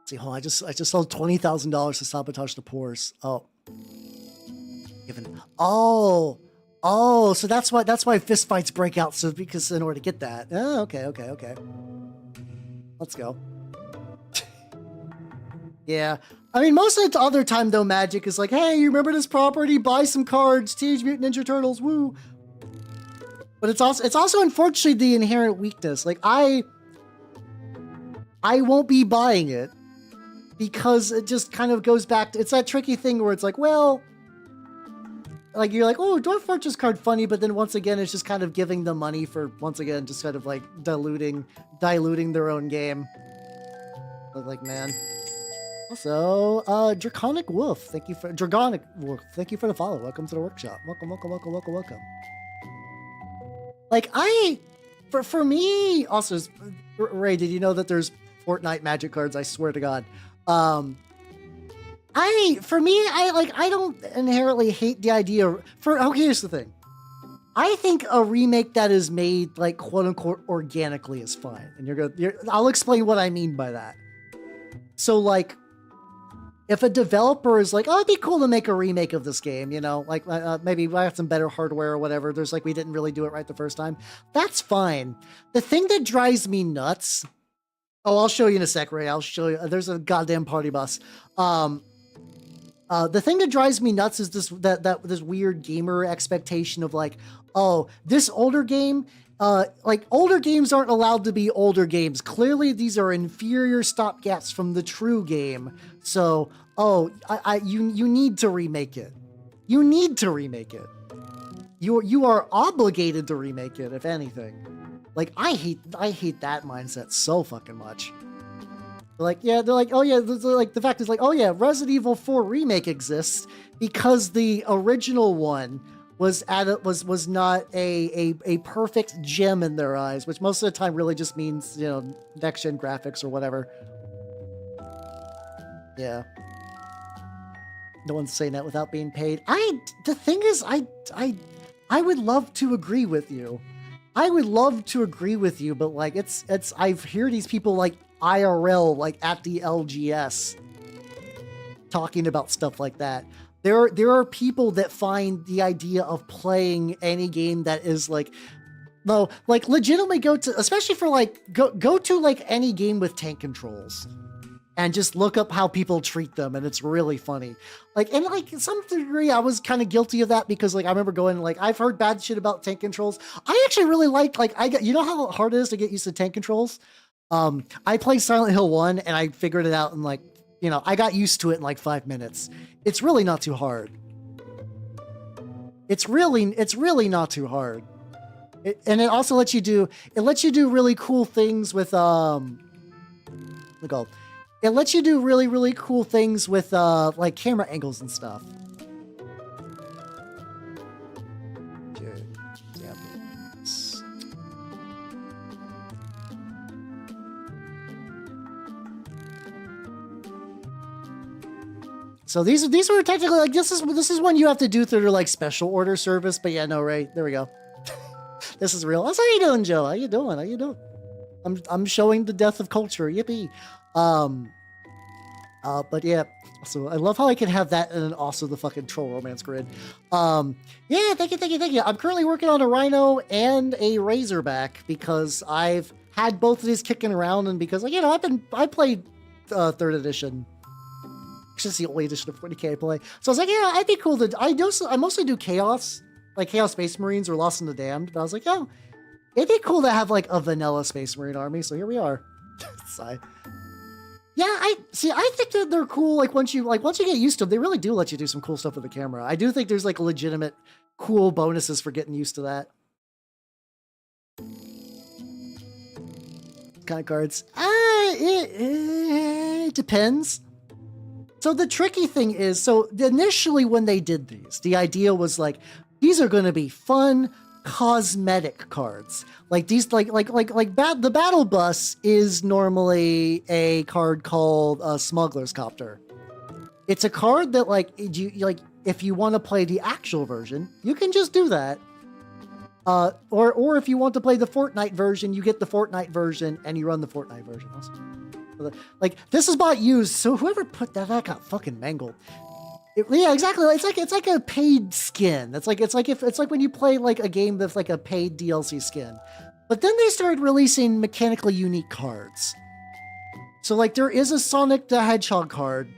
S1: See, hold on, I just sold $20,000 to Sabotage the Pores. Oh, so that's why fist fights break out. So because in order to get that, oh, okay, let's go. Yeah, I mean, most of the other time though, Magic is like, hey, you remember this property? Buy some cards, Teenage Mutant Ninja Turtles, woo. But it's also unfortunately the inherent weakness. Like I won't be buying it. Because it just kind of goes back to, it's that tricky thing where it's like, well, like you're like, oh, Dwarf Fortress card funny, but then once again, it's just kind of giving them money for, once again, just kind of like diluting their own game. Like, man. Also, Draconic Wolf, thank you for the follow. Welcome to the workshop. Welcome. Like for me, also, Ray, did you know that there's Fortnite Magic cards? I swear to God. I don't inherently hate the idea here's the thing. I think a remake that is made like quote unquote organically is fine. And I'll explain what I mean by that. So like, if a developer is like, oh, it'd be cool to make a remake of this game, you know, like maybe I have some better hardware or whatever. There's like, we didn't really do it right the first time. That's fine. The thing that drives me nuts. Oh, I'll show you in a sec, Ray. I'll show you. There's a goddamn party bus. The thing that drives me nuts is this weird gamer expectation of like, oh, this older game, like older games aren't allowed to be older games. Clearly, these are inferior stopgaps from the true game. So, oh, you need to remake it. You need to remake it. You are obligated to remake it, if anything. Like, I hate that mindset so fucking much. They're like, oh yeah, like the fact is like, oh yeah, Resident Evil 4 Remake exists because the original one was not a perfect gem in their eyes, which most of the time really just means, you know, next gen graphics or whatever. Yeah. No one's saying that without being paid. The thing is, I would love to agree with you. I would love to agree with you, but like I've heard these people like IRL, like at the LGS, talking about stuff like that. There are people that find the idea of playing any game that is like No, like legitimately go to, especially for like go to like any game with tank controls, and just look up how people treat them, and it's really funny. Like, and like to some degree, I was kind of guilty of that because like I remember going like I've heard bad shit about tank controls. I actually really like I got, you know how hard it is to get used to tank controls. I played Silent Hill 1 and I figured it out in like, you know, I got used to it in like 5 minutes. It's really not too hard. It's really not too hard. And it also lets you do really cool things with it lets you do really cool things with like camera angles and stuff. So these were technically like this is one you have to do through like special order service, but yeah, no, right, there we go. This is real. That's how you doing, Joe? How you doing? I'm showing the death of culture. Yippee. But yeah, so I love how I can have that and then also the fucking troll romance grid. Yeah, thank you. I'm currently working on a Rhino and a Razorback because I've had both of these kicking around, and because like, you know, I played 3rd edition. It's just the only edition of 40k I play. So I was like, yeah, I'd be cool to. I mostly do Chaos, like Chaos Space Marines or Lost in the Damned. But I was like, yo, it'd be cool to have like a vanilla Space Marine army. So here we are. Sigh. Yeah, I think that they're cool. Like once you get used to them, they really do let you do some cool stuff with the camera. I do think there's like legitimate cool bonuses for getting used to that. Kind of cards. It depends. So the tricky thing is, so initially when they did these, the idea was like, these are going to be fun, cosmetic cards. Like these, the Battle Bus is normally a card called Smuggler's Copter. It's a card that if you want to play the actual version, you can just do that. Or if you want to play the Fortnite version, you get the Fortnite version and you run the Fortnite version also. Like this is bought used, so whoever put that got fucking mangled. Yeah, exactly. It's like a paid skin. It's like when you play like a game that's like a paid DLC skin. But then they started releasing mechanically unique cards. So like there is a Sonic the Hedgehog card,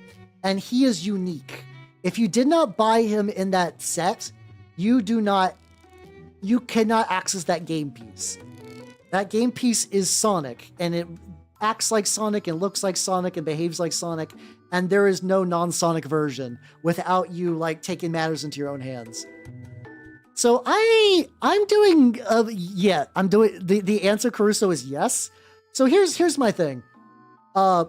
S1: and he is unique. If you did not buy him in that set, you cannot access that game piece. That game piece is Sonic, and it acts like Sonic and looks like Sonic and behaves like Sonic, and there is no non-Sonic version without you like taking matters into your own hands. So I'm doing the answer, Caruso, is yes. So here's my thing. I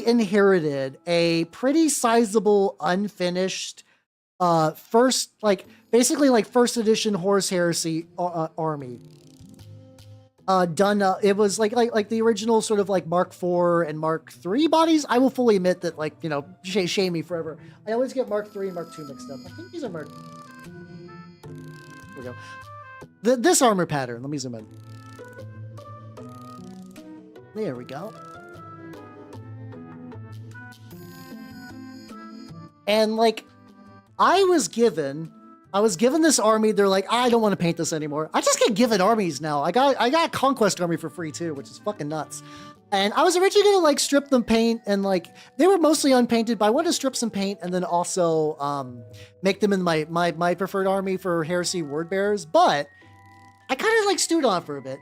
S1: inherited a pretty sizable unfinished first edition Horus Heresy army. It was like the original sort of like Mark IV and Mark III bodies. I will fully admit that, like, you know, shame me forever. I always get Mark III and Mark II mixed up. I think these are Mark. Here we go. This armor pattern. Let me zoom in. There we go. And like, I was given this army. They're like, I don't want to paint this anymore. I just get given armies now. I got a Conquest army for free too, which is fucking nuts. And I was originally gonna like strip them paint, and like they were mostly unpainted, but I wanted to strip some paint and then also make them in my preferred army for Heresy Word Bearers. But I kind of like stewed on it for a bit.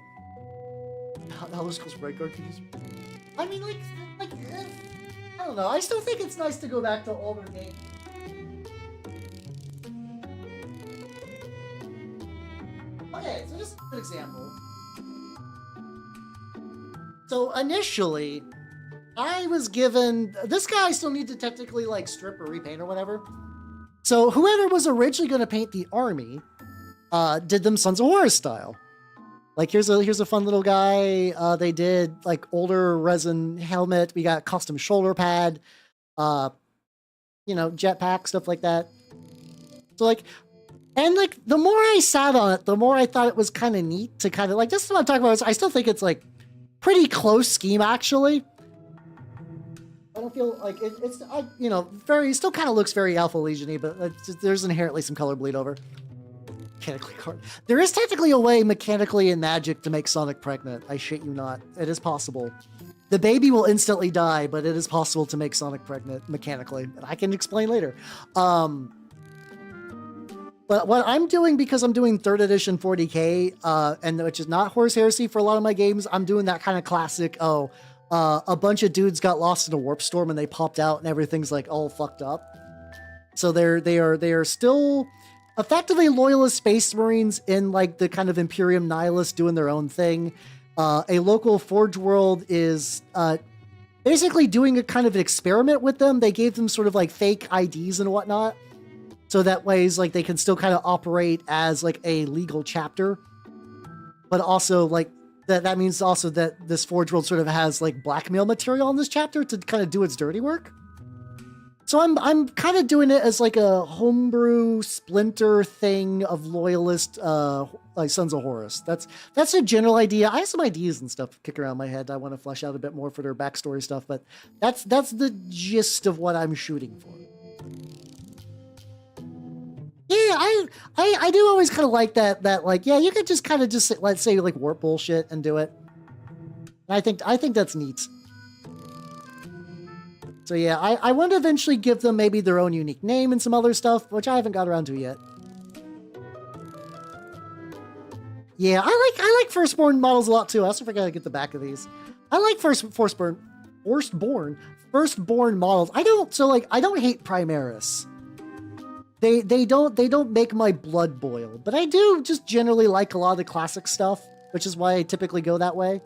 S1: How this goes right guard? I mean, I don't know. I still think it's nice to go back to older games. Okay, so just an example. So initially, I was given this guy. I still need to technically like strip or repaint or whatever. So whoever was originally going to paint the army did them Sons of Horus style. Like here's a fun little guy. They did like older resin helmet. We got custom shoulder pad, jetpack, stuff like that. So like, and like the more I sat on it, the more I thought it was kind of neat to kind of like, this is what I'm talking about. I still think it's like pretty close scheme actually. I don't feel like it's very, it still kind of looks very Alpha Legion-y, but there's inherently some color bleed over. mechanically card. There is technically a way mechanically in Magic to make Sonic pregnant. I shit you not. It is possible. The baby will instantly die, but it is possible to make Sonic pregnant mechanically. And I can explain later. But what I'm doing, because I'm doing 3rd edition 40k, and which is not Horus Heresy for a lot of my games, I'm doing that kind of classic, a bunch of dudes got lost in a warp storm and they popped out and everything's like all fucked up. So they are still effectively loyalist space marines in like the kind of Imperium nihilist doing their own thing. A local Forge World is basically doing a kind of an experiment with them. They gave them sort of like fake IDs and whatnot. So that ways like they can still kind of operate as like a legal chapter. But also like that means also that this Forge World sort of has like blackmail material in this chapter to kind of do its dirty work. So I'm kind of doing it as like a homebrew splinter thing of loyalist like Sons of Horus. That's a general idea. I have some ideas and stuff kicking around my head I want to flesh out a bit more for their backstory stuff, but that's the gist of what I'm shooting for. Yeah, I do always kind of like that like, yeah, you could just kind of just let's say like warp bullshit and do it. And I think that's neat. So yeah, I want to eventually give them maybe their own unique name and some other stuff, which I haven't got around to yet. Yeah, I like firstborn models a lot too. I also forgot to get the back of these. I like firstborn models. I don't hate Primaris. They don't make my blood boil, but I do just generally like a lot of the classic stuff, which is why I typically go that way.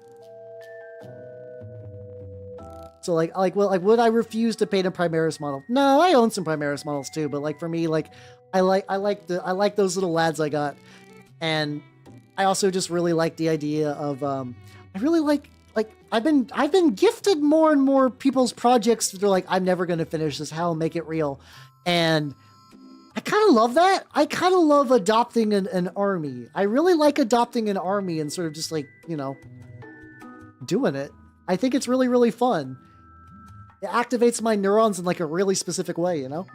S1: So would I refuse to paint a Primaris model? No, I own some Primaris models too, but like for me, like I like those little lads I got, and I also just really like the idea of I really like I've been gifted more and more people's projects that are like, I'm never gonna finish this, how I'll make it real, and I kind of love that. I kind of love adopting an army. I really like adopting an army and sort of just like, you know, doing it. I think it's really, really fun. It activates my neurons in like a really specific way, you know?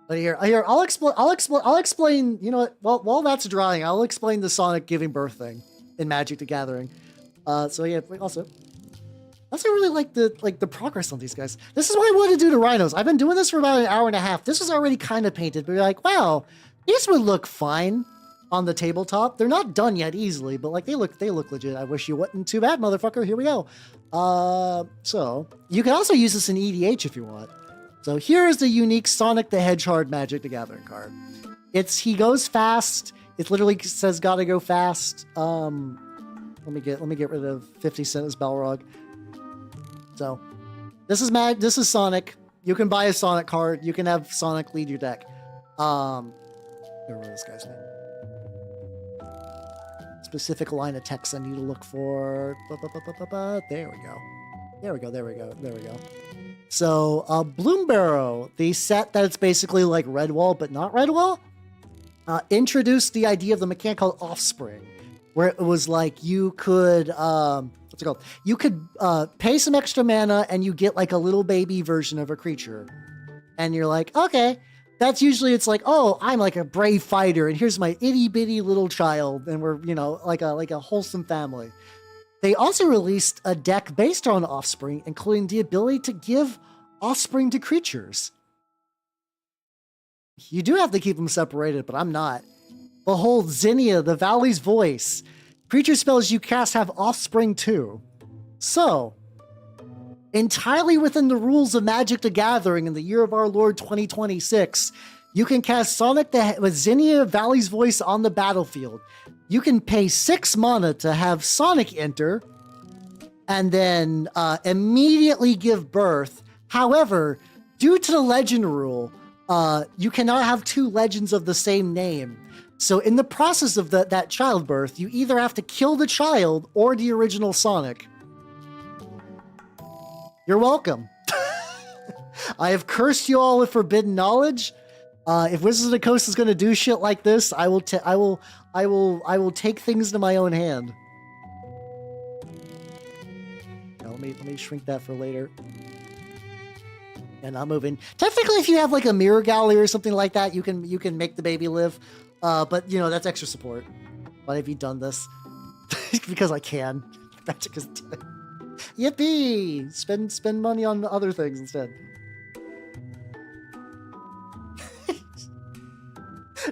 S1: But here, I'll explain, you know what, while that's drying, I'll explain the Sonic giving birth thing in Magic the Gathering. So yeah, also, I also really like the progress on these guys. This is what I wanted to do to Rhinos. I've been doing this for about an hour and a half. This is already kind of painted, but you're like, wow, these would look fine on the tabletop. They're not done yet easily, but like they look legit. I wish you wouldn't. Too bad, motherfucker. Here we go. So you can also use this in EDH if you want. So here is the unique Sonic the Hedgehog Magic the Gathering card. He goes fast. It literally says gotta go fast. Let me get rid of 50 Cent as Balrog. So this is Sonic. You can buy a Sonic card. You can have Sonic lead your deck. Get rid of this guy's name. Specific line of text I need to look for. There we go. So, Bloombarrow, the set that's basically like Redwall, but not Redwall, introduced the idea of the mechanic called Offspring, where it was like you could, what's it called? You could pay some extra mana and you get like a little baby version of a creature. And you're like, okay. That's usually, it's like, oh, I'm like a brave fighter, and here's my itty bitty little child, and we're, you know, like a wholesome family. They also released a deck based on Offspring, including the ability to give Offspring to creatures. You do have to keep them separated, but I'm not. Behold, Zinnia, the Valley's Voice. Creature spells you cast have Offspring too. So, entirely within the rules of Magic the Gathering in the year of our Lord 2026, you can cast Sonic with Zinnia Valley's Voice on the battlefield. You can pay 6 mana to have Sonic enter, and then immediately give birth. However, due to the legend rule, you cannot have 2 legends of the same name. So in the process of that childbirth, you either have to kill the child or the original Sonic. You're welcome. I have cursed you all with forbidden knowledge. If Wizards of the Coast is going to do shit like this, I will take things into my own hand. Now, let me shrink that for later. Yeah, not moving. Technically, if you have like a mirror gallery or something like that, you can make the baby live. But you know, that's extra support. Why have you done this? Because I can. Magic is dead. Yippee! Spend money on other things instead.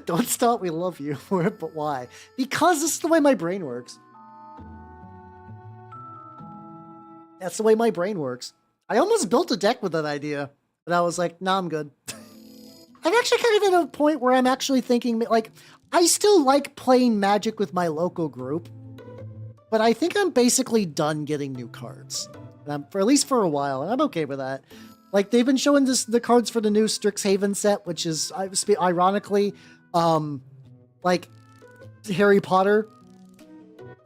S1: Don't stop, we love you. But why? Because this is the way my brain works. That's the way my brain works. I almost built a deck with that idea, but I was like, nah, I'm good. I'm actually kind of at a point where I'm actually thinking, like, I still like playing Magic with my local group, but I think I'm basically done getting new cards. And I'm, for at least for a while, and I'm okay with that. Like, they've been showing the cards for the new Strixhaven set, which is, ironically, like, Harry Potter.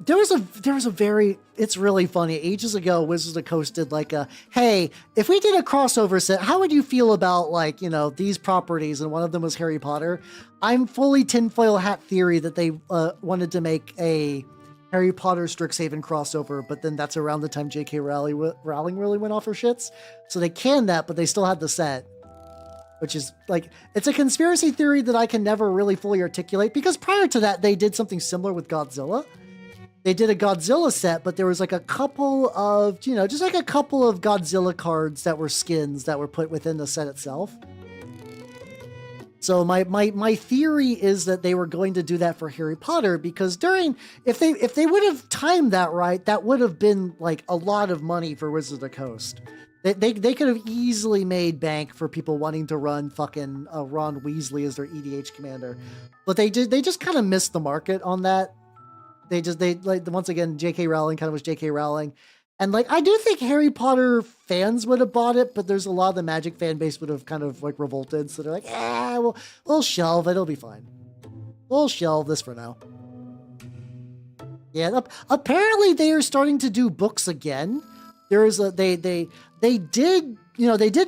S1: There was a very, it's really funny. Ages ago, Wizards of the Coast did like a, hey, if we did a crossover set, how would you feel about like, you know, these properties? And one of them was Harry Potter. I'm fully tinfoil hat theory that they wanted to make a Harry Potter Strixhaven crossover, but then that's around the time J.K. Rowling really went off her shits. So they canned that, but they still had the set. Which is like, it's a conspiracy theory that I can never really fully articulate, because prior to that, they did something similar with Godzilla. They did a Godzilla set, but there was like a couple of, you know, just like a couple of Godzilla cards that were skins that were put within the set itself. So my theory is that they were going to do that for Harry Potter, because if they would have timed that right, that would have been like a lot of money for Wizards of the Coast. They could have easily made bank for people wanting to run fucking Ron Weasley as their EDH commander, but they just kind of missed the market on that. They like, once again, J.K. Rowling kind of was J.K. Rowling. And like, I do think Harry Potter fans would have bought it, but there's a lot of the Magic fan base would have kind of like revolted. So they're like, we'll shelve it. It'll be fine. We'll shelve this for now. Yeah. Apparently they are starting to do books again. They did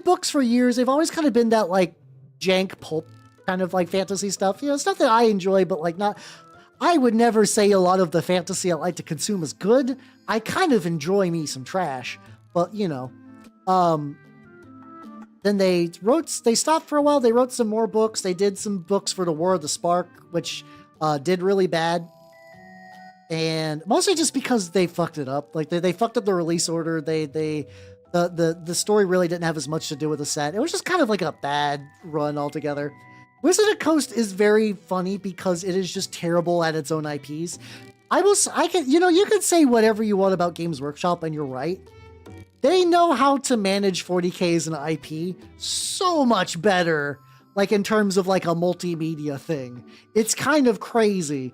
S1: books for years. They've always kind of been that like jank pulp kind of like fantasy stuff. You know, stuff that I enjoy, but like not, I would never say a lot of the fantasy I like to consume is good. I kind of enjoy me some trash, but you know, then they stopped for a while. They wrote some more books. They did some books for the War of the Spark, which, did really bad. And mostly just because they fucked it up. Like they fucked up the release order. The story really didn't have as much to do with the set. It was just kind of like a bad run altogether. Wizard of the Coast is very funny because it is just terrible at its own IPs. You can say whatever you want about Games Workshop, and you're right. They know how to manage 40K as an IP so much better, like in terms of like a multimedia thing. It's kind of crazy.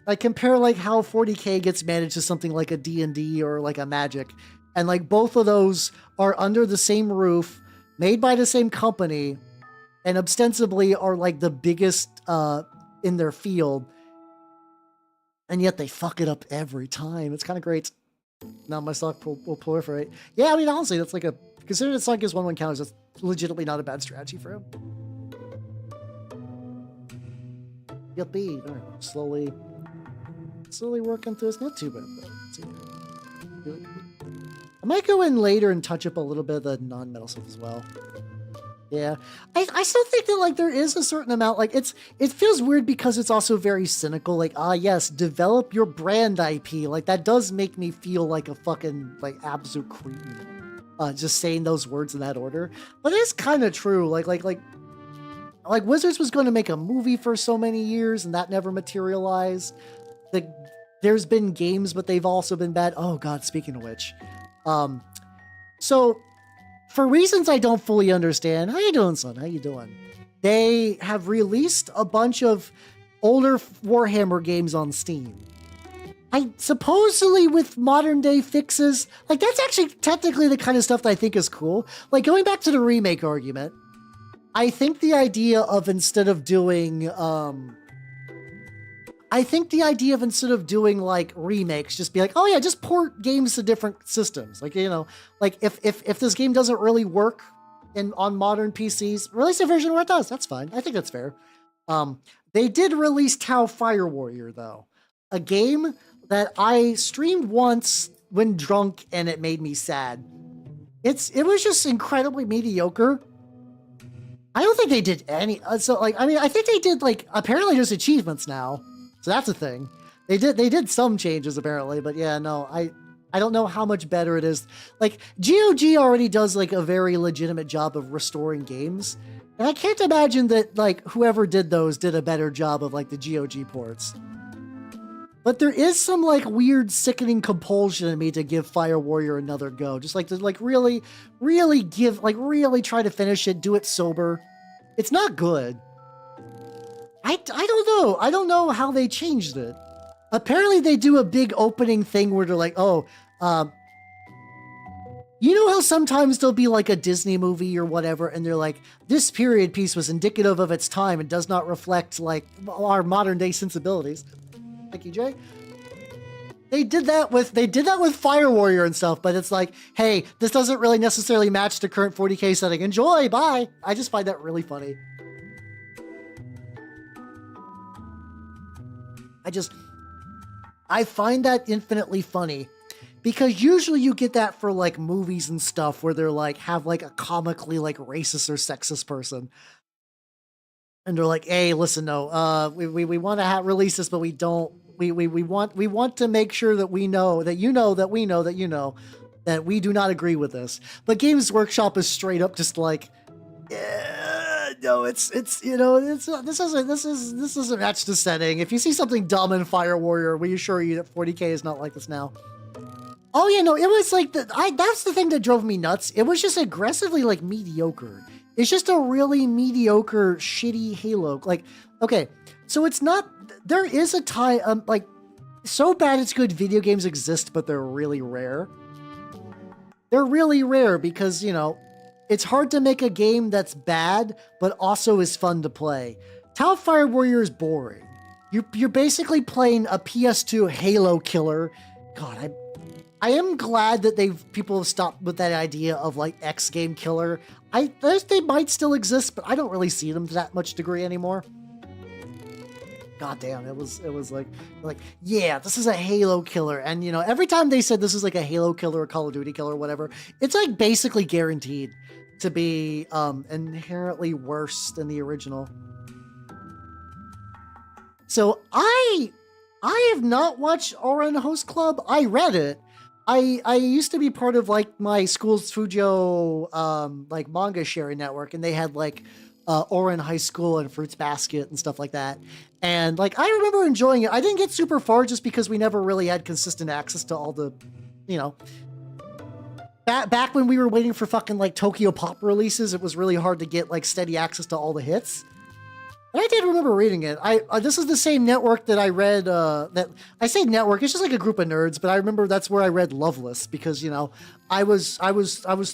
S1: Like compare like how 40K gets managed to something like a D&D or like a Magic. And like both of those are under the same roof, made by the same company, and ostensibly are like the biggest in their field, and yet they fuck it up every time. It's kind of great. Now my stock will proliferate. Yeah, I mean, honestly, that's like considering it's like his 1/1 counters, that's legitimately not a bad strategy for him. Yippee! All right, slowly working through this. Not too bad though. Let's see. I might go in later and touch up a little bit of the non-metal stuff as well. Yeah, I still think that like there is a certain amount, like it feels weird because it's also very cynical. Like, yes, develop your brand IP. Like that does make me feel like a fucking like absolute cretin. Just saying those words in that order, but it's kind of true. Like Wizards was going to make a movie for so many years, and that never materialized. There's been games, but they've also been bad. Oh God, speaking of which, so. For reasons I don't fully understand, how you doing, son? How you doing? They have released a bunch of older Warhammer games on Steam. I supposedly with modern day fixes, like that's actually technically the kind of stuff that I think is cool. Like going back to the remake argument, I think the idea of instead of doing like remakes, just be like, oh yeah, just port games to different systems. Like, you know, like if this game doesn't really work on modern PCs, release a version where it does. That's fine. I think that's fair. They did release Tau Fire Warrior though, a game that I streamed once when drunk and it made me sad. it was just incredibly mediocre. I don't think they did any. I think they did like apparently just achievements now, so that's a thing. They did some changes apparently, but yeah, no, I don't know how much better it is. Like GOG already does like a very legitimate job of restoring games, and I can't imagine that like whoever did those did a better job of like the GOG ports. But there is some like weird sickening compulsion in me to give Fire Warrior another go. Just like to like really try to finish it, do it sober. It's not good. I don't know. I don't know how they changed it. Apparently they do a big opening thing where they're like, oh, you know how sometimes there'll be like a Disney movie or whatever, and they're like, this period piece was indicative of its time and does not reflect like our modern day sensibilities. Thank you, Jay. They did that with Fire Warrior and stuff, but it's like, hey, this doesn't really necessarily match the current 40K setting. Enjoy, bye. I just find that really funny. I find that infinitely funny because usually you get that for like movies and stuff where they're like have like a comically like racist or sexist person. And they're like, hey, listen, no, we want to release this, but we don't. We want to make sure that we know that you know that we know that you know that we do not agree with this. But Games Workshop is straight up just like, no, it's you know this doesn't match the setting. If you see something dumb in Fire Warrior, we assure you that 40K is not like this now. Oh yeah, no, it was like that's the thing that drove me nuts. It was just aggressively like mediocre. It's just a really mediocre, shitty Halo. Like, okay, so it's not. There is a time, like, so bad it's good video games exist, but they're really rare. They're really rare because, you know, it's hard to make a game that's bad, but also is fun to play. Tau Fire Warrior is boring. You're basically playing a PS2 Halo killer. God, I am glad that people have stopped with that idea of like X game killer. They might still exist, but I don't really see them to that much degree anymore. God damn, it was like, yeah, this is a Halo killer. And, you know, every time they said this is like a Halo killer or Call of Duty killer or whatever, it's like basically guaranteed to be inherently worse than the original. So I have not watched Ouran Host Club. I read it. I used to be part of like my school's Fujo like manga sharing network, and they had like Ouran High School and Fruits Basket and stuff like that. And like I remember enjoying it. I didn't get super far just because we never really had consistent access to all the, you know, back when we were waiting for fucking like Tokyo Pop releases, it was really hard to get like steady access to all the hits. But I did remember reading it. This is the same network that I read, that I say network, it's just like a group of nerds, but I remember that's where I read Loveless because, you know, I was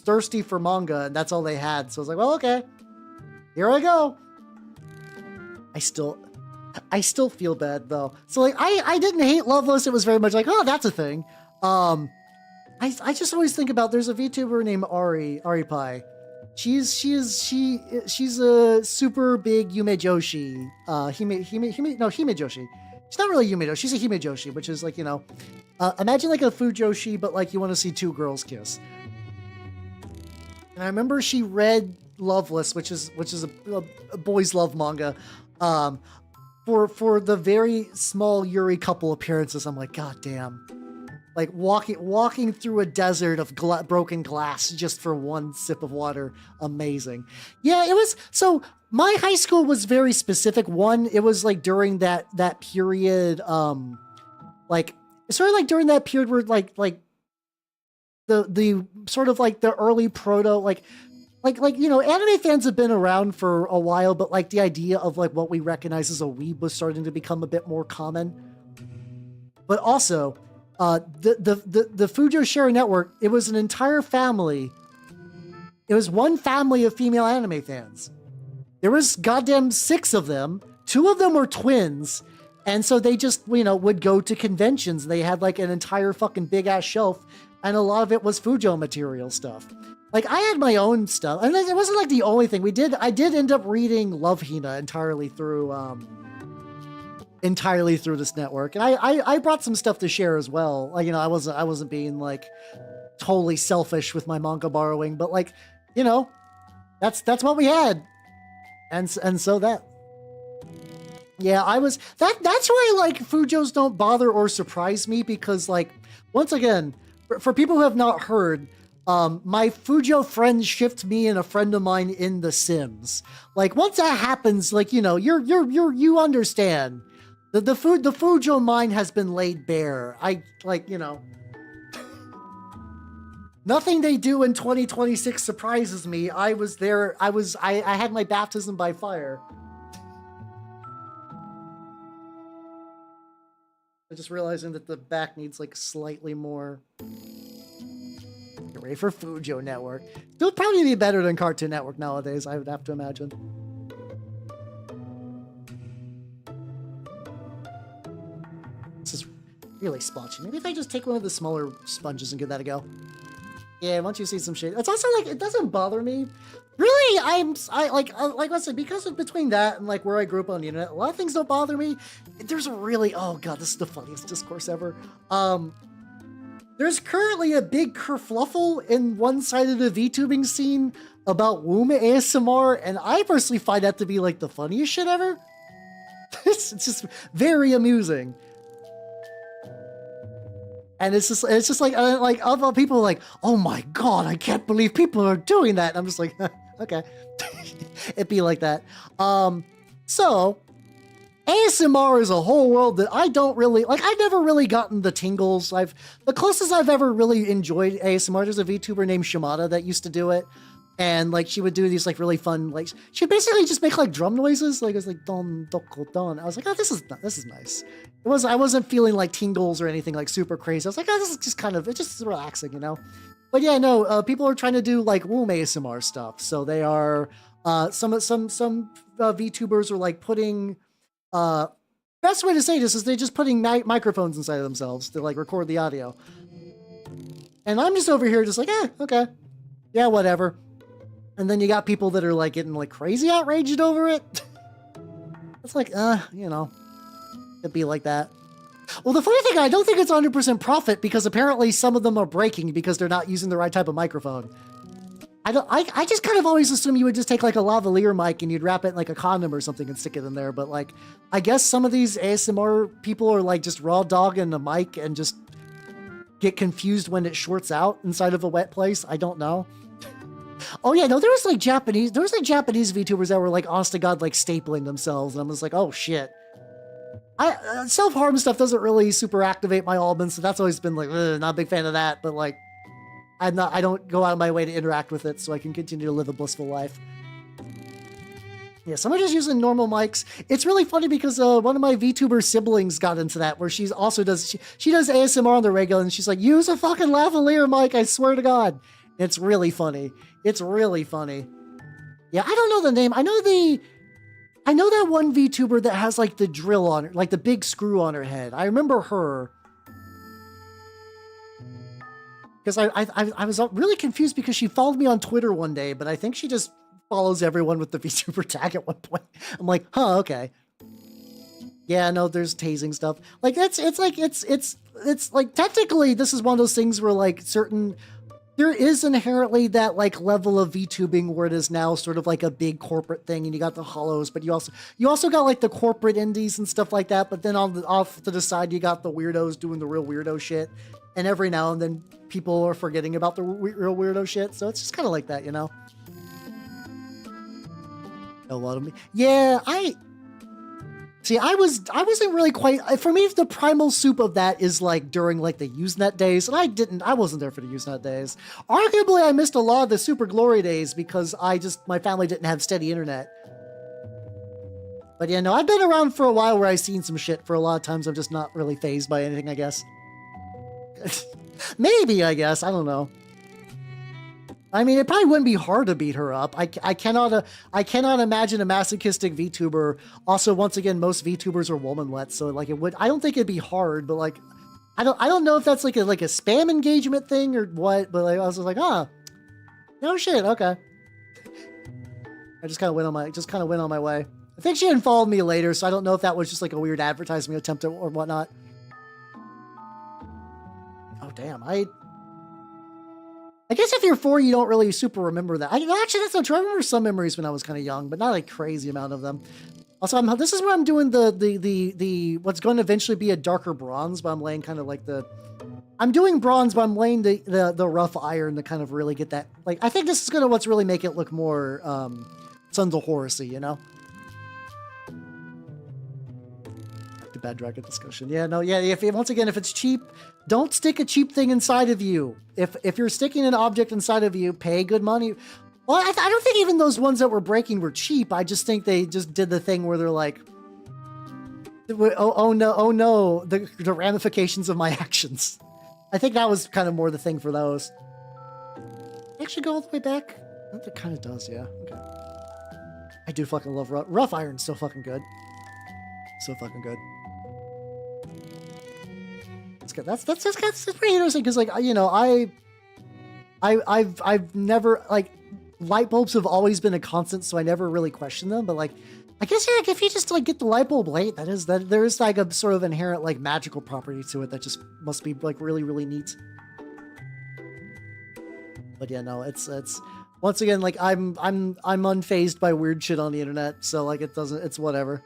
S1: thirsty for manga and that's all they had. So I was like, well, okay, here I go. I still feel bad though. So like, I didn't hate Loveless. It was very much like, oh, that's a thing. I just always think about, there's a VTuber named Ari Pie. She's a super big Yume Joshi. Hime Joshi. She's not really Yume Joshi. She's a Hime Joshi, which is like, you know, imagine like a Fujoshi, but like you want to see two girls kiss. And I remember she read Loveless, which is a boys love manga, for the very small Yuri couple appearances. I'm like, God damn. Like walking through a desert of broken glass just for one sip of water. Amazing. Yeah, it was. So my high school was very specific. One, it was like during that period, like sort of like during that period where like the sort of like the early proto, like, you know, anime fans have been around for a while, but like the idea of like what we recognize as a weeb was starting to become a bit more common. But also, the Fujo Share Network, it was an entire family. It was one family of female anime fans. There was goddamn 6 of them. 2 of them were twins. And so they just, you know, would go to conventions. They had like an entire fucking big ass shelf. And a lot of it was Fujo material stuff. Like I had my own stuff. And it wasn't like the only thing we did. I did end up reading Love Hina entirely through this network, and I brought some stuff to share as well. Like, you know, I wasn't being like, totally selfish with my manga borrowing, but like, you know, that's what we had. And so that, yeah, that's why like Fujos don't bother or surprise me, because like, once again, for people who have not heard, my Fujo friends shipped me and a friend of mine in The Sims. Like, once that happens, like, you know, you understand. The Fujo mine has been laid bare. I, like, you know, nothing they do in 2026 surprises me. I was there, I had my baptism by fire. I'm just realizing that the back needs like slightly more. Get ready for Fujo Network. It would probably be better than Cartoon Network nowadays, I would have to imagine. This is really splotchy. Maybe if I just take one of the smaller sponges and give that a go. Yeah, once you see some shade. It's also like, it doesn't bother me. Really, like I said, because of between that and like where I grew up on the internet, a lot of things don't bother me. There's a really, oh god, this is the funniest discourse ever. There's currently a big kerfluffle in one side of the VTubing scene about womb ASMR, and I personally find that to be like the funniest shit ever. It's just very amusing. And it's just like other people are like, oh my god, I can't believe people are doing that. And I'm just like, okay, it'd be like that. So ASMR is a whole world that I don't really like. I've never really gotten the tingles. The closest I've ever really enjoyed ASMR. There's a VTuber named Shimada that used to do it. And like she would do these like really fun, like she'd basically just make like drum noises, like it's like don doko don. I was like, oh, this is nice. I wasn't feeling like tingles or anything like super crazy. I was like, oh, this is just kind of, it's just relaxing, you know. But yeah, no, people are trying to do like womb ASMR stuff. So they are some VTubers are like putting best way to say this is they're just putting microphones inside of themselves to like record the audio. And I'm just over here just like, okay, yeah, whatever. And then you got people that are like getting like crazy outraged over it. It's like, you know, it'd be like that. Well, the funny thing, I don't think it's 100% profit because apparently some of them are breaking because they're not using the right type of microphone. I just kind of always assume you would just take like a lavalier mic and you'd wrap it in like a condom or something and stick it in there. But like, I guess some of these ASMR people are like just raw dogging the mic and just get confused when it shorts out inside of a wet place. I don't know. Oh yeah, no, there was like Japanese VTubers that were like, honest to God, like stapling themselves, and I'm just like, oh shit. Self-harm stuff doesn't really super activate my almonds, so that's always been like, not a big fan of that, but like, I don't go out of my way to interact with it so I can continue to live a blissful life. Yeah, some are just using normal mics. It's really funny because one of my VTuber siblings got into that, where she also does, she does ASMR on the regular, and she's like, use a fucking lavalier mic, I swear to God. It's really funny. It's really funny. Yeah, I don't know the name. I know that one VTuber that has like the drill on her, like the big screw on her head. I remember her. Because I was really confused because she followed me on Twitter one day, but I think she just follows everyone with the VTuber tag at one point. I'm like, huh, okay. Yeah, no, there's tasing stuff. Like it's like technically this is one of those things where like there is inherently that like level of VTubing where it is now sort of like a big corporate thing, and you got the hollows, but you also got like the corporate indies and stuff like that. But then off to the side, you got the weirdos doing the real weirdo shit, and every now and then people are forgetting about the real weirdo shit. So it's just kind of like that, you know. A lot of me, yeah. I wasn't really quite, for me, the primal soup of that is like during like the Usenet days, and I wasn't there for the Usenet days. Arguably, I missed a lot of the Super Glory days because my family didn't have steady internet. But yeah, no, I've been around for a while where I've seen some shit. For a lot of times, I'm just not really fazed by anything, I guess. Maybe, I guess, I don't know. I mean, it probably wouldn't be hard to beat her up. I cannot imagine a masochistic VTuber. Also, once again, most VTubers are womanlets, so like I don't think it'd be hard, but like, I don't know if that's like a spam engagement thing or what. But like, I was just like, no shit, okay. I just kind of went on my way. I think she unfollowed me later, so I don't know if that was just like a weird advertisement attempt or whatnot. Oh damn, I guess if you're 4, you don't really super remember that. Actually, that's not true. I remember some memories when I was kind of young, but not a crazy amount of them. Also, this is where I'm doing the what's going to eventually be a darker bronze, but I'm laying kind of like I'm doing bronze, but I'm laying the rough iron to kind of really get that. Like, I think this is gonna what's really make it look more Sons of Horus-y, you know? The bad dragon discussion. Yeah, no, yeah. Once again, if it's cheap, don't stick a cheap thing inside of you. If you're sticking an object inside of you, pay good money. Well, I don't think even those ones that were breaking were cheap. I just think they just did the thing where they're like, oh no, the ramifications of my actions. I think that was kind of more the thing for those. Actually, go all the way back. I think it kind of does, yeah. Okay. I do fucking love rough iron. So fucking good. So fucking good. That's good. That's pretty interesting because, like, you know, I've never, like, light bulbs have always been a constant, so I never really questioned them. But, like, I guess, yeah, like, if you just, like, get the light bulb late, there is like a sort of inherent, like, magical property to it that just must be, like, really, really neat. But yeah, no, it's once again, like, I'm unfazed by weird shit on the internet, so, like, it's whatever.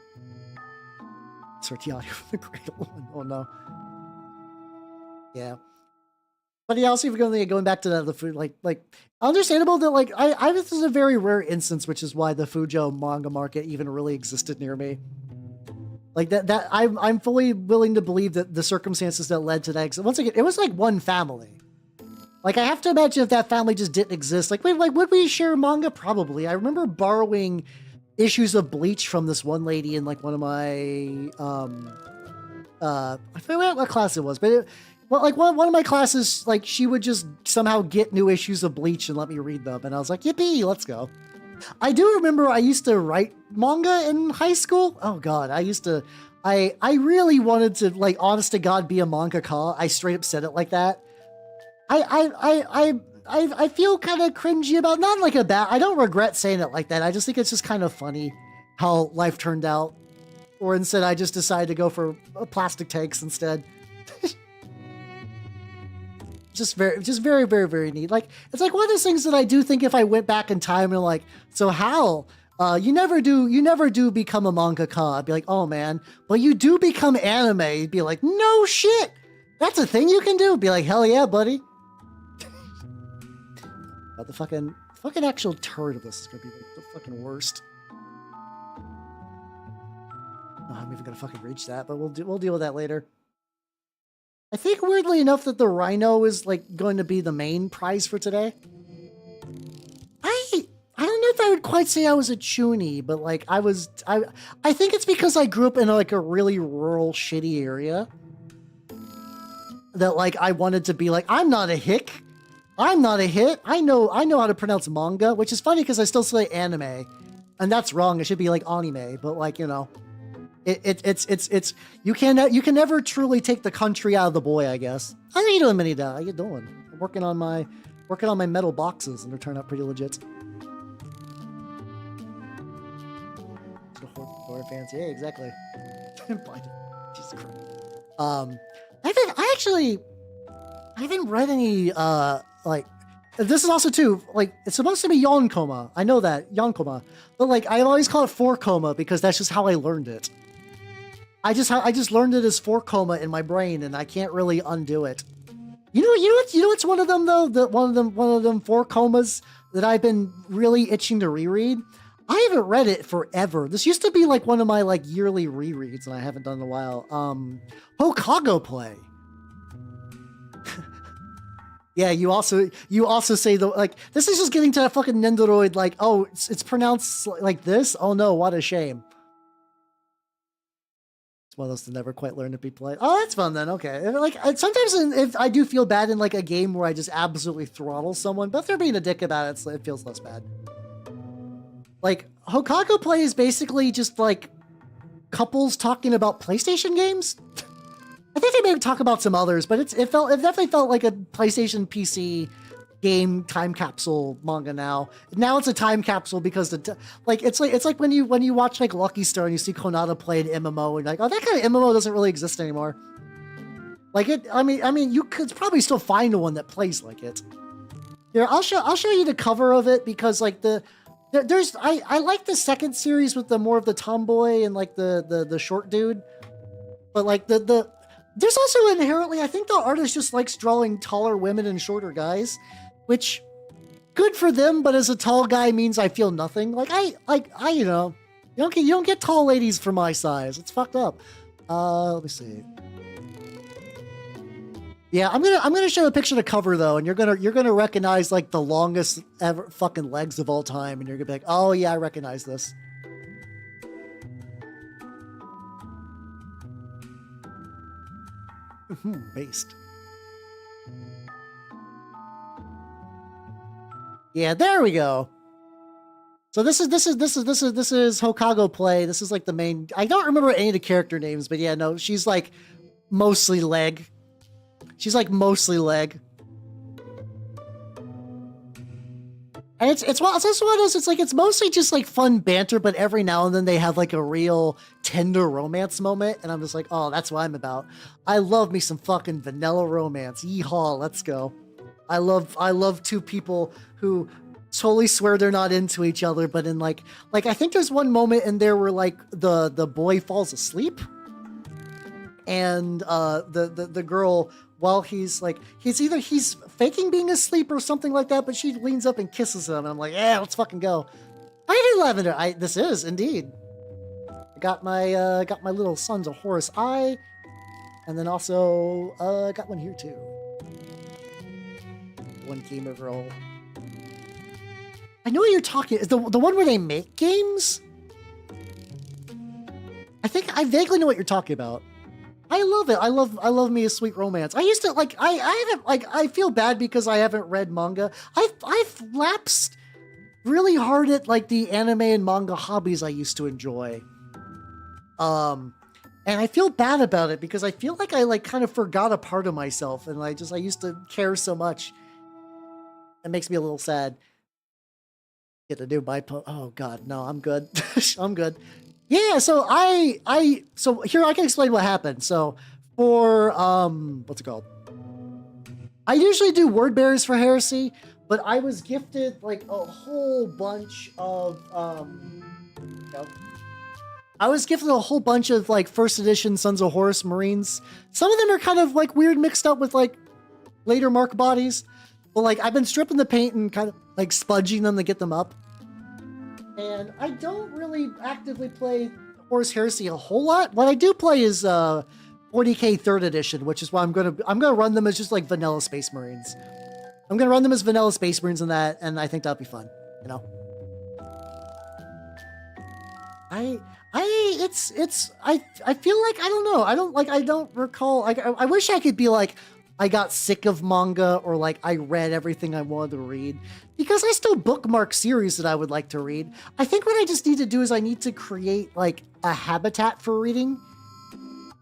S1: Sort the audio from the cradle one. Oh no. Yeah. But yeah, also going back to the food, like understandable that, like, this is a very rare instance, which is why the Fujo manga market even really existed near me. Like that I'm fully willing to believe that the circumstances that led to that, once again, it was like one family. Like, I have to imagine if that family just didn't exist. Like, wait, like, would we share manga? Probably. I remember borrowing issues of Bleach from this one lady in, like, one of my I forget what class it was, but one of my classes, like, she would just somehow get new issues of Bleach and let me read them, and I was like, yippee, let's go. I do remember I used to write manga in high school. Oh god, I really wanted to, like, honest to god, be a mangaka. I straight up said it like that. I feel kind of cringy about, not like a bad, I don't regret saying it like that. I just think it's just kind of funny how life turned out. Or instead, I just decided to go for plastic tanks instead. just very, very, very neat. Like, it's like one of those things that I do think if I went back in time and like, so Hal, you never do become a mangaka. I'd be like, oh man, but you do become anime. You'd be like, no shit, that's a thing you can do. Be like, hell yeah, buddy. But the fucking actual turd of this is gonna be like the fucking worst. Oh, I'm even gonna fucking reach that, but we'll deal with that later. I think weirdly enough that the Rhino is like going to be the main prize for today. I don't know if I would quite say I was a chuny, but like I think it's because I grew up in like a really rural, shitty area. That like I wanted to be like, I'm not a hick. I'm not a hit. I know how to pronounce manga, which is funny because I still say anime, and that's wrong. It should be like anime, but like, you know, it's you can never truly take the country out of the boy, I guess. How you doing, Minida? How you doing? I'm working on my metal boxes, and they're turning out pretty legit. Horror fans, yeah, exactly. Jesus Christ. I haven't read any like, this is also too, like, it's supposed to be Yonkoma. I know that, Yonkoma. But like, I always call it 4-koma because that's just how I learned it. I just learned it as 4-koma in my brain, and I can't really undo it. You know what's one of them though? One of them 4-komas that I've been really itching to reread. I haven't read it forever. This used to be like one of my like yearly rereads, and I haven't done in a while. Hokago Play. Yeah, you also say the, like, this is just getting to that fucking Nendoroid, like, oh, it's pronounced like this? Oh no, what a shame. It's one of those to never quite learn to be polite. Oh, that's fun then, okay. Like, sometimes if I do feel bad in like a game where I just absolutely throttle someone, but if they're being a dick about it, it feels less bad. Like, Hokago Play is basically just like couples talking about PlayStation games. I think they maybe talk about some others, but it definitely felt like a PlayStation PC game time capsule manga now. Now it's a time capsule because it's like when you watch like Lucky Star and you see Konata play an MMO and you're like, oh, that kind of MMO doesn't really exist anymore. Like I mean you could probably still find one that plays like it. Here, I'll show you the cover of it because like there's I like the second series with the more of the tomboy and like the short dude, but like there's also inherently I think the artist just likes drawing taller women and shorter guys, which good for them, but as a tall guy means I feel nothing. Like I you know you don't get tall ladies for my size. It's fucked up. Let me see. Yeah, I'm gonna show a picture of the cover though, and you're gonna recognize like the longest ever fucking legs of all time, and you're gonna be like, oh yeah, I recognize this. Based. Yeah, there we go. So this is Hokago play. This is like the main. I don't remember any of the character names, but yeah, no, she's like mostly leg. She's like mostly leg. And it's also one of those, it's like, it's mostly just like fun banter, but every now and then they have like a real tender romance moment. And I'm just like, oh, that's what I'm about. I love me some fucking vanilla romance. Yeehaw, let's go. I love two people who totally swear they're not into each other, but in like I think there's one moment in there where like the boy falls asleep. And the girl, while he's faking being asleep or something like that, but she leans up and kisses him, and I'm like, yeah, let's fucking go. I do lavender. This is indeed. I got my little Sons of Horus eye, and then also got one here too. One gamer girl. I know what you're talking. Is the one where they make games? I think I vaguely know what you're talking about. I love it. I love me a sweet romance. I used to like I haven't like I feel bad because I haven't read manga. I've lapsed really hard at like the anime and manga hobbies I used to enjoy. And I feel bad about it because I feel like I like kind of forgot a part of myself, and I used to care so much. It makes me a little sad. Get a new bipo. Oh god, no, I'm good. I'm good. Yeah, so so here I can explain what happened. So for what's it called? I usually do word bearers for Heresy, but I was gifted like a whole bunch of I was gifted a whole bunch of like first edition Sons of Horus Marines. Some of them are kind of like weird mixed up with like later mark bodies. But like I've been stripping the paint and kind of like spudging them to get them up. And I don't really actively play Horus Heresy a whole lot. What I do play is 40k 3rd edition, which is why I'm gonna run them as just like vanilla Space Marines. I'm gonna run them as vanilla Space Marines in that, and I think that'll be fun, you know. I feel like I don't recall. Like I wish I could be like I got sick of manga or like I read everything I wanted to read, because I still bookmark series that I would like to read. I think what I just need to do is I need to create like a habitat for reading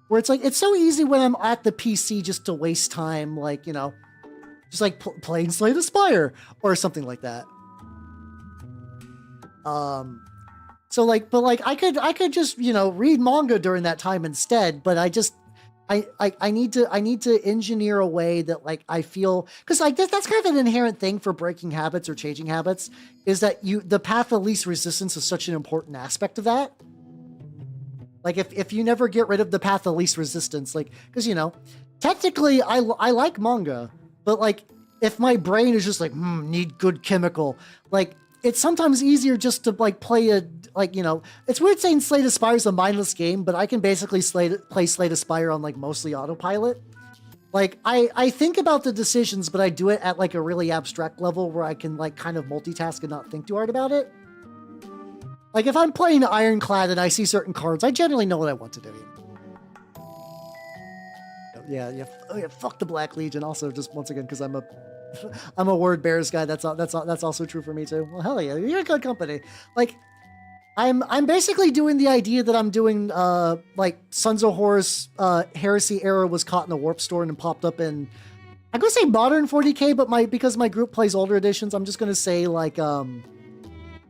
S1: where it's like, it's so easy when I'm at the PC just to waste time, like, you know, just like playing Slay the Spire or something like that. So like, but like I could just, you know, read manga during that time instead, but I need to engineer a way that like I feel, because like that's kind of an inherent thing for breaking habits or changing habits, is that the path of least resistance is such an important aspect of that. Like if you never get rid of the path of least resistance, like, because you know, technically I like manga, but like if my brain is just like need good chemical, like it's sometimes easier just to like play a, like, you know, it's weird saying Slay the Spire is a mindless game, but I can basically play Slay the Spire on like mostly autopilot. Like I think about the decisions, but I do it at like a really abstract level where I can like kind of multitask and not think too hard about it. Like if I'm playing Ironclad and I see certain cards, I generally know what I want to do. Yeah, fuck the Black Legion. Also, just once again, because I'm a word bears guy. That's also true for me too. Well, hell yeah, you're good company. Like, I'm basically doing the idea that I'm doing like Sons of Horus Heresy era was caught in the Warp Store and popped up in, I'm gonna say modern 40k, but because my group plays older editions, I'm just gonna say like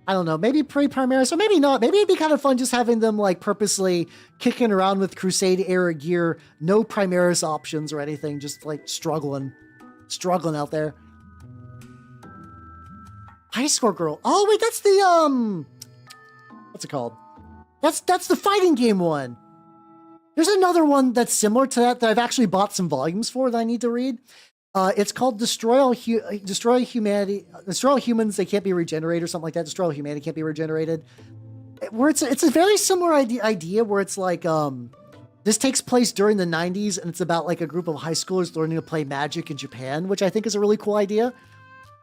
S1: I don't know, maybe pre-Primaris, or maybe not. Maybe it'd be kind of fun just having them like purposely kicking around with Crusade era gear, no Primaris options or anything, just like struggling out there. High score girl. Oh wait, that's the what's it called? That's the fighting game one. There's another one that's similar to that I've actually bought some volumes for that I need to read. It's called Destroy All Humanity. Destroy All Humans, They Can't Be Regenerated, or something like that. Destroy All Humanity Can't Be Regenerated. Where it's a very similar idea where it's like this takes place during the 90s, and it's about like a group of high schoolers learning to play Magic in Japan, which I think is a really cool idea.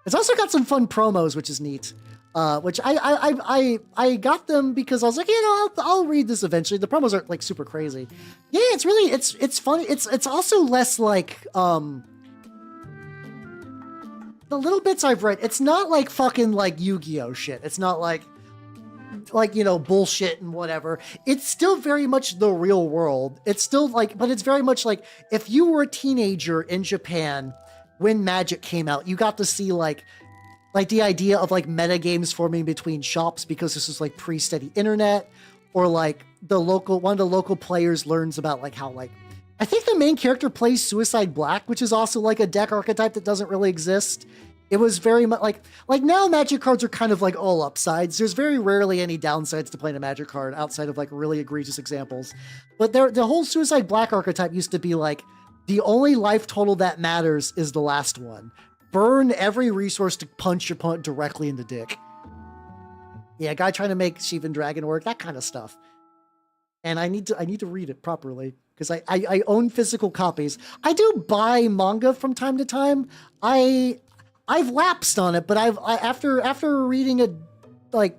S1: It's also got some fun promos, which is neat. Which I got them because I was like, I'll read this eventually. The promos aren't like super crazy. Yeah, it's really it's funny. It's also less like the little bits I've read. It's not like fucking like Yu-Gi-Oh shit. It's not like bullshit and whatever. It's still very much the real world. It's still like, but it's very much like if you were a teenager in Japan when Magic came out, you got to see like the idea of like meta games forming between shops because this was like pre-steady internet, or like one of the local players learns about like how like, I think the main character plays Suicide Black, which is also like a deck archetype that doesn't really exist. It was very much like now Magic cards are kind of like all upsides. There's very rarely any downsides to playing a Magic card outside of like really egregious examples. But the whole Suicide Black archetype used to be like, the only life total that matters is the last one. Burn every resource to punch your opponent directly in the dick. Yeah, guy trying to make Sheevan Dragon work, that kind of stuff. And I need to read it properly because I own physical copies. I do buy manga from time to time. I've lapsed on it, but after reading it, like,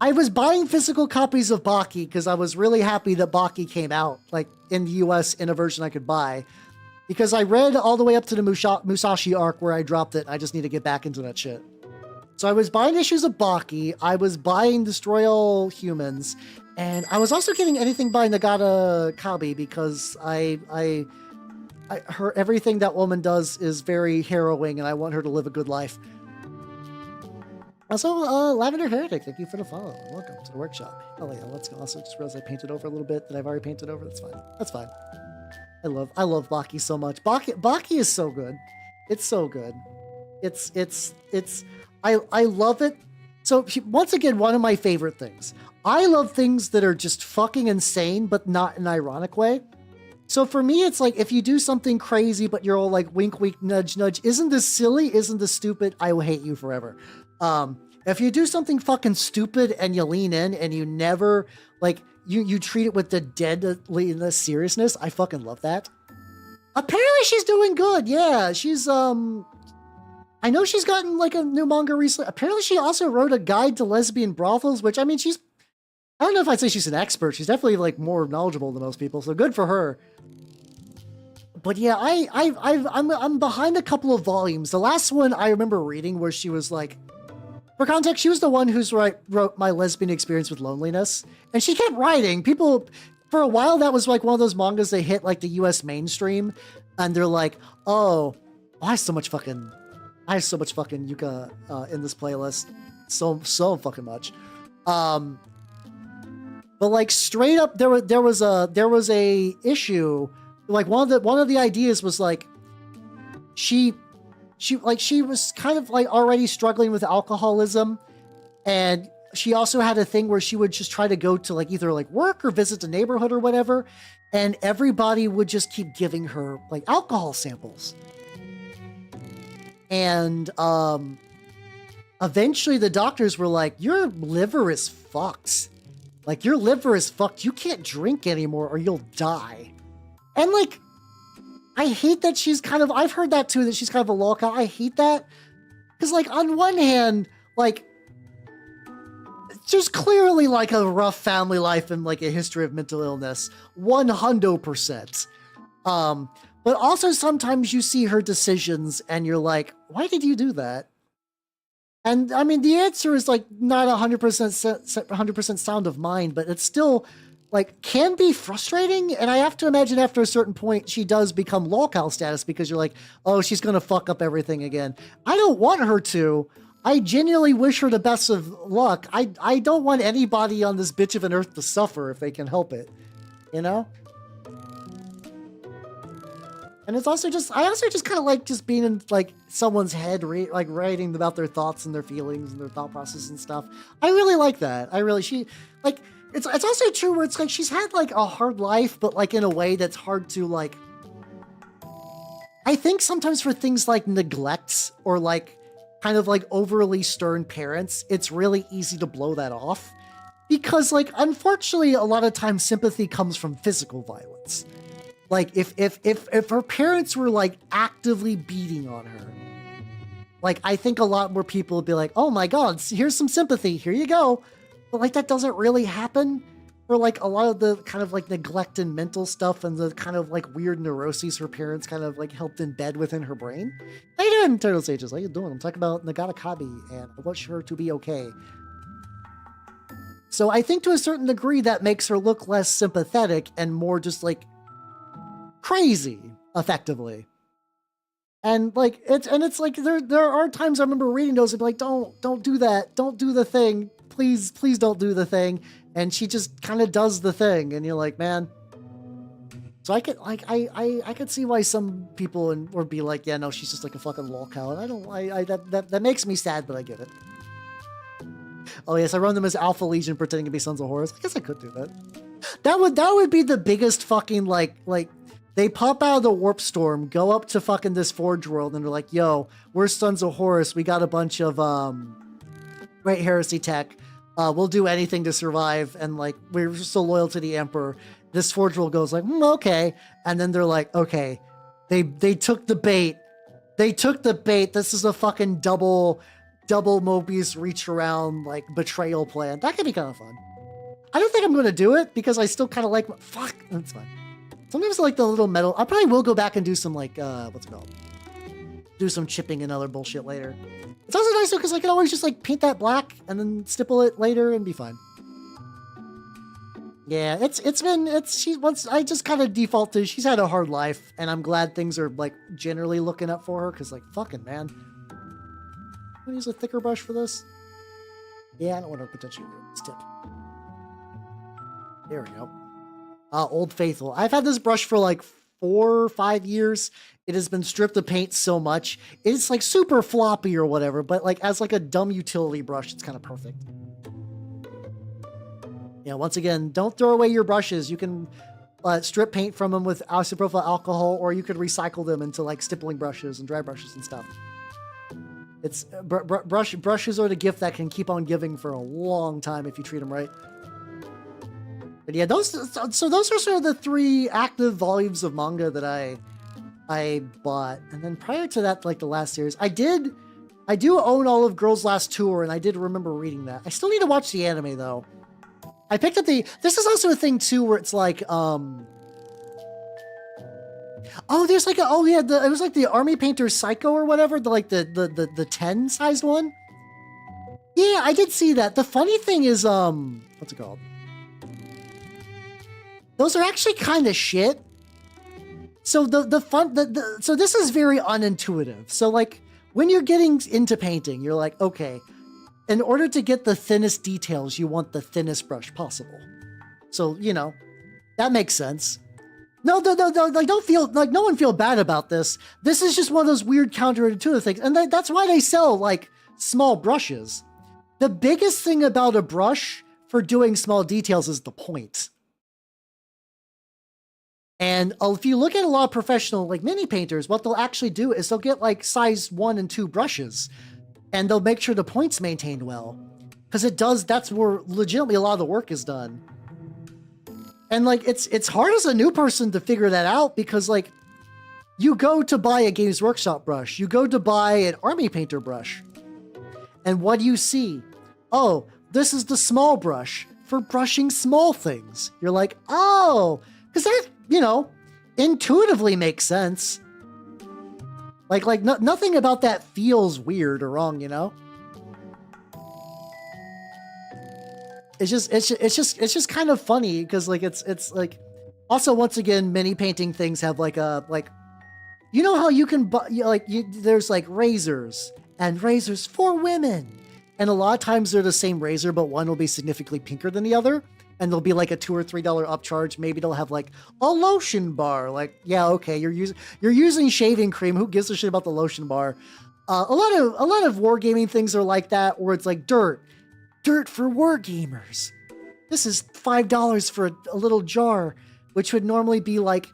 S1: I was buying physical copies of Baki because I was really happy that Baki came out, like, in the US in a version I could buy. Because I read all the way up to the Musashi arc where I dropped it. I just need to get back into that shit. So I was buying issues of Baki. I was buying Destroy All Humans. And I was also getting anything by Nagata Kabi because her everything that woman does is very harrowing, and I want her to live a good life. Also, Lavender Heretic, thank you for the follow. Welcome to the workshop. Hell yeah, let's go. Also, just realized I painted over a little bit that I've already painted over. That's fine. That's fine. I love Baki so much. Baki is so good. It's so good. I love it. So once again, one of my favorite things. I love things that are just fucking insane, but not in an ironic way. So for me, it's like, if you do something crazy, but you're all like, wink, wink, nudge, nudge. Isn't this silly? Isn't this stupid? I will hate you forever. If you do something fucking stupid and you lean in and you never, like, you treat it with the deadly seriousness, I fucking love that. Apparently she's doing good. Yeah, she's, I know she's gotten like a new manga recently. Apparently she also wrote a guide to lesbian brothels, which, I mean, I don't know if I'd say she's an expert. She's definitely like more knowledgeable than most people, so good for her. But yeah, I'm behind a couple of volumes. The last one I remember reading where she was like, for context, she was the one who's wrote My Lesbian Experience with Loneliness, and she kept writing. People, for a while, that was like one of those mangas that hit like the U.S. mainstream, and they're like, oh, I have so much fucking Yuka in this playlist, so fucking much. But like straight up, there was a issue. Like one of the ideas was like, she was kind of like already struggling with alcoholism, and she also had a thing where she would just try to go to like either like work or visit the neighborhood or whatever, and everybody would just keep giving her like alcohol samples. And eventually the doctors were like, your liver is fucked. Like, your liver is fucked. You can't drink anymore or you'll die. And, like, I hate that she's kind of... I've heard that, too, that she's kind of a lolcow. I hate that. Because, like, on one hand, like, there's clearly, like, a rough family life and, like, a history of mental illness. 100%. But also sometimes you see her decisions and you're like, why did you do that? And I mean, the answer is like not 100% sound of mind, but it's still like can be frustrating. And I have to imagine after a certain point, she does become lolcow status because you're like, oh, she's going to fuck up everything again. I don't want her to. I genuinely wish her the best of luck. I don't want anybody on this bitch of an earth to suffer if they can help it, you know? And it's also just, I also just kind of like just being in like someone's head, like writing about their thoughts and their feelings and their thought process and stuff. I really like that. She like, it's also true where it's like she's had like a hard life, but like in a way that's hard to like, I think sometimes for things like neglects or like kind of like overly stern parents, it's really easy to blow that off because like, unfortunately, a lot of times sympathy comes from physical violence. Like if her parents were like actively beating on her, like I think a lot more people would be like, oh my God, here's some sympathy, here you go. But like that doesn't really happen for like a lot of the kind of like neglect and mental stuff and the kind of like weird neuroses her parents kind of like helped embed within her brain. How you doing, Turtle Sages? How you doing? I'm talking about Nagata Kabi and I want her to be okay. So I think to a certain degree that makes her look less sympathetic and more just like crazy, effectively. And like it's like there are times I remember reading those and be like, don't do that, don't do the thing, please don't do the thing, and she just kind of does the thing, and you're like, man. So I could like I could see why some people would be like, yeah, no, she's just like a fucking lol cow, and that makes me sad, but I get it. Oh yes, I run them as Alpha Legion pretending to be Sons of Horus. I guess I could do that. That would be the biggest fucking like they pop out of the warp storm, go up to fucking this Forge world, and they're like, yo, we're Sons of Horus. We got a bunch of Great Heresy tech. We'll do anything to survive, and like we're so loyal to the Emperor. This Forge world goes like, okay. And then they're like, okay, they took the bait. They took the bait. This is a fucking double Mobius reach around like betrayal plan. That could be kind of fun. I don't think I'm gonna do it because I still kind of like fuck. That's fine. Sometimes I like the little metal. I probably will go back and do some like what's it called? Do some chipping and other bullshit later. It's also nice though because I can always just like paint that black and then stipple it later and be fine. Yeah, I just kind of default to she's had a hard life and I'm glad things are like generally looking up for her because like fucking man. I'm gonna use a thicker brush for this. Yeah, I don't want to potentially ruin this tip. There we go. Old Faithful. I've had this brush for like 4 or 5 years. It has been stripped of paint so much. It's like super floppy or whatever, but like as like a dumb utility brush, it's kind of perfect. Yeah, once again, don't throw away your brushes. You can strip paint from them with isopropyl alcohol, or you could recycle them into like stippling brushes and dry brushes and stuff. It's brushes are the gift that can keep on giving for a long time if you treat them right. But yeah, those are sort of the 3 active volumes of manga that I bought. And then prior to that, like the last series, I do own all of Girls Last Tour, and I did remember reading that. I still need to watch the anime though. I picked up this is also a thing too where it's like there's like it was like the Army Painter Psycho or whatever, the 10 sized one. Yeah, I did see that. The funny thing is what's it called? Those are actually kind of shit. So so this is very unintuitive. So like when you're getting into painting, you're like, okay, in order to get the thinnest details, you want the thinnest brush possible. So, you know, that makes sense. No, like don't feel like no one feel bad about this. This is just one of those weird counterintuitive things. And that's why they sell like small brushes. The biggest thing about a brush for doing small details is the point. And if you look at a lot of professional like mini painters, what they'll actually do is they'll get like size 1 and 2 brushes and they'll make sure the point's maintained well. Because that's where legitimately a lot of the work is done. And like, it's hard as a new person to figure that out because like, you go to buy a Games Workshop brush, you go to buy an Army Painter brush, and what do you see? Oh, this is the small brush for brushing small things. You're like, oh, because that, you know, intuitively makes sense. Like nothing about that feels weird or wrong, you know? It's just kind of funny because like it's like also once again many painting things have like a you know how you can buy there's like razors and razors for women, and a lot of times they're the same razor but one will be significantly pinker than the other. and there'll be like a $2 or $3 upcharge. Maybe they'll have like a lotion bar. Like, yeah, okay, you're using shaving cream. Who gives a shit about the lotion bar? A lot of wargaming things are like that, where it's like dirt for wargamers. This is $5 for a little jar, which would normally be like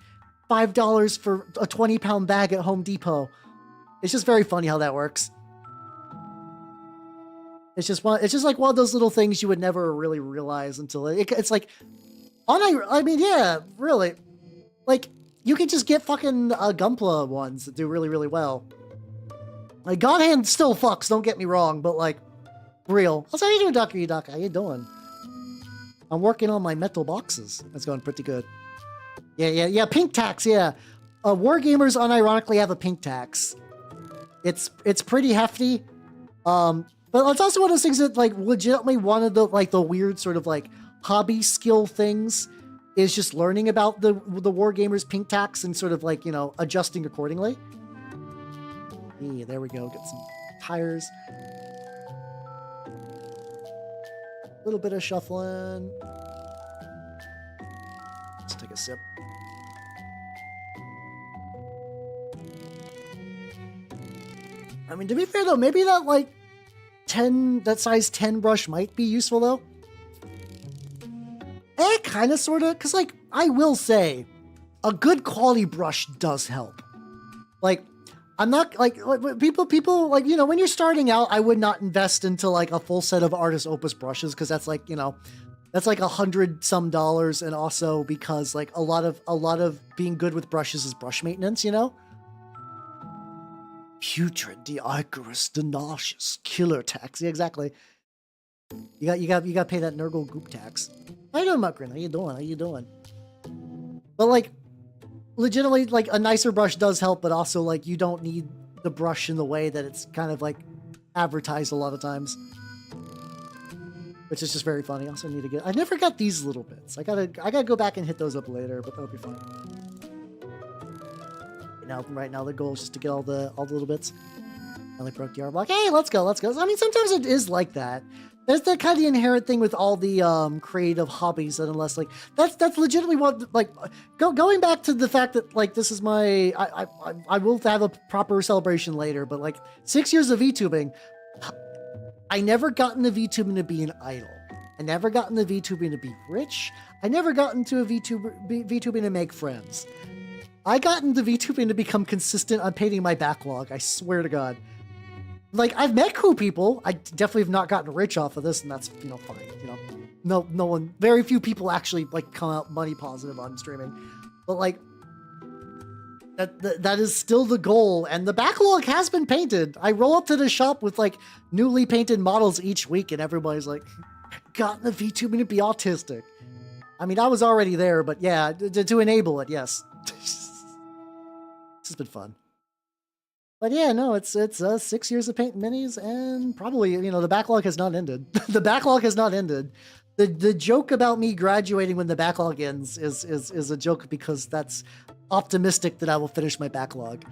S1: $5 for a 20-pound bag at Home Depot. It's just very funny how that works. It's just like one of those little things you would never really realize until it's like, I mean, yeah, really, like you can just get fucking Gunpla ones that do really, really well. Like God Hand still fucks, don't get me wrong, but like real. How's how you doing, Ducker? How you doing? I'm working on my metal boxes. That's going pretty good. Yeah. Pink tax, yeah. Wargamers unironically have a pink tax. It's pretty hefty. But it's also one of those things that like legitimately one of the like the weird sort of like hobby skill things is just learning about the Wargamers pink tax and sort of like, you know, adjusting accordingly. Yeah, there we go. Get some tires. A little bit of shuffling. Let's take a sip. I mean, to be fair though, maybe that like that size 10 brush might be useful though. Kind of, sort of, because like I will say, a good quality brush does help. Like, I'm not like people like, you know, when you're starting out, I would not invest into like a full set of Artist Opus brushes because that's like, you know, that's like $100 some, and also because like a lot of being good with brushes is brush maintenance, you know. Putrid, the Icarus, the nauseous, killer tax. Yeah, exactly. You got to pay that Nurgle goop tax. How you doing, Muckrin? How you doing? But like, legitimately, like a nicer brush does help, but also like you don't need the brush in the way that it's kind of like advertised a lot of times, which is just very funny. Also need to get. I never got these little bits. I gotta go back and hit those up later, but that'll be fine. Right now the goal is just to get all the little bits. I like broke the art block. Hey, let's go. I mean, sometimes it is like that. There's the kind of inherent thing with all the creative hobbies that unless like that's legitimately what like going back to the fact that like this is my I will have a proper celebration later, but like 6 years of VTubing, I never got into VTubing to be an idol. I never got into VTubing to be rich. I never got into VTubing to make friends. I got into VTubing to become consistent on painting my backlog. I swear to God. Like, I've met cool people. I definitely have not gotten rich off of this, and that's, you know, fine. You know, no one, very few people actually, like, come out money positive on streaming. But, like, that is still the goal, and the backlog has been painted. I roll up to the shop with, like, newly painted models each week, and everybody's like, got into VTubing to be autistic. I mean, I was already there, but yeah, to enable it, yes. This has been fun. But yeah, no, it's 6 years of painting minis, and probably, you know, the backlog has not ended. The backlog has not ended. The joke about me graduating when the backlog ends is a joke because that's optimistic that I will finish my backlog.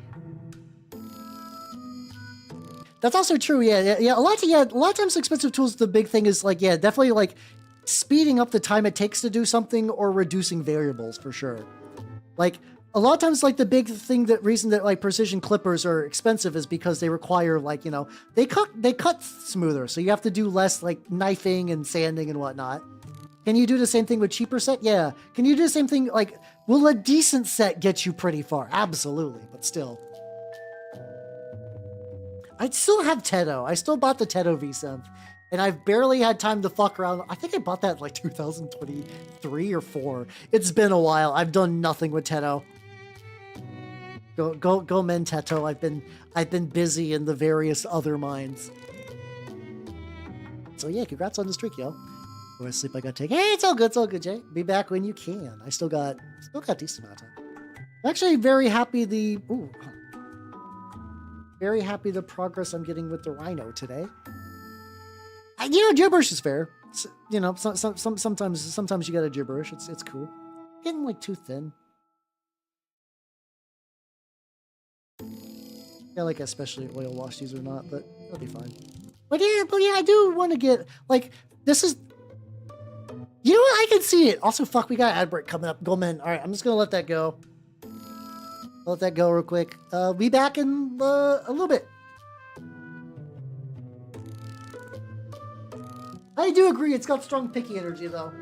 S1: That's also true. Yeah. A lot of times expensive tools, the big thing is like, yeah, definitely like speeding up the time it takes to do something or reducing variables for sure. Like, a lot of times, like, the big reason that, like, precision clippers are expensive is because they require, like, you know, they cut smoother, so you have to do less, like, knifing and sanding and whatnot. Can you do the same thing with cheaper set? Yeah. Can you do the same thing, like, will a decent set get you pretty far? Absolutely, but still. I still have Teto. I still bought the Teto V-Synth, and I've barely had time to fuck around. I think I bought that, like, 2023 or 4. It's been a while. I've done nothing with Teto. Go men Teto. I've been busy in the various other mines. So yeah, congrats on the streak, yo. Go to sleep I gotta take. Hey, it's all good, Jay. Be back when you can. I still got a decent amount of time. I'm actually very happy very happy the progress I'm getting with the Rhino today. You know, gibberish is fair. So, you know, sometimes you gotta gibberish. It's cool. Getting like too thin. Yeah, like especially oil wash these or not, but that'll be fine. But yeah, I do want to get like this is You know what? I can see it. Also, fuck, we got ad break coming up. Goldman. All right, I'm just gonna let that go. Let that go real quick. Be back in a little bit. I do agree. It's got strong picky energy, though.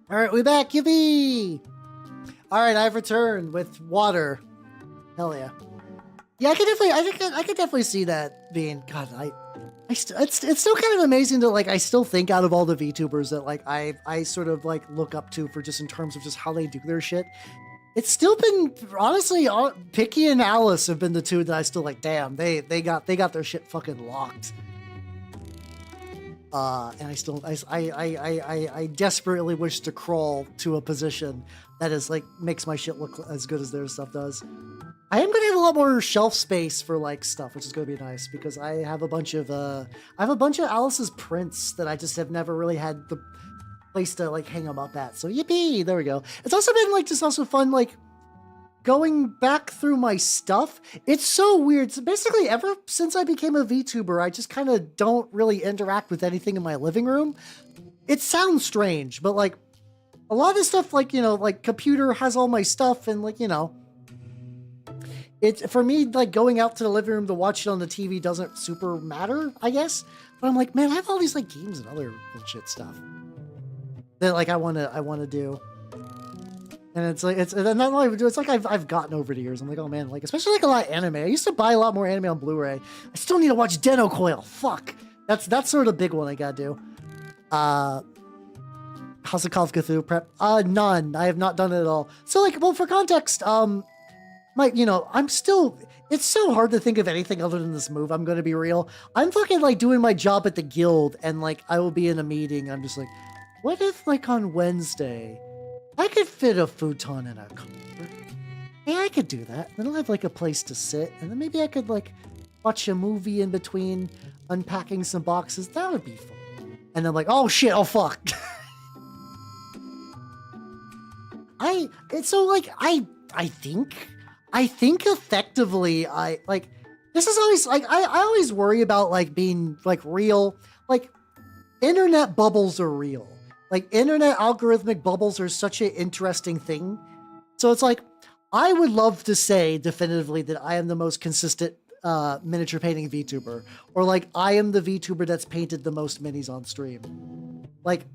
S1: All right, we back. Yippee! All right, I've returned with water. Hell yeah. Yeah, I could definitely see that being. God, it's still kind of amazing that like I still think out of all the VTubers that like I sort of like look up to for just in terms of just how they do their shit. It's still been honestly, Picky and Alice have been the two that I still like. Damn, they got their shit fucking locked. And I desperately wish to crawl to a position that is like makes my shit look as good as their stuff does. I am gonna have a lot more shelf space for like stuff, which is gonna be nice because I have a bunch of Alice's prints that I just have never really had the place to like hang them up at. So yippee, there we go. It's also been like just also fun like going back through my stuff. It's so weird. So basically ever since I became a VTuber, I just kind of don't really interact with anything in my living room. It sounds strange, but like a lot of this stuff, like, you know, like computer has all my stuff and like, you know, it's for me, like going out to the living room to watch it on the TV doesn't super matter, I guess. But I'm like, man, I have all these like games and other shit stuff that like I want to do. And it's like, it's not only do it's like I've gotten over the years. I'm like, oh man, like especially like a lot of anime. I used to buy a lot more anime on Blu-ray. I still need to watch Den Coil. Fuck, that's sort of the big one I gotta do. House of Call of Cthulhu prep. None. I have not done it at all. So like, well, for context, I'm still, it's so hard to think of anything other than this move. I'm going to be real. I'm fucking like doing my job at the guild and like I will be in a meeting. I'm just like, what if like on Wednesday I could fit a futon in a car? Yeah, I could do that. Then I'll have like a place to sit and then maybe I could like watch a movie in between unpacking some boxes. That would be fun. And I'm like, oh shit, oh fuck. I think effectively this is always like I always worry about like being like real, like internet bubbles are real. Like internet algorithmic bubbles are such an interesting thing. So it's like I would love to say definitively that I am the most consistent miniature painting VTuber, or like I am the VTuber that's painted the most minis on stream. Like,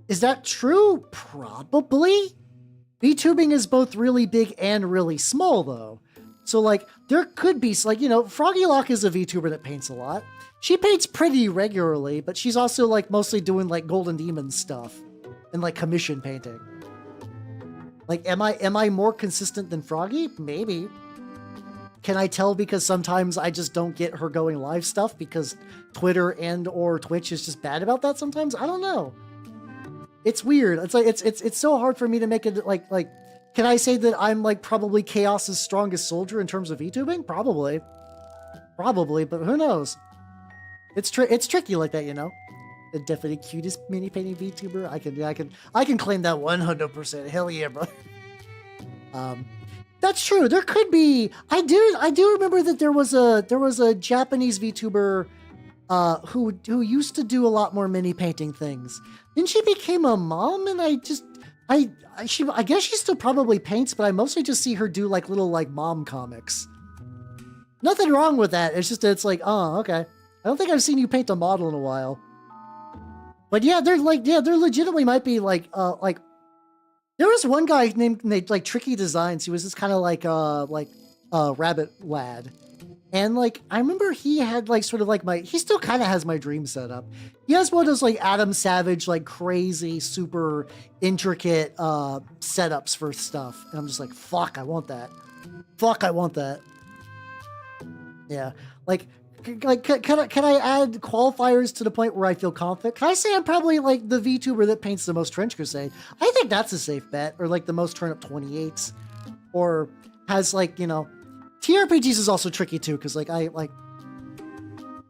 S1: is that true? Probably. VTubing is both really big and really small, though. So, like, there could be, like, Froggy Lock is a VTuber that paints a lot. She paints pretty regularly, but she's also, like, mostly doing, like, Golden Demon stuff and, like, commission painting. Like, am I more consistent than Froggy? Maybe. Can I tell because sometimes I just don't get her going live stuff because Twitter and or Twitch is just bad about that sometimes? I don't know. It's weird. It's like it's so hard for me to make it like can I say that I'm like probably Chaos's strongest soldier in terms of VTubing? Probably, but who knows? It's tricky like that, The definitely cutest mini painting VTuber. I can claim that 100%. Hell yeah, bro. That's true. There could be. I do remember that there was a Japanese VTuber who used to do a lot more mini painting things. Then she became a mom, and I guess she still probably paints, but I mostly just see her do like little like mom comics. Nothing wrong with that. It's just it's like, oh, okay. I don't think I've seen you paint a model in a while. But yeah, there legitimately might be like there was one guy named like Tricky Designs. He was this kind of like rabbit lad. And like, I remember he had like sort of like he still kind of has my dream setup. He has one of those like Adam Savage, like crazy, super intricate setups for stuff. And I'm just like, fuck, I want that. Fuck, I want that. Yeah. Like, can I add qualifiers to the point where I feel confident? Can I say I'm probably like the VTuber that paints the most Trench Crusade? I think that's a safe bet. Or like the most turn up 28s. Or has like, TRPGs is also tricky too, because like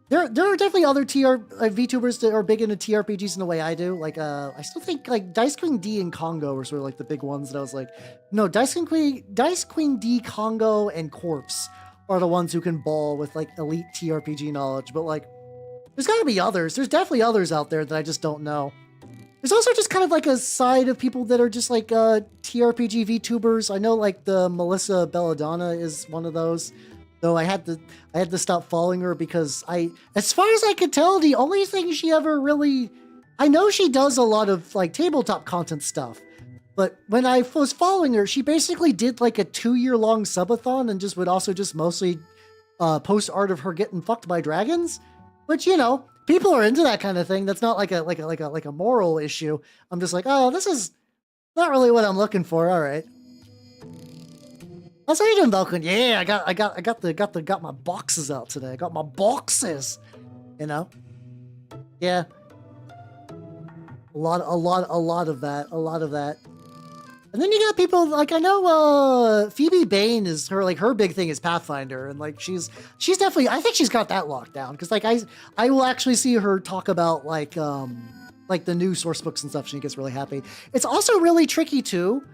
S1: there are definitely other VTubers that are big into TRPGs in the way I do. Like I still think like Dice Queen D and Congo were sort of like the big ones that I was like, no, Dice Queen D, Congo, and Corpse are the ones who can ball with like elite TRPG knowledge. But like, there's gotta be others. There's definitely others out there that I just don't know. There's also just kind of like a side of people that are just like TRPG VTubers. I know like the Melissa Belladonna is one of those, though I had to stop following her because as far as I could tell, the only thing she ever really, I know she does a lot of like tabletop content stuff, but when I was following her, she basically did like a 2-year-long subathon and just would also just mostly post art of her getting fucked by dragons, which people are into that kind of thing. That's not like a moral issue. I'm just like, oh, this is not really what I'm looking for. All right. That's how you doing, Vulcan? Yeah, I got my boxes out today. I got my boxes. Yeah. A lot of that. And then you got people like, I know Phoebe Bain is her big thing is Pathfinder, and like she's definitely, I think she's got that locked down, because like I will actually see her talk about like the new source books and stuff. She gets really happy. It's also really tricky too,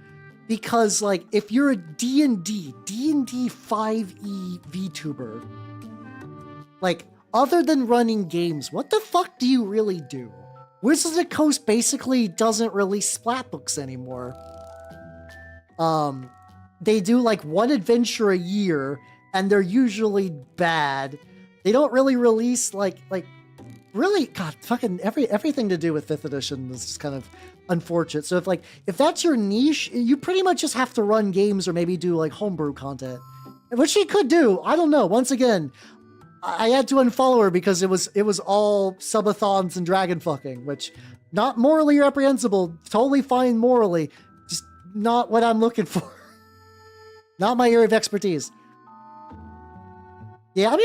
S1: because like if you're a D&D 5e VTuber, like other than running games, what the fuck do you really do? Wizards of the Coast basically doesn't release splat books anymore. They do like one adventure a year, and they're usually bad. They don't really release like really, God, fucking everything to do with 5th edition is just kind of unfortunate. So if that's your niche, you pretty much just have to run games or maybe do like homebrew content, which she could do. I don't know. Once again, I had to unfollow her because it was all subathons and dragon fucking, which not morally reprehensible, totally fine morally, just not what I'm looking for. Not my area of expertise. Yeah, I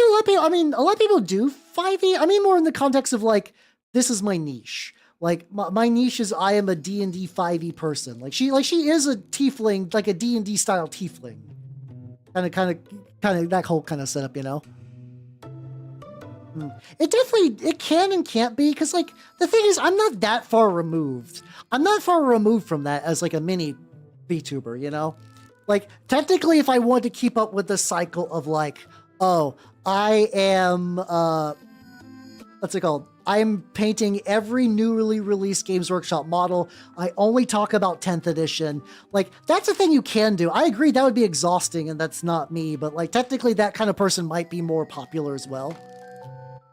S1: mean, a lot of people do 5e. I mean, more in the context of like, this is my niche. Like my niche is I am a D&D 5e person. Like she is a tiefling, like a D&D style tiefling. Kind of that whole kind of setup, you know. It can and can't be, because like the thing is, I'm not that far removed. I'm not far removed from that as like a mini VTuber, you know. Like technically, if I want to keep up with the cycle of like, oh, I am what's it called? I'm painting every newly released Games Workshop model. I only talk about 10th edition. Like, that's a thing you can do. I agree that would be exhausting, and that's not me, but like technically that kind of person might be more popular as well.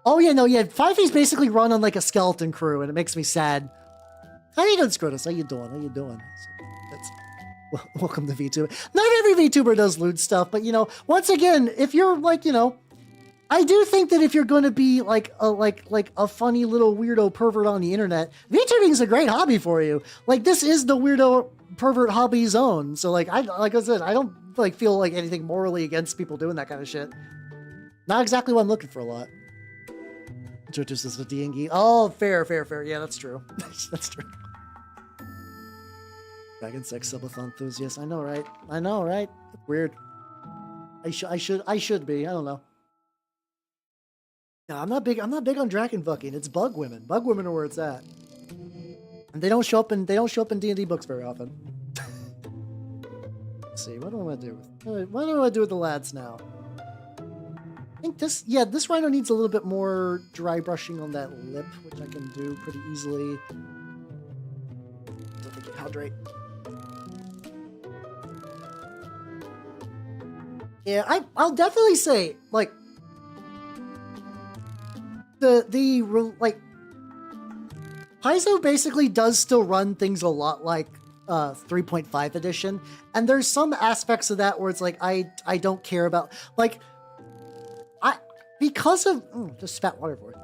S1: Oh yeah, no, yeah, 5e's basically run on like a skeleton crew, and it makes me sad. How you doing, Scrotus? How you doing? How you doing? Welcome to VTuber. Not every VTuber does lewd stuff, but you know, once again, if you're like, you know, I do think that if you're going to be like a funny little weirdo pervert on the internet, VTubing is a great hobby for you. Like, this is the weirdo pervert hobby zone. So like I said, I don't like feel like anything morally against people doing that kind of shit. Not exactly what I'm looking for a lot. Introduce this to D&D. Oh, fair. Yeah, that's true. That's true. Dragon sex subathon enthusiast. I know, right? Weird. I should be. I don't know. No, I'm not big on dragon fucking. It's bug women. Bug women are where it's at. And they don't show up in D&D books very often. Let's see, what do I want to do? What do I want to do with the lads now? I think this Rhino needs a little bit more dry brushing on that lip, which I can do pretty easily. Don't think it hydrate. Yeah, I'll definitely say, like, like, Paizo basically does still run things a lot like 3.5 edition, and there's some aspects of that where it's like I don't care about, like, because of just spat water for it.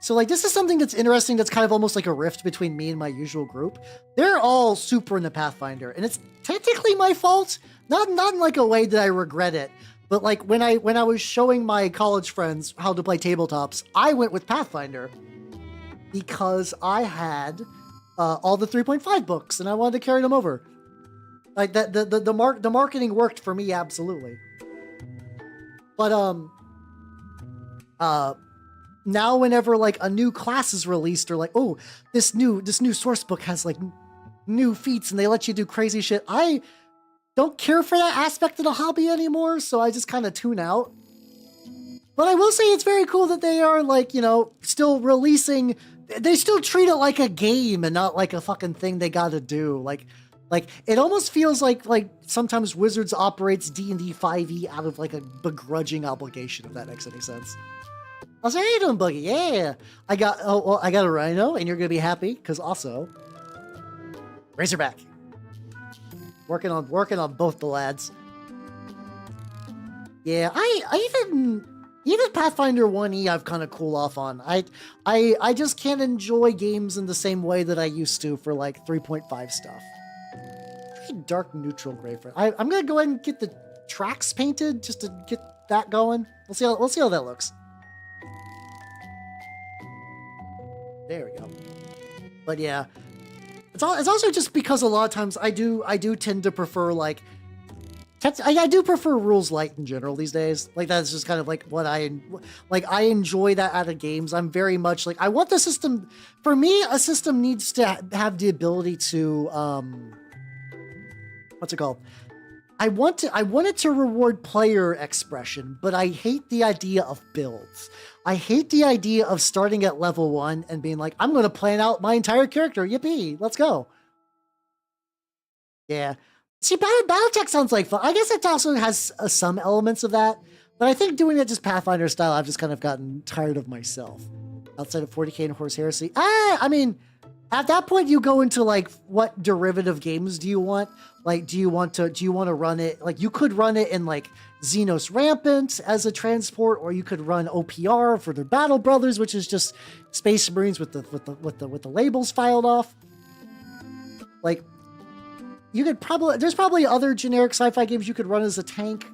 S1: So like, this is something that's interesting, that's kind of almost like a rift between me and my usual group. They're all super into Pathfinder, and it's technically my fault, not in like a way that I regret it. But like, when I was showing my college friends how to play tabletops, I went with Pathfinder because I had all the 3.5 books and I wanted to carry them over. Like that, the marketing worked for me, absolutely. But now whenever like a new class is released, or like, oh, this new source book has like new feats and they let you do crazy shit, I don't care for that aspect of the hobby anymore, so I just kind of tune out. But I will say it's very cool that they are, like, you know, still releasing. They still treat it like a game and not like a fucking thing they gotta do. Like it almost feels like sometimes Wizards operates D&D 5e out of like a begrudging obligation, if that makes any sense. I'll say, how you doing, Buggy? Yeah, I got a Rhino, and you're gonna be happy because also Razorback. Working on both the lads. Yeah, I even Pathfinder 1e I've kind of cooled off on. I just can't enjoy games in the same way that I used to for like 3.5 stuff. Dark neutral gray for I'm gonna go ahead and get the tracks painted just to get that going. We'll see how that looks. There we go. But yeah. It's also just because a lot of times I do tend to prefer like I do prefer rules light in general these days. Like, that's just kind of like what I enjoy that out of games. I'm very much like, I want the system, for me, a system needs to have the ability to what's it called? I want it to reward player expression, but I hate the idea of builds. I hate the idea of starting at level 1 and being like, I'm going to plan out my entire character. Yippee, let's go. Yeah. See, Battletech sounds like fun. I guess it also has some elements of that, but I think doing it just Pathfinder style, I've just kind of gotten tired of myself. Outside of 40k and Horse Heresy, I mean, at that point you go into like, what derivative games do you want? Like, do you want to run it? Like, you could run it in like Xenos Rampant as a transport, or you could run OPR for their Battle Brothers, which is just Space Marines with the labels filed off. Like, you could probably, there's probably other generic sci-fi games you could run as a tank.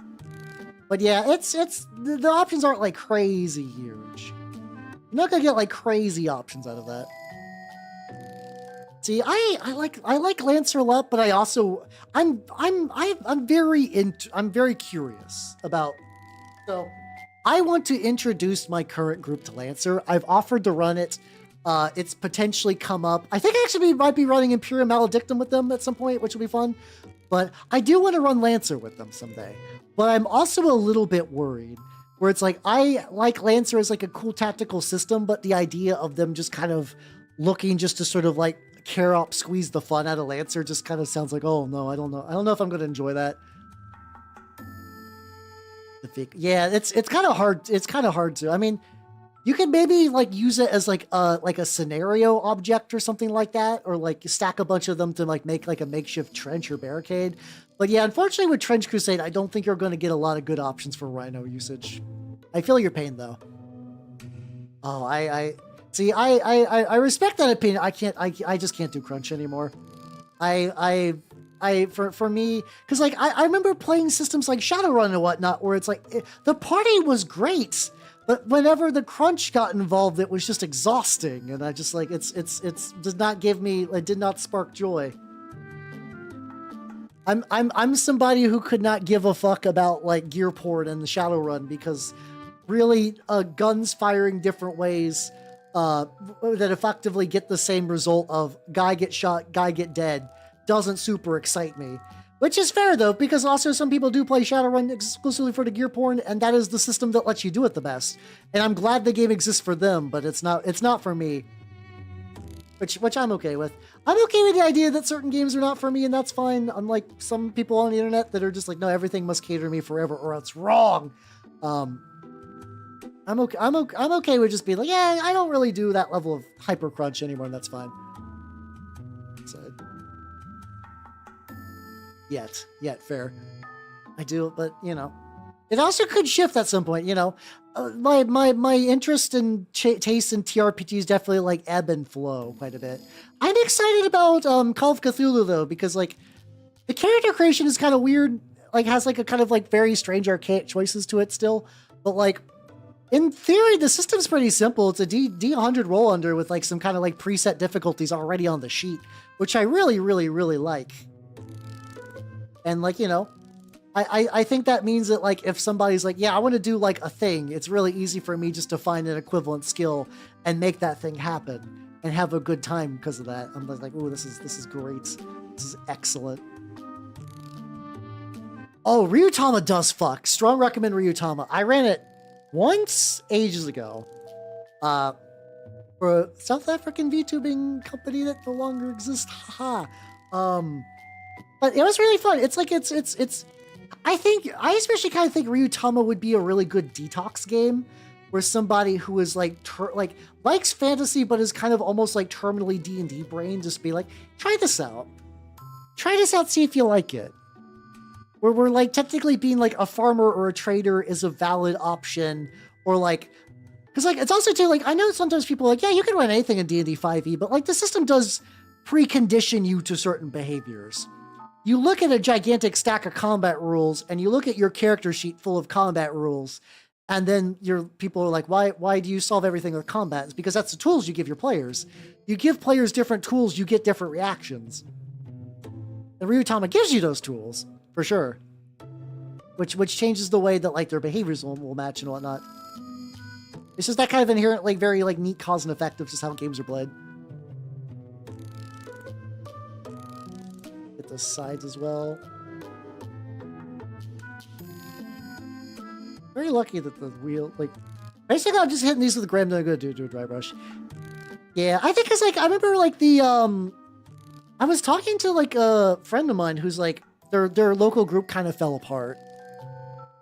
S1: But yeah, the options aren't like crazy huge. You're not gonna get like crazy options out of that. See, I like Lancer a lot, but I also I'm very curious about. So I want to introduce my current group to Lancer. I've offered to run it. It's potentially come up. I think I actually might be running Imperium Maledictum with them at some point, which will be fun. But I do want to run Lancer with them someday. But I'm also a little bit worried, where it's like, I like Lancer as like a cool tactical system, but the idea of them just kind of looking just to sort of like Carop squeeze the fun out of Lancer just kind of sounds like, oh no, I don't know. I don't know if I'm going to enjoy that. Yeah, it's kind of hard. It's kind of hard to, I mean, you could maybe like use it as like a scenario object or something like that, or like stack a bunch of them to like make like a makeshift trench or barricade. But yeah, unfortunately with Trench Crusade, I don't think you're going to get a lot of good options for Rhino usage. I feel your pain though. Oh, I see. I respect that opinion. I just can't do crunch anymore. For me, because like I remember playing systems like Shadowrun and whatnot, where it's like the party was great, but whenever the crunch got involved, it was just exhausting, and I just like it did not give me, it did not spark joy. I'm somebody who could not give a fuck about like gear port and the Shadowrun, because really guns firing different ways that effectively get the same result of guy get shot, guy get dead doesn't super excite me. Which is fair though, because also some people do play Shadowrun exclusively for the gear porn, and that is the system that lets you do it the best. And I'm glad the game exists for them, but it's not for me. Which I'm okay with. I'm okay with the idea that certain games are not for me, and that's fine. Unlike some people on the internet that are just like, no, everything must cater to me forever, or it's wrong. I'm okay with just being like, yeah, I don't really do that level of hyper crunch anymore, and that's fine. So, yet, fair. I do, but you know, it also could shift at some point. You know, my interest and taste in TRPGs definitely like ebb and flow quite a bit. I'm excited about Call of Cthulhu though, because like the character creation is kind of weird. Like has like a kind of like very strange archaic choices to it still, but like in theory the system's pretty simple. It's a D100 roll under with like some kind of like preset difficulties already on the sheet, which I really like. And like, you know, I think that means that like if somebody's like, yeah, I want to do like a thing, it's really easy for me just to find an equivalent skill and make that thing happen and have a good time because of that. I'm like, oh, this is great. This is excellent. Oh, Ryutama does fuck. Strong recommend Ryutama. I ran it once ages ago for a South African VTubing company that no longer exists. Haha. But it was really fun. It's like, I especially kind of think Ryutama would be a really good detox game where somebody who is like, likes fantasy, but is kind of almost like terminally D&D brain, just be like, try this out, see if you like it. Where we're like, technically being like a farmer or a trader is a valid option, or like, because like, it's also too, like, I know sometimes people are like, yeah, you can run anything in D&D 5e, but like the system does precondition you to certain behaviors. You look at a gigantic stack of combat rules, and you look at your character sheet full of combat rules, and then people are like, why do you solve everything with combat? It's because that's the tools you give your players. You give players different tools, you get different reactions. And Ryutama gives you those tools, for sure. Which changes the way that like their behaviors will match and whatnot. It's just that kind of inherent, like very like neat cause and effect of just how games are played. The sides as well. Very lucky that the wheel, like, basically I'm just hitting these with the gram, then I'm gonna do a dry brush. Yeah, I think it's like, I remember like the, I was talking to like a friend of mine who's like, their local group kind of fell apart.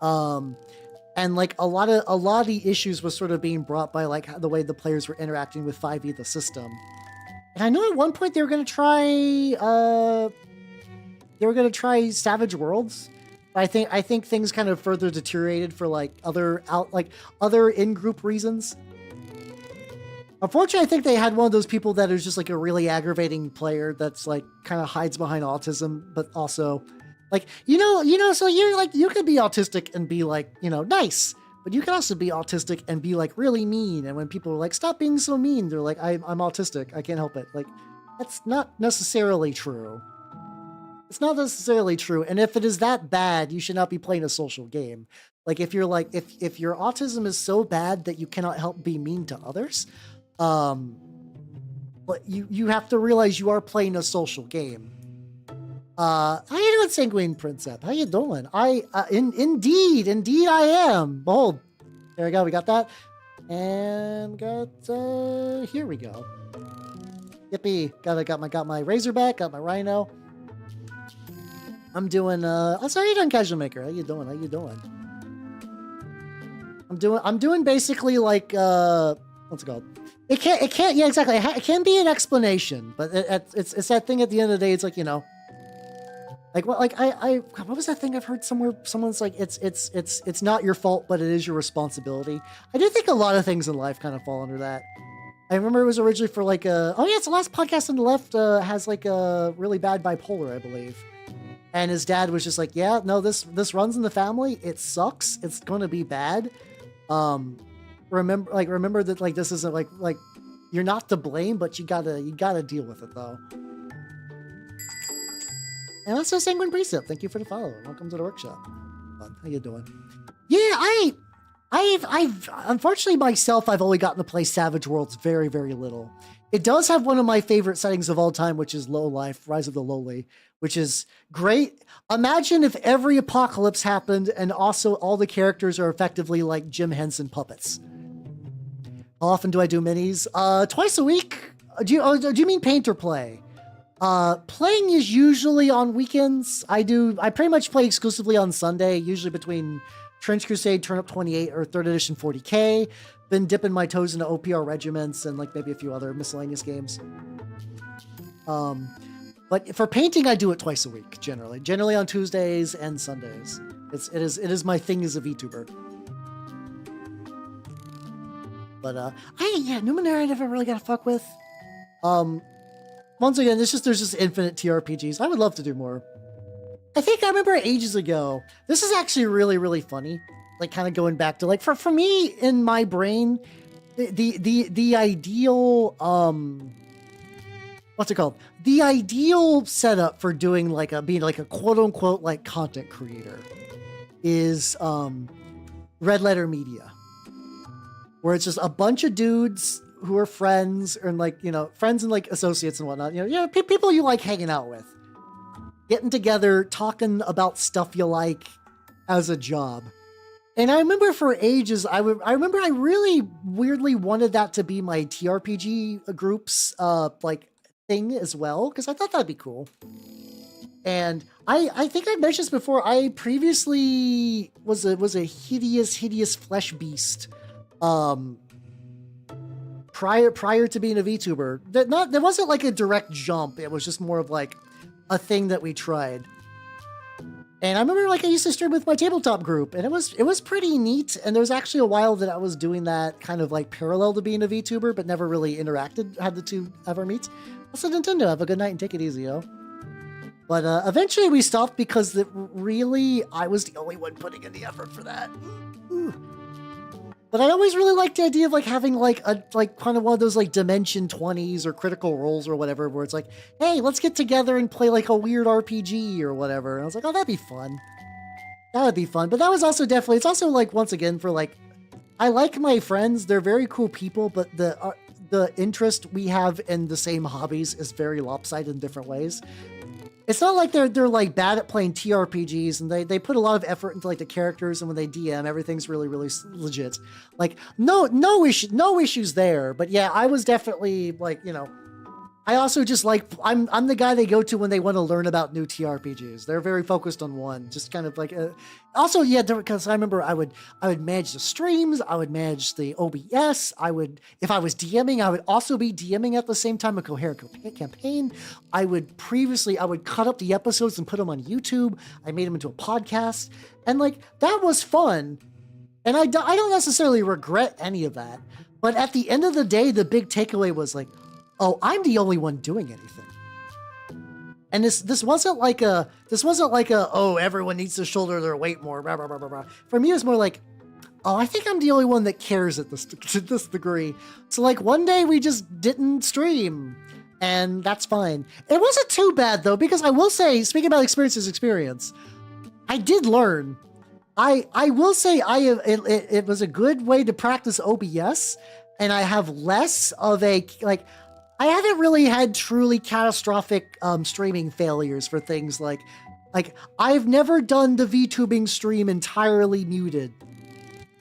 S1: And like a lot of the issues was sort of being brought by like the way the players were interacting with 5e, the system. And I know at one point they were gonna try Savage Worlds. I think things kind of further deteriorated for like other in-group reasons. Unfortunately, I think they had one of those people that is just like a really aggravating player that's like kind of hides behind autism, but also like, so you're like, you could be autistic and be like, nice, but you can also be autistic and be like really mean. And when people are like, stop being so mean, they're like, I'm autistic. I can't help it. Like, that's not necessarily true. It's not necessarily true. And if it is that bad, you should not be playing a social game. Like if you're like, if your autism is so bad that you cannot help be mean to others, but you have to realize you are playing a social game. How you doing, Sanguine Princep? How you doing? Indeed I am. Behold, there we go. We got that, and here we go. Yippee! Got my Razorback. Got my Rhino. I'm doing. So how you doing, Casual Maker? How you doing? I'm doing basically like what's it called? It can't. Yeah, exactly. It can be an explanation, but it's that thing at the end of the day. It's like like what? Like what was that thing I've heard somewhere? Someone's like, it's not your fault, but it is your responsibility. I do think a lot of things in life kind of fall under that. I remember it was originally for like it's the last podcast on the left has like a really bad bipolar, I believe. And his dad was just like, yeah, no, this runs in the family. It sucks. It's going to be bad. Remember that like this isn't like you're not to blame, but you gotta deal with it though. And also Sanguine Precept, thank you for the follow. Welcome to the workshop. How you doing? Yeah, I've unfortunately myself, I've only gotten to play Savage Worlds very, very little. It does have one of my favorite settings of all time, which is Low Life, Rise of the Lowly, which is great. Imagine if every apocalypse happened and also all the characters are effectively like Jim Henson puppets. How often do I do minis? Twice a week. Do you mean paint or play? Playing is usually on weekends. I pretty much play exclusively on Sunday, usually between Trench Crusade, Turnip 28, or 3rd Edition 40k. Been dipping my toes into OPR regiments and like maybe a few other miscellaneous games. But for painting, I do it twice a week, generally on Tuesdays and Sundays. It is my thing as a VTuber. But Numenera I never really got to fuck with. Once again, there's just infinite TRPGs. I would love to do more. I think I remember ages ago. This is actually really, really funny. Like kind of going back to like for me in my brain, the ideal what's it called? The ideal setup for doing like being like a quote unquote like content creator is Red Letter Media, where it's just a bunch of dudes who are friends and like friends and like associates and whatnot. People you like hanging out with, getting together, talking about stuff you like as a job. And I remember for ages, I really weirdly wanted that to be my TRPG group's like thing as well, because I thought that'd be cool. And I think I mentioned this before. I previously was a hideous flesh beast. Prior to being a VTuber, there wasn't like a direct jump. It was just more of like a thing that we tried. And I remember like I used to stream with my tabletop group, and it was pretty neat. And there was actually a while that I was doing that kind of like parallel to being a VTuber, but never really interacted, had the two ever meet. Also, Nintendo, have a good night and take it easy, yo. But eventually we stopped because I was the only one putting in the effort for that. Ooh. But I always really liked the idea of like having like kind of one of those like Dimension 20s or Critical Roles or whatever, where it's like, hey, let's get together and play like a weird RPG or whatever. And I was like, oh, that'd be fun. That would be fun. But that was also it's also like, once again, for like, I like my friends. They're very cool people, but the interest we have in the same hobbies is very lopsided in different ways. It's not like they're like bad at playing TRPGs, and they put a lot of effort into like the characters, and when they DM, everything's really, really legit. Like no issues there. But yeah, I was definitely like, I also just like, I'm the guy they go to when they want to learn about new TRPGs. They're very focused on one, just kind of like, also, yeah, because I remember I would manage the streams, I would manage the OBS, if I was DMing, I would also be DMing at the same time a coherent campaign. I would cut up the episodes and put them on YouTube. I made them into a podcast, and like, that was fun. And I don't necessarily regret any of that. But at the end of the day, the big takeaway was like, oh, I'm the only one doing anything. And this wasn't like a oh, everyone needs to shoulder their weight more, blah, blah, blah, blah, blah. For me, it was more like, oh, I think I'm the only one that cares at this to this degree. So like one day we just didn't stream, and that's fine. It wasn't too bad though, because I will say, speaking about experience, I did learn. I will say it was a good way to practice OBS, and I have less of a like. I haven't really had truly catastrophic streaming failures for things like I've never done the VTubing stream entirely muted.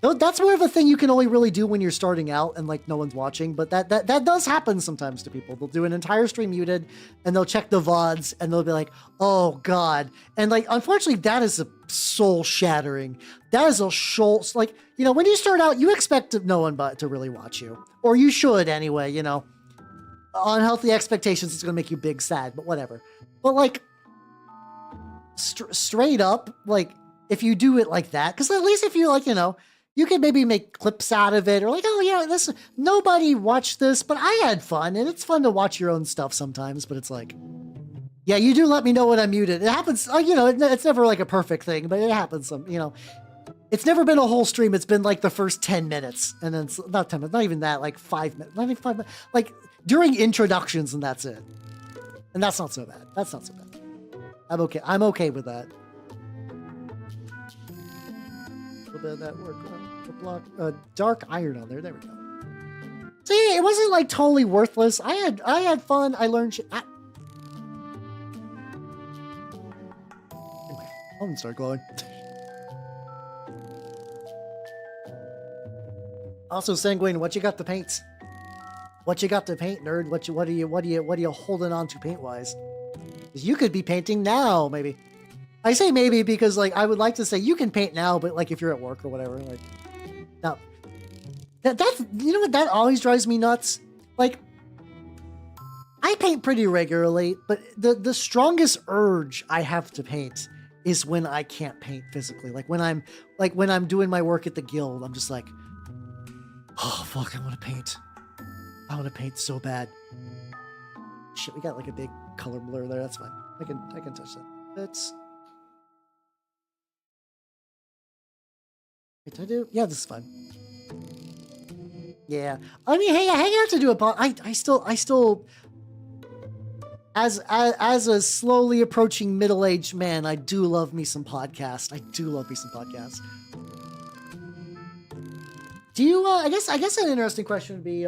S1: That's more of a thing you can only really do when you're starting out and like no one's watching, but that does happen sometimes to people. They'll do an entire stream muted and they'll check the VODs and they'll be like, oh God. And like, unfortunately, that is a soul shattering. That is a soul, like, you know, when you start out, you expect no one but to really watch you, or you should anyway, you know. Unhealthy expectations is going to make you big sad, but whatever. But like straight up, like if you do it like that, because at least if you like, you know, you can maybe make clips out of it, or like, oh yeah, this nobody watched this, but I had fun, and it's fun to watch your own stuff sometimes. But it's like, yeah, you do let me know when I'm muted. It happens, you know, it's never like a perfect thing, but it happens. You know, it's never been a whole stream. It's been like the first 10 minutes, and then not 10 minutes, not even that, like 5 minutes, not even 5 minutes, like during introductions, and that's it. And that's not so bad. That's not so bad. I'm okay. I'm okay with that. A little bit of that work. Block dark iron on there. There we go. So yeah, it wasn't like totally worthless. I had fun. I learned shit. Anyway, I'm gonna start glowing. Also, Sanguine, what you got to paint? What you got to paint, nerd? What are you holding on to paint wise? You could be painting now, maybe. I say maybe because like I would like to say you can paint now, but like if you're at work or whatever, like no. That's you know what, that always drives me nuts. Like I paint pretty regularly, but the strongest urge I have to paint is when I can't paint physically. Like when I'm doing my work at the guild, I'm just like, oh fuck, I want to paint. I want to paint so bad. Shit, we got like a big color blur there. That's fine. I can touch that. That's. Wait, did I do? Yeah, this is fine. Yeah, I mean, hey, hang out to do a pod. I still, as a slowly approaching middle-aged man, I do love me some podcasts. I do love me some podcasts. Do you? I guess an interesting question would be,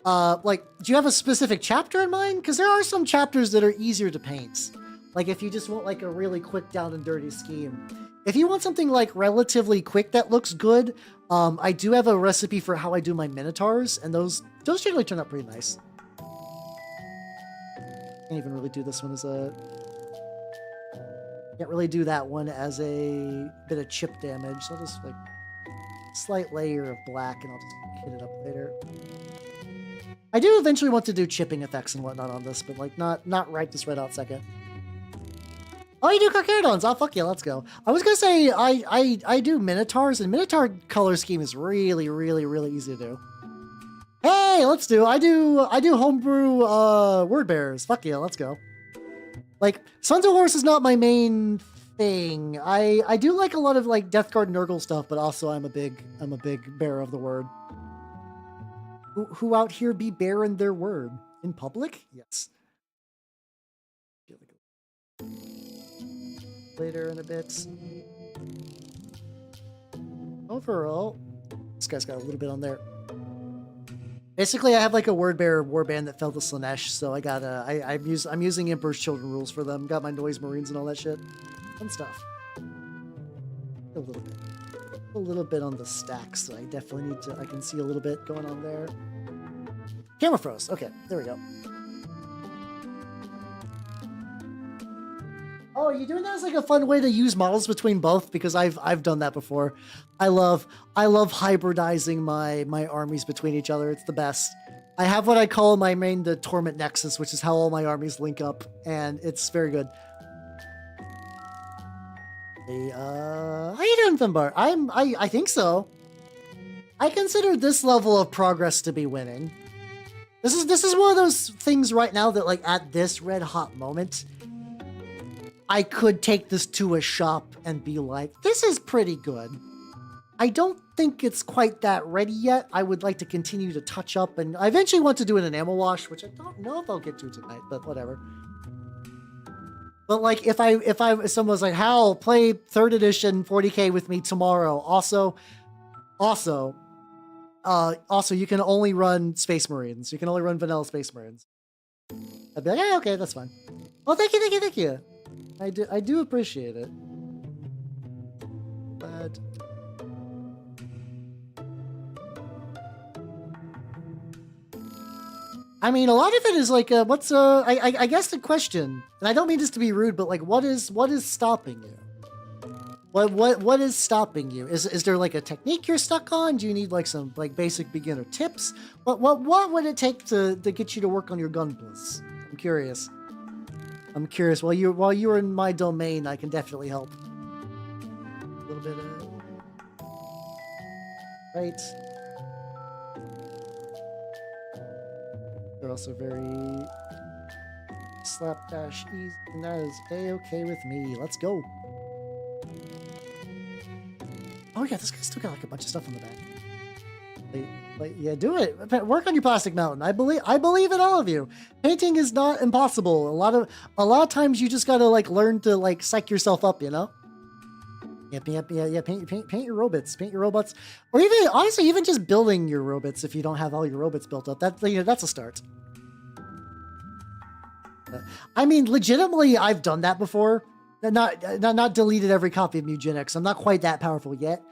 S1: like, do you have a specific chapter in mind? Because there are some chapters that are easier to paint. Like, if you just want like a really quick down and dirty scheme. If you want something like relatively quick that looks good, I do have a recipe for how I do my minotaurs, and those generally turn out pretty nice. Can't even really do this one as a. Can't really do that one as a bit of chip damage. So I'll just like slight layer of black, and I'll just hit it up later. I do eventually want to do chipping effects and whatnot on this, but like not right this right out second. Oh, you do Carcharodons. Oh, fuck yeah, let's go. I was gonna say I do Minotaurs, and Minotaur color scheme is really, really, really easy to do. Hey, let's do. I do homebrew word bearers. Fuck yeah, let's go. Like Sons of Horus is not my main thing. I do like a lot of like Death Guard Nurgle stuff, but also I'm a big bearer of the word. Who out here be bearing their word in public? Yes. Later in a bit. Overall, this guy's got a little bit on there. Basically, I have like a word bearer warband that fell to Slanesh, so I got I'm using Emperor's Children rules for them. Got my Noise Marines and all that shit. Fun stuff. A little bit on the stacks. So I definitely need to. I can see a little bit going on there. Camera froze. Okay, there we go. Oh, are you doing that as like a fun way to use models between both? Because I've done that before. I love hybridizing my armies between each other. It's the best. I have what I call my main the Torment Nexus, which is how all my armies link up, and it's very good. Hey, how you doing, Thumbar? I think so. I consider this level of progress to be winning. This is one of those things right now that, like, at this red hot moment, I could take this to a shop and be like, this is pretty good. I don't think it's quite that ready yet. I would like to continue to touch up, and I eventually want to do an enamel wash, which I don't know if I'll get to tonight, but whatever. But like, if someone was like, Hal, play 3rd edition 40K with me tomorrow. Also, you can only run Space Marines. You can only run vanilla Space Marines. I'd be like, yeah, okay, that's fine. Oh, thank you. I do appreciate it. But I mean, a lot of it is like, I guess the question, and I don't mean this to be rude, but like, what is stopping you? What is stopping you? Is there like a technique you're stuck on? Do you need like some like basic beginner tips? What would it take to get you to work on your gun bliss? I'm curious. While you're in my domain, I can definitely help. A little bit of right. They're also very slapdash easy, and that is a-okay with me. Let's go. Oh yeah, this guy's still got like a bunch of stuff on the back. Like, yeah, do it. Work on your plastic mountain. I believe in all of you. Painting is not impossible. A lot of times you just gotta like learn to like psych yourself up, you know? Yeah. Paint your robots. Paint your robots. Or even, honestly, even just building your robots if you don't have all your robots built up. That's a start. I mean, legitimately, I've done that before. Not deleted every copy of Eugenics. I'm not quite that powerful yet.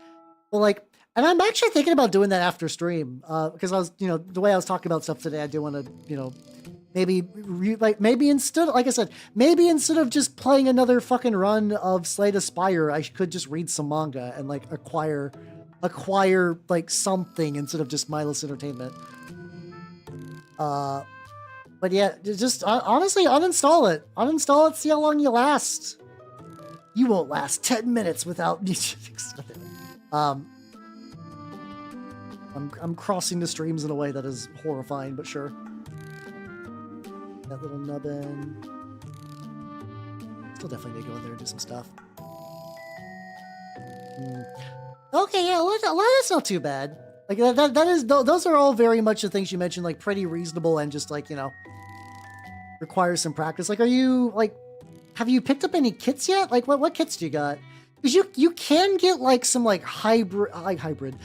S1: But like, and I'm actually thinking about doing that after stream. Because I was, the way I was talking about stuff today, I do want to, maybe instead of just playing another fucking run of Slay the Spire, I could just read some manga and like acquire like something instead of just mindless entertainment. But yeah, just honestly uninstall it. Uninstall it, see how long you last. You won't last 10 minutes without I'm crossing the streams in a way that is horrifying, but sure. That little nubbin. Still definitely need to go in there and do some stuff. Okay, yeah, a lot of that's not too bad. Like those are all very much the things you mentioned, like pretty reasonable and just like, requires some practice. Like, are you like, have you picked up any kits yet? Like, what kits do you got? Because you can get like some like high grade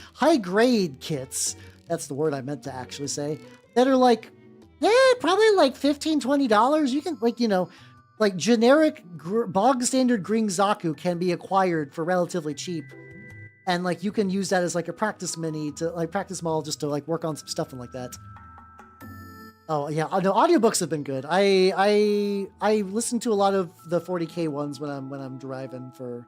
S1: kits. That's the word I meant to actually say. That are like, yeah, probably like $15-$20. You can like, like generic bog standard green Zaku can be acquired for relatively cheap. And like, you can use that as like a practice model just to like work on some stuff and like that. Oh yeah, no, audiobooks have been good. I listen to a lot of the 40K ones when I'm driving for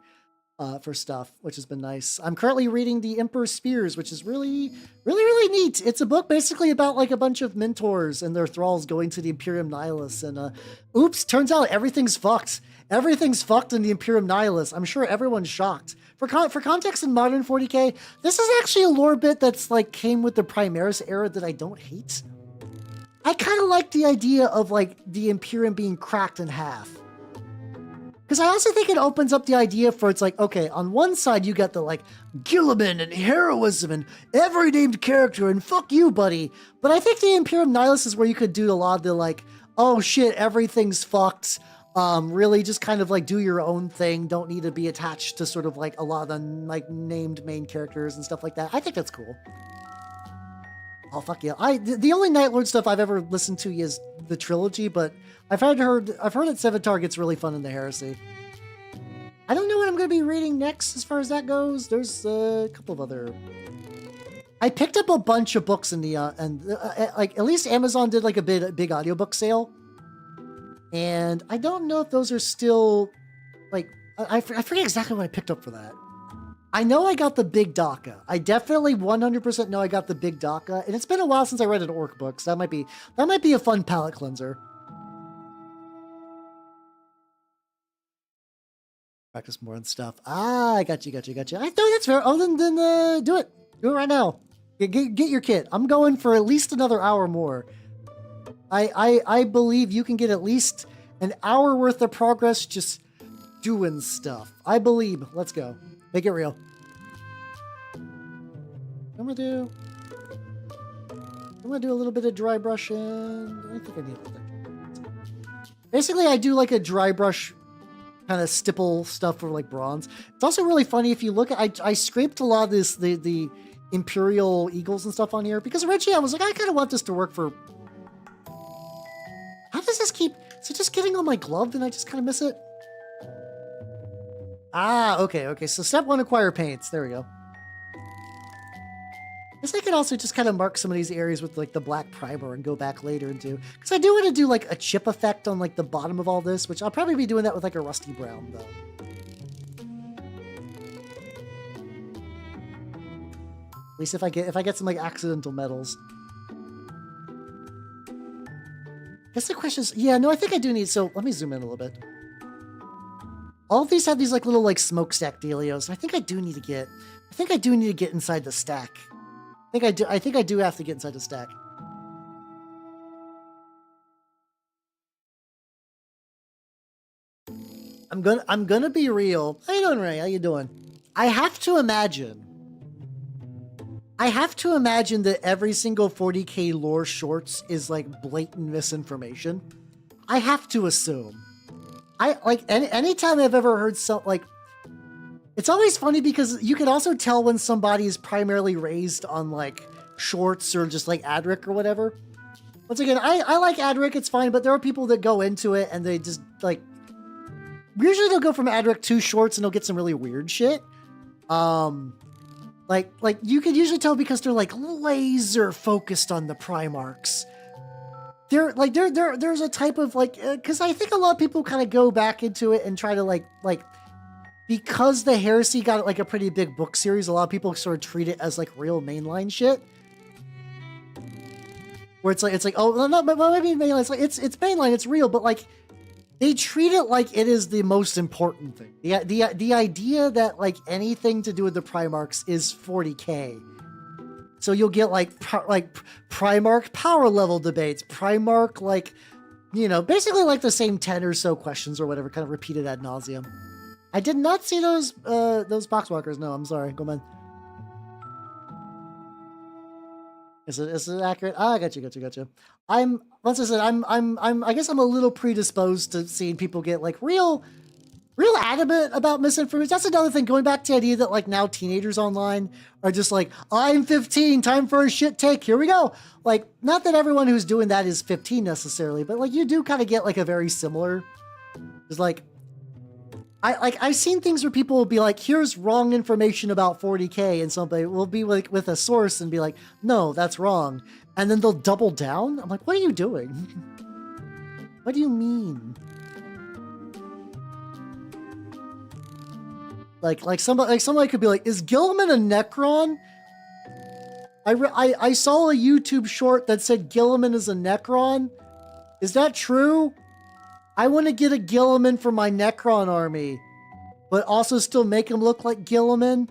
S1: stuff, which has been nice. I'm currently reading The Emperor's Spears, which is really neat. It's a book basically about like a bunch of mentors and their thralls going to the Imperium Nihilus, and oops, turns out everything's fucked. Everything's fucked in the Imperium Nihilus. I'm sure everyone's shocked. For context in modern 40K, this is actually a lore bit that's like came with the Primaris era that I don't hate. I kind of like the idea of like the Imperium being cracked in half. Because I also think it opens up the idea for, it's like, okay, on one side you got the like Gilliman and heroism and every named character and fuck you, buddy. But I think the Imperium Nihilus is where you could do a lot of the like, oh shit, everything's fucked. Really just kind of like do your own thing. Don't need to be attached to sort of like a lot of the like named main characters and stuff like that. I think that's cool. Oh fuck yeah! The only Night Lord stuff I've ever listened to is the trilogy, but I've heard that Seven Target's really fun in the Heresy. I don't know what I'm gonna be reading next as far as that goes. There's a couple of other. I picked up a bunch of books in the like at least Amazon did like a big audiobook sale, and I don't know if those are still like I forget exactly what I picked up for that. I know I got the Big Daka. I definitely 100% know I got the Big Daka, and it's been a while since I read an orc book, so that might be a fun palate cleanser. Practice more on stuff. Ah, I got you. I know that's fair. Oh, then do it right now. Get your kit. I'm going for at least another hour more. I believe you can get at least an hour worth of progress just doing stuff. I believe. Let's go. Make it real. I'm gonna do a little bit of dry brushing. I think I need a little bit. Basically, I do like a dry brush kind of stipple stuff for like bronze. It's also really funny if you look at, I scraped a lot of this, the Imperial Eagles and stuff on here because originally I was like, I kind of want this to work for, how does this keep, is it just getting on my glove and I just kind of miss it? Ah, okay. So step 1, acquire paints. There we go. I guess I could also just kind of mark some of these areas with like the black primer and go back later and do, because I do want to do like a chip effect on like the bottom of all this, which I'll probably be doing that with like a rusty brown though. At least if I get some like accidental metals. I guess the question is, yeah, no, I think I do need, so let me zoom in a little bit. All of these have these like little like smokestack dealios. I think I do need to get inside the stack. I think I do have to get inside the stack. I'm gonna be real. How you doing, Ray? How you doing? I have to imagine that every single 40k lore shorts is like blatant misinformation. I have to assume. I like anytime I've ever heard like, it's always funny because you can also tell when somebody is primarily raised on like shorts or just like Adric or whatever. Once again, I like Adric, it's fine, but there are people that go into it and they just like, usually they'll go from Adric to shorts and they'll get some really weird shit. Like you could usually tell because they're like laser focused on the Primarchs. There's a type of like, cause I think a lot of people kind of go back into it and try to like, because the Heresy got like a pretty big book series, a lot of people sort of treat it as like real mainline shit. Where it's like, oh, no, but maybe mainline, it's like, it's mainline, it's real, but like, they treat it like it is the most important thing. The idea that like anything to do with the Primarchs is 40k. So you'll get like Primarch power level debates, Primarch like, you know, basically like the same 10 or so questions or whatever, kind of repeated ad nauseum. I did not see those boxwalkers. No, I'm sorry. Go on. Is it accurate? Ah, I got you. I guess I'm a little predisposed to seeing people get like real adamant about misinformation. That's another thing. Going back to the idea that like now teenagers online are just like, I'm 15, time for a shit take. Here we go. Like, not that everyone who's doing that is 15 necessarily, but like you do kind of get like a very similar. It's like, I've seen things where people will be like, here's wrong information about 40k, and somebody will be like with a source and be like, no, that's wrong. And then they'll double down. I'm like, what are you doing? What do you mean? Like somebody could be like, is Gilliman a Necron? I saw a YouTube short that said Gilliman is a Necron. Is that true? I want to get a Gilliman for my Necron army, but also still make him look like Gilliman.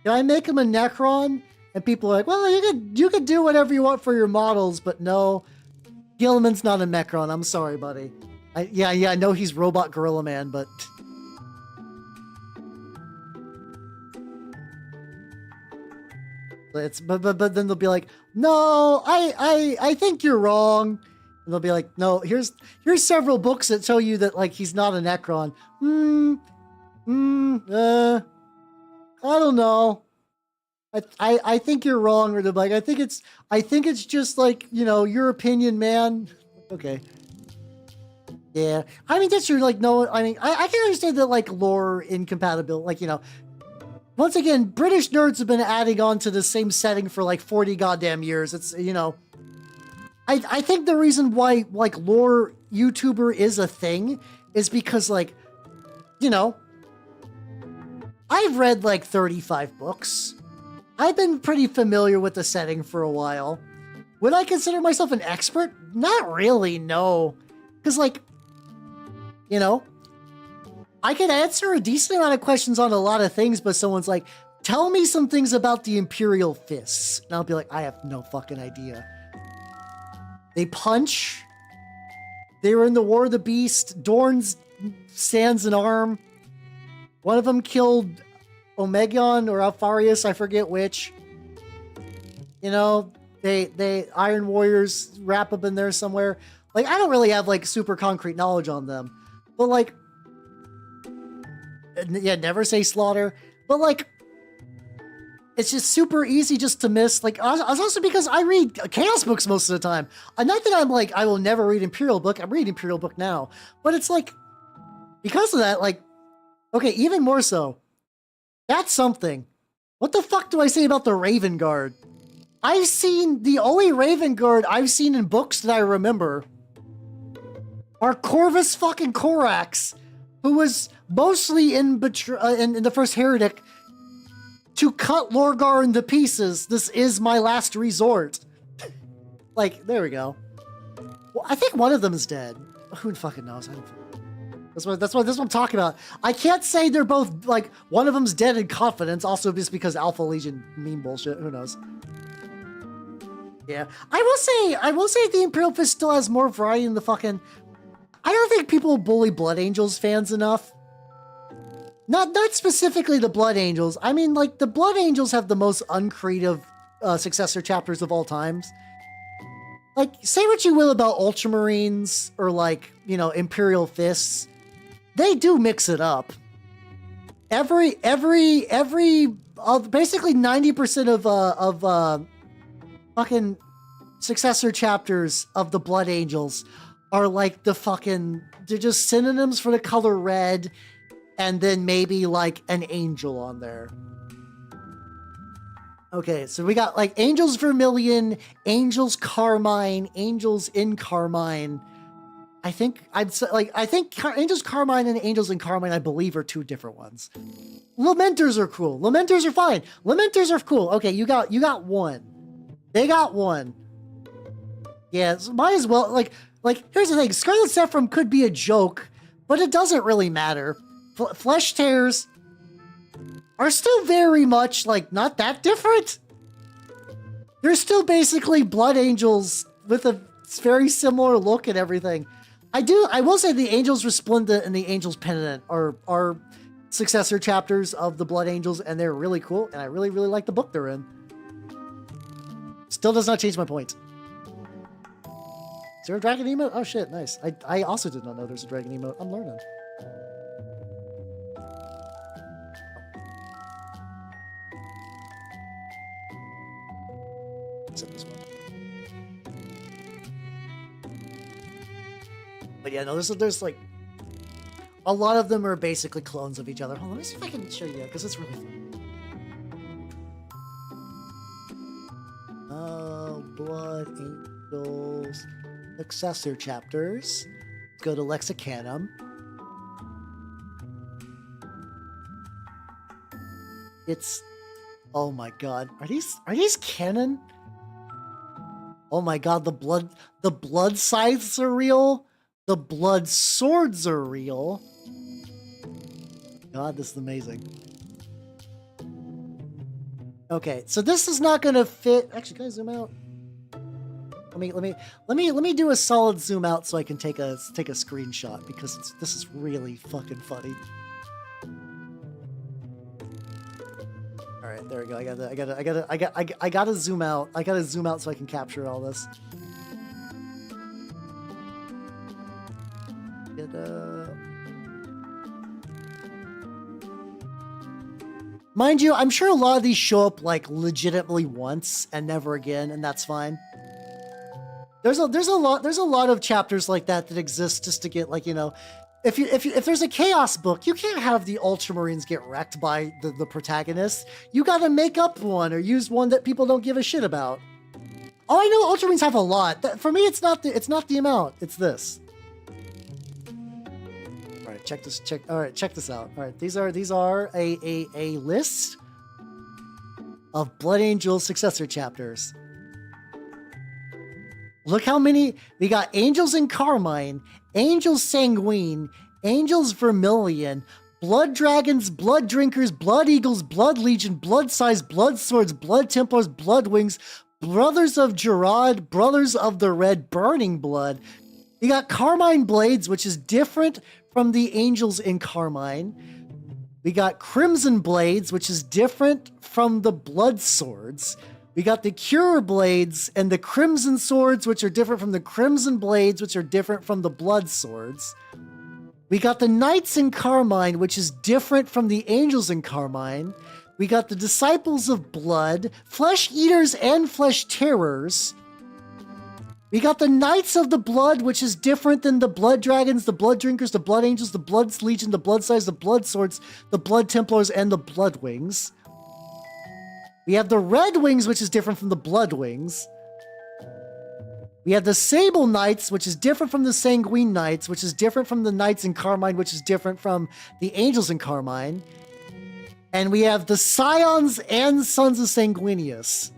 S1: Can I make him a Necron? And people are like, well, you could do whatever you want for your models, but no, Gilliman's not a Necron. I'm sorry, buddy. I know he's Robot Gorilla Man, but but then they'll be like, no, I think you're wrong. And they'll be like, no, here's several books that tell you that like he's not a Necron. I don't know. I think you're wrong, or they're like, I think it's just like, you know, your opinion, man. Okay. Yeah. I mean, that's true. Like, no, I mean, I can understand that like lore incompatibility, like, you know, once again, British nerds have been adding on to the same setting for like 40 goddamn years. It's, you know, I think the reason why like lore YouTuber is a thing is because like, you know, I've read like 35 books. I've been pretty familiar with the setting for a while. Would I consider myself an expert? Not really, no. Because like, you know, I can answer a decent amount of questions on a lot of things, but someone's like, Tell me some things about the Imperial Fists. And I'll be like, I have no fucking idea. They punch. They were in the War of the Beast. Dorn's stands an arm. One of them killed Omegon or Alfarius, I forget which. You know, they Iron Warriors wrap up in there somewhere. Like, I don't really have, like, super concrete knowledge on them. But, like, yeah, never say slaughter. But, like, it's just super easy just to miss. Like, also because I read Chaos books most of the time. Not that I'm like, I will never read Imperial book. I'm reading Imperial book now. But it's like, because of that, like, okay, even more so. That's something. What the fuck do I say about the Raven Guard? I've seen, the only Raven Guard I've seen in books that I remember are Corvus fucking Corax, who was mostly in the first Heretic, to cut Lorgar into pieces. This is my last resort. Like, there we go. Well, I think one of them is dead. Who fucking knows? I don't. That's what I'm talking about. I can't say they're both, like, one of them's dead in confidence, also just because Alpha Legion meme bullshit. Who knows? Yeah. I will say the Imperial Fist still has more variety in the fucking... I don't think people bully Blood Angels fans enough. Not specifically the Blood Angels. I mean, like, the Blood Angels have the most uncreative successor chapters of all times. Like, say what you will about Ultramarines or, like, you know, Imperial Fists. They do mix it up. Basically 90% of fucking successor chapters of the Blood Angels are like the fucking, they're just synonyms for the color red, and then maybe like an angel on there. Okay, so we got like Angels Vermilion, Angels Carmine, Angels in Carmine. I think Angels Carmine and Angels in Carmine, I believe, are two different ones. Lamenters are cool. Lamenters are fine. Lamenters are cool. Okay, you got one. They got one. Yeah, so might as well, like, here's the thing. Scarlet Sephiroth could be a joke, but it doesn't really matter. Flesh Tears are still very much, like, not that different. They're still basically Blood Angels with a very similar look and everything. I will say the Angels Resplendent and the Angels Penitent are successor chapters of the Blood Angels, and they're really cool, and I really, really like the book they're in. Still does not change my point. Is there a dragon emote? Oh shit, nice. I also did not know there's a dragon emote. I'm learning. Except this one. But yeah, no, there's like a lot of them are basically clones of each other. Hold on, let me see if I can show you because it's really fun. Oh, Blood Angels. Successor chapters. Let's go to Lexicanum. It's, oh my god, are these canon? Oh my god, the blood scythes are real. The blood swords are real. God, this is amazing. Okay, so this is not gonna fit. Actually, can I zoom out? Let me do a solid zoom out so I can take a screenshot because this is really fucking funny. All right, there we go. I gotta zoom out. I gotta zoom out so I can capture all this. Mind you, I'm sure a lot of these show up like legitimately once and never again, and that's fine. There's a lot of chapters like that exist just to get, like, you know, if there's a Chaos book, you can't have the Ultramarines get wrecked by the protagonist. You gotta make up one or use one that people don't give a shit about. Oh, I know Ultramarines have a lot. For me, it's not the amount. It's this. All right, check this out. All right, these are a list of Blood Angel successor chapters. Look how many we got. Angels in Carmine, Angels Sanguine, Angels Vermilion, Blood Dragons, Blood Drinkers, Blood Eagles, Blood Legion, Blood Size, Blood Swords, Blood Templars, Blood Wings, Brothers of Gerard, Brothers of the Red Burning Blood. You got Carmine Blades, which is different from the Angels in Carmine. We got Crimson Blades, which is different from the Blood Swords. We got the Cure Blades and the Crimson Swords, which are different from the Crimson Blades, which are different from the Blood Swords. We got the Knights in Carmine, which is different from the Angels in Carmine. We got the Disciples of Blood, Flesh Eaters and Flesh Terrors. We got the Knights of the Blood, which is different than the Blood Dragons, the Blood Drinkers, the Blood Angels, the Blood Legion, the Blood Size, the Blood Swords, the Blood Templars, and the Blood Wings. We have the Red Wings, which is different from the Blood Wings. We have the Sable Knights, which is different from the Sanguine Knights, which is different from the Knights in Carmine, which is different from the Angels in Carmine. And we have the Scions and Sons of Sanguinius.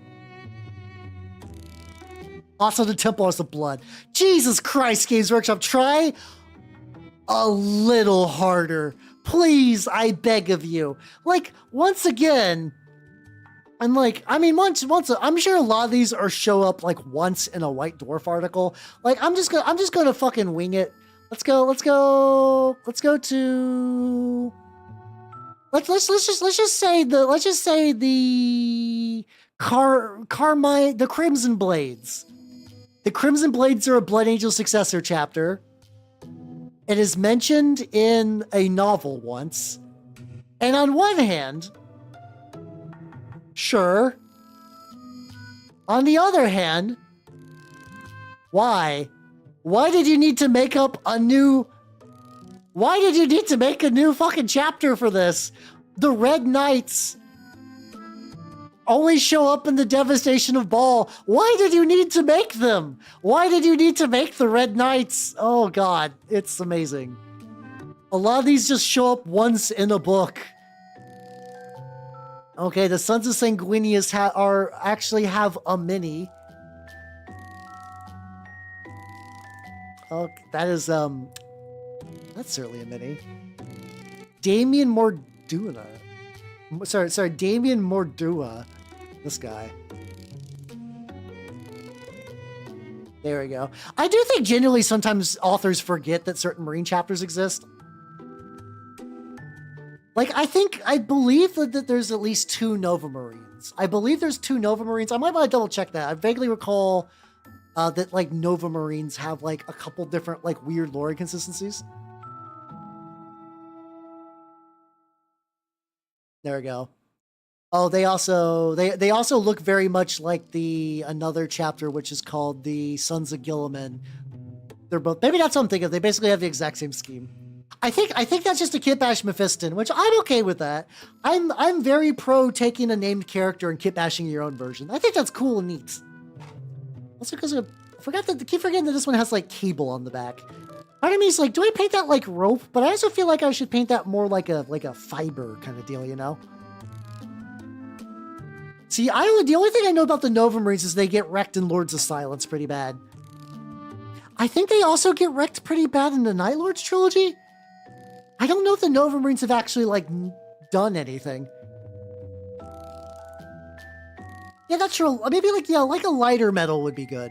S1: Also the Templars of Blood. Jesus Christ, Games Workshop, try a little harder. Please, I beg of you. Like, once again, and like, I mean, once, I'm sure a lot of these are show up like once in a White Dwarf article. Like, I'm just gonna fucking wing it. Let's just say the Carmine, the Crimson Blades. The Crimson Blades are a Blood Angel successor chapter. It is mentioned in a novel once. And on one hand, sure. On the other hand, why? Why did you need to make a new fucking chapter for this? The Red Knights only show up in the Devastation of Baal. Why did you need to make them? Why did you need to make the Red Knights? Oh god, it's amazing. A lot of these just show up once in a book. Okay, the Sons of Sanguinius actually have a mini. Okay, that's certainly a mini. Damien Morduna. Sorry, Damien Mordua. This guy. There we go. I do think genuinely sometimes authors forget that certain Marine chapters exist. Like, I believe that there's at least 2 Nova Marines. I believe there's 2 Nova Marines. I might want to double check that. I vaguely recall that, like, Nova Marines have, like, a couple different, like, weird lore inconsistencies. There we go. Oh, they also look very much like another chapter, which is called the Sons of Gilliman. They're both, maybe that's what I'm thinking of. They basically have the exact same scheme. I think that's just a kitbash Mephiston, which I'm okay with that. I'm very pro taking a named character and kitbashing your own version. I think that's cool and neat. Also, because I keep forgetting that this one has like cable on the back. Part of me is like, do I paint that like rope? But I also feel like I should paint that more like a fiber kind of deal, you know? See, the only thing I know about the Nova Marines is they get wrecked in Lords of Silence pretty bad. I think they also get wrecked pretty bad in the Night Lords trilogy. I don't know if the Nova Marines have actually, like, done anything. Yeah, that's true. Maybe, like, yeah, like a lighter metal would be good.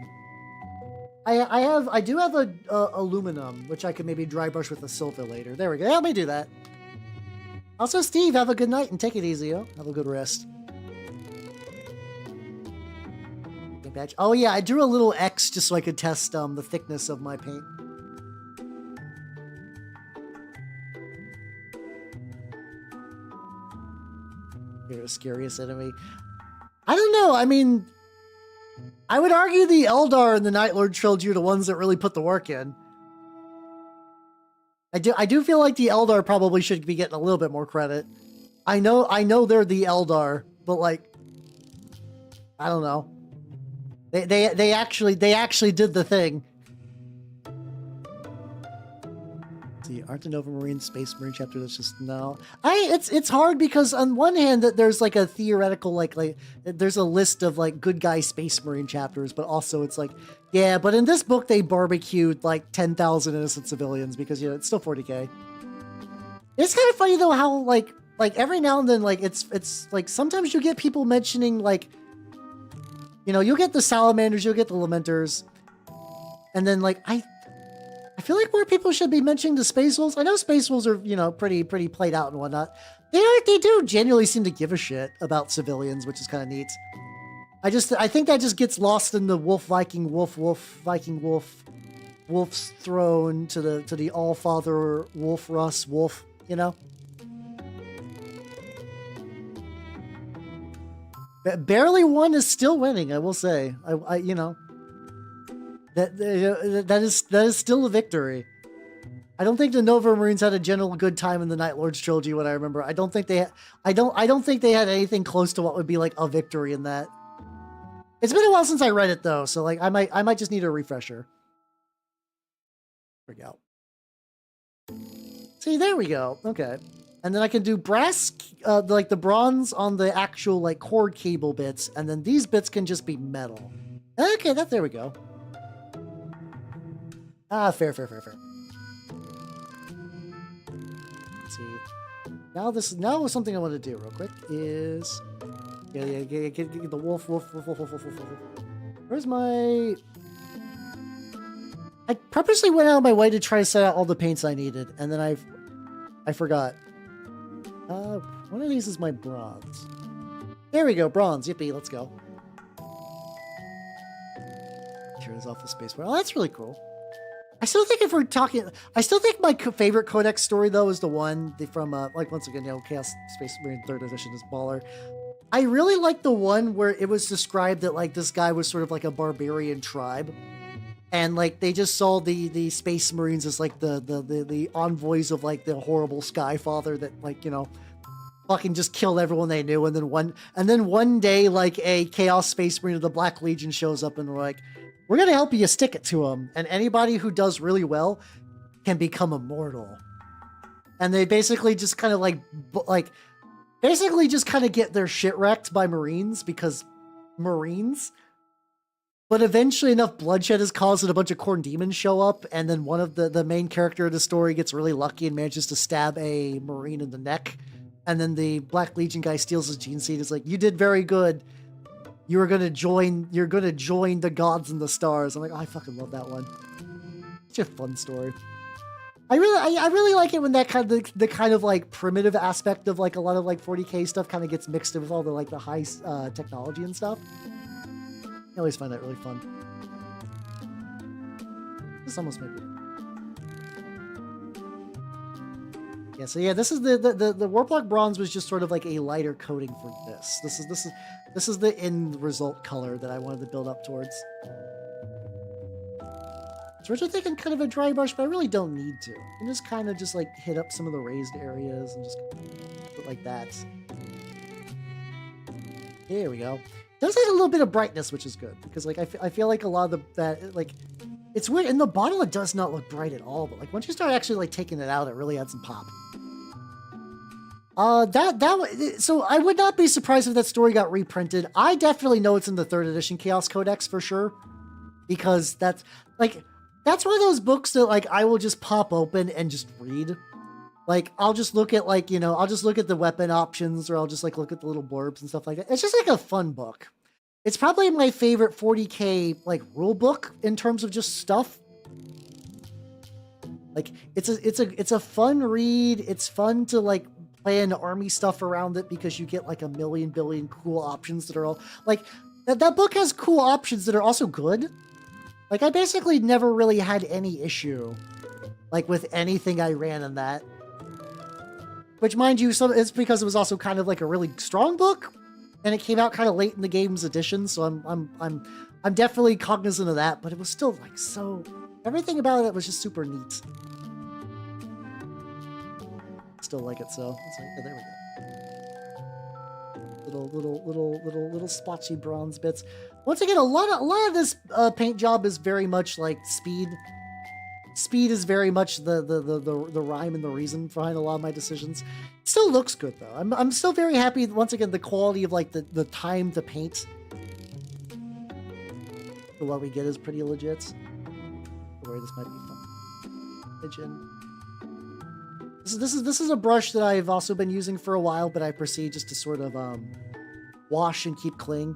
S1: I do have a aluminum, which I could maybe dry brush with a silver later. There we go. Yeah, let me do that. Also, Steve, have a good night and take it easy, yo. Have a good rest. Oh, yeah, I drew a little X just so I could test the thickness of my paint. You're the scariest enemy. I don't know. I mean, I would argue the Eldar and the Night Lord trilogy are the ones that really put the work in. I do feel like the Eldar probably should be getting a little bit more credit. I know they're the Eldar, but like, I don't know. They actually did the thing. See, aren't the Nova Marine Space Marine chapter? That's just no. It's hard because on one hand that there's like a theoretical like there's a list of like good guy Space Marine chapters, but also it's like yeah, but in this book they barbecued like 10,000 innocent civilians because you know it's still 40k. It's kind of funny though how like every now and then like it's like sometimes you get people mentioning like, you know, you'll get the salamanders, you'll get the lamenters, and then like I feel like more people should be mentioning the space wolves. I know space wolves are, you know, pretty played out and whatnot. They do genuinely seem to give a shit about civilians, which is kind of neat. I think that just gets lost in the wolf Viking wolf wolf's throne to the all father wolf Russ wolf, you know. Barely one is still winning, I will say. I you know, that is still a victory. I don't think the Nova Marines had a general good time in the Night Lords trilogy. What I remember, I don't think they had anything close to what would be like a victory in that. It's been a while since I read it though, so like I might just need a refresher. There we go. See, there we go. Okay. And then I can do brass, like the bronze on the actual like cord cable bits, and then these bits can just be metal. Okay, there we go. Ah, fair. Let's see. Now something I want to do real quick is, get the wolf. Where's my? I purposely went out of my way to try to set out all the paints I needed, and then I forgot. One of these is my bronze. There we go, bronze. Yippee, let's go. Turns off the space bar. Oh, that's really cool. I still think if we're talking, I still think my favorite Codex story though is the one from like once again, you know, Chaos Space Marine 3rd edition is baller. I really like the one where it was described that like this guy was sort of like a barbarian tribe. And like they just saw the Space Marines as like the envoys of like the horrible Sky Father that like, you know, fucking just killed everyone they knew. And then one day like a Chaos Space Marine of the Black Legion shows up and we're like, we're gonna help you stick it to them. And anybody who does really well can become immortal. And they basically just kind of basically just kind of get their shit wrecked by Marines because Marines. But eventually enough bloodshed is caused that a bunch of Khorne demons show up, and then one of the main character of the story gets really lucky and manages to stab a Marine in the neck. And then the Black Legion guy steals his gene seed. Is like, you did very good. You're gonna join the gods and the stars. I'm like, oh, I fucking love that one. Such a fun story. I really like it when that kind of the kind of like primitive aspect of like a lot of like 40k stuff kind of gets mixed in with all the like the high technology and stuff. I always find that really fun. This almost might be. Yeah, so yeah, this is the Warplock Bronze was just sort of like a lighter coating for this. This is the end result color that I wanted to build up towards. So we're just taking kind of a dry brush, but I really don't need to. I can just kind of just like hit up some of the raised areas and just put like that. Here we go. Does add a little bit of brightness, which is good because like I feel like a lot of that like it's weird in the bottle it does not look bright at all, but like once you start actually like taking it out, it really adds some pop. So I would not be surprised if that story got reprinted. I definitely know it's in the 3rd edition Chaos Codex for sure because that's one of those books that like I will just pop open and just read. Like, I'll just look at, like, you know, I'll just look at the weapon options or I'll just, like, look at the little blurbs and stuff like that. It's just, like, a fun book. It's probably my favorite 40k, like, rule book in terms of just stuff. Like, it's a fun read. It's fun to, like, plan army stuff around it because you get, like, a million billion cool options that are all... Like, that book has cool options that are also good. Like, I basically never really had any issue, like, with anything I ran in that. Which, mind you, it's because it was also kind of like a really strong book, and it came out kind of late in the game's edition, so I'm definitely cognizant of that. But it was still like so. Everything about it was just super neat. Still like it, so it's like, yeah, there we go. Little splotchy bronze bits. Once again, a lot of this paint job is very much like speed. Speed is very much the rhyme and the reason behind a lot of my decisions. It still looks good though. I'm still very happy. Once again, the quality of like the time to paint. So what we get is pretty legit. Where this might be fun. Pigeon. This is a brush that I've also been using for a while, but I proceed just to sort of wash and keep clean.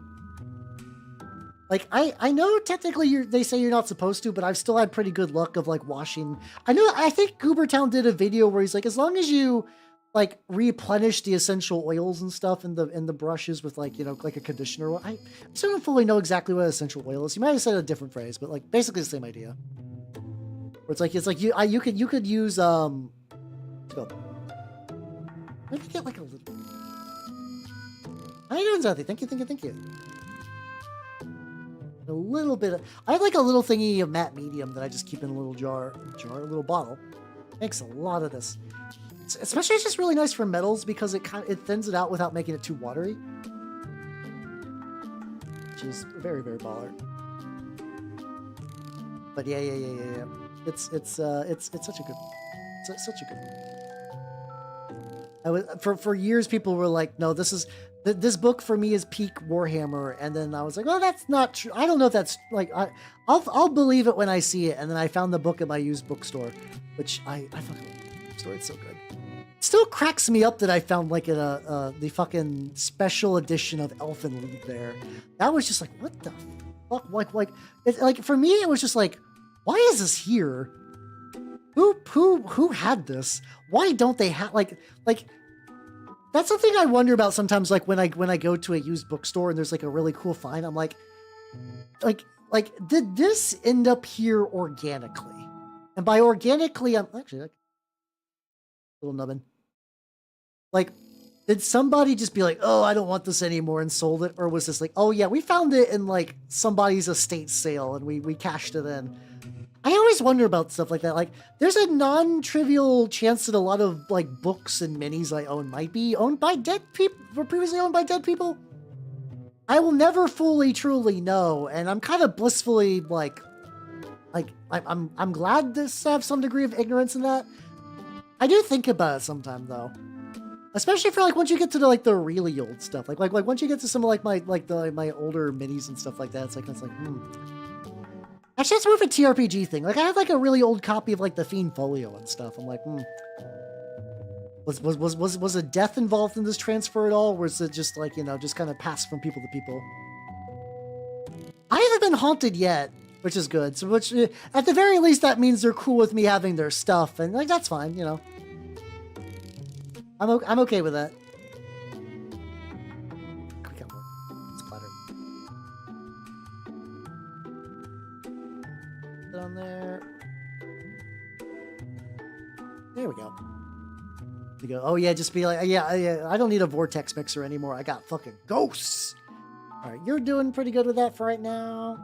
S1: Like, I know technically they say you're not supposed to, but I've still had pretty good luck of like washing. I think Goobertown did a video where he's like, as long as you like replenish the essential oils and stuff in the brushes with like, you know, like a conditioner. I still don't fully know exactly what essential oil is. You might have said a different phrase, but like basically the same idea. Where it's like you could use maybe get like a little. How you doing, Zathy? Thank you. A little bit of, I have like a little thingy of matte medium that I just keep in a little a little bottle. Makes a lot of this. Especially it's just really nice for metals because it thins it out without making it too watery. Which is very, very baller. But yeah. It's such a good for years people were like, no, this book for me is peak Warhammer, and then I was like, oh, that's not true. I don't know if that's like I'll believe it when I see it. And then I found the book at my used bookstore, which I fucking love the bookstore. It's so good. It still cracks me up that I found like the fucking special edition of Elfin Lied there. That was just like, what the fuck? Like for me, it was just like, why is this here? Who had this? Why don't they have like? That's something I wonder about sometimes. Like when I go to a used bookstore and there's like a really cool find, I'm like, did this end up here organically? And by organically, I'm actually like little nubbin. Like, did somebody just be like, oh, I don't want this anymore and sold it, or was this like, oh yeah, we found it in like somebody's estate sale and we cashed it in? I always wonder about stuff like that. Like, there's a non-trivial chance that a lot of like books and minis I own might be owned by dead people, were previously owned by dead people. I will never fully, truly know, and I'm kind of blissfully like I'm glad to have some degree of ignorance in that. I do think about it sometimes though, especially for like once you get to the really old stuff, like once you get to some of like my older minis and stuff like that, it's like Actually, it's more of a TRPG thing. Like, I had like a really old copy of like the Fiend Folio and stuff. I'm like, was a death involved in this transfer at all? Or was it just like, you know, just kind of passed from people to people? I haven't been haunted yet, which is good. So, which at the very least, that means they're cool with me having their stuff, and like that's fine, you know. I'm okay with that. On there. There we go. You go, oh yeah, just be like, yeah, I don't need a vortex mixer anymore. I got fucking ghosts. All right, you're doing pretty good with that for right now.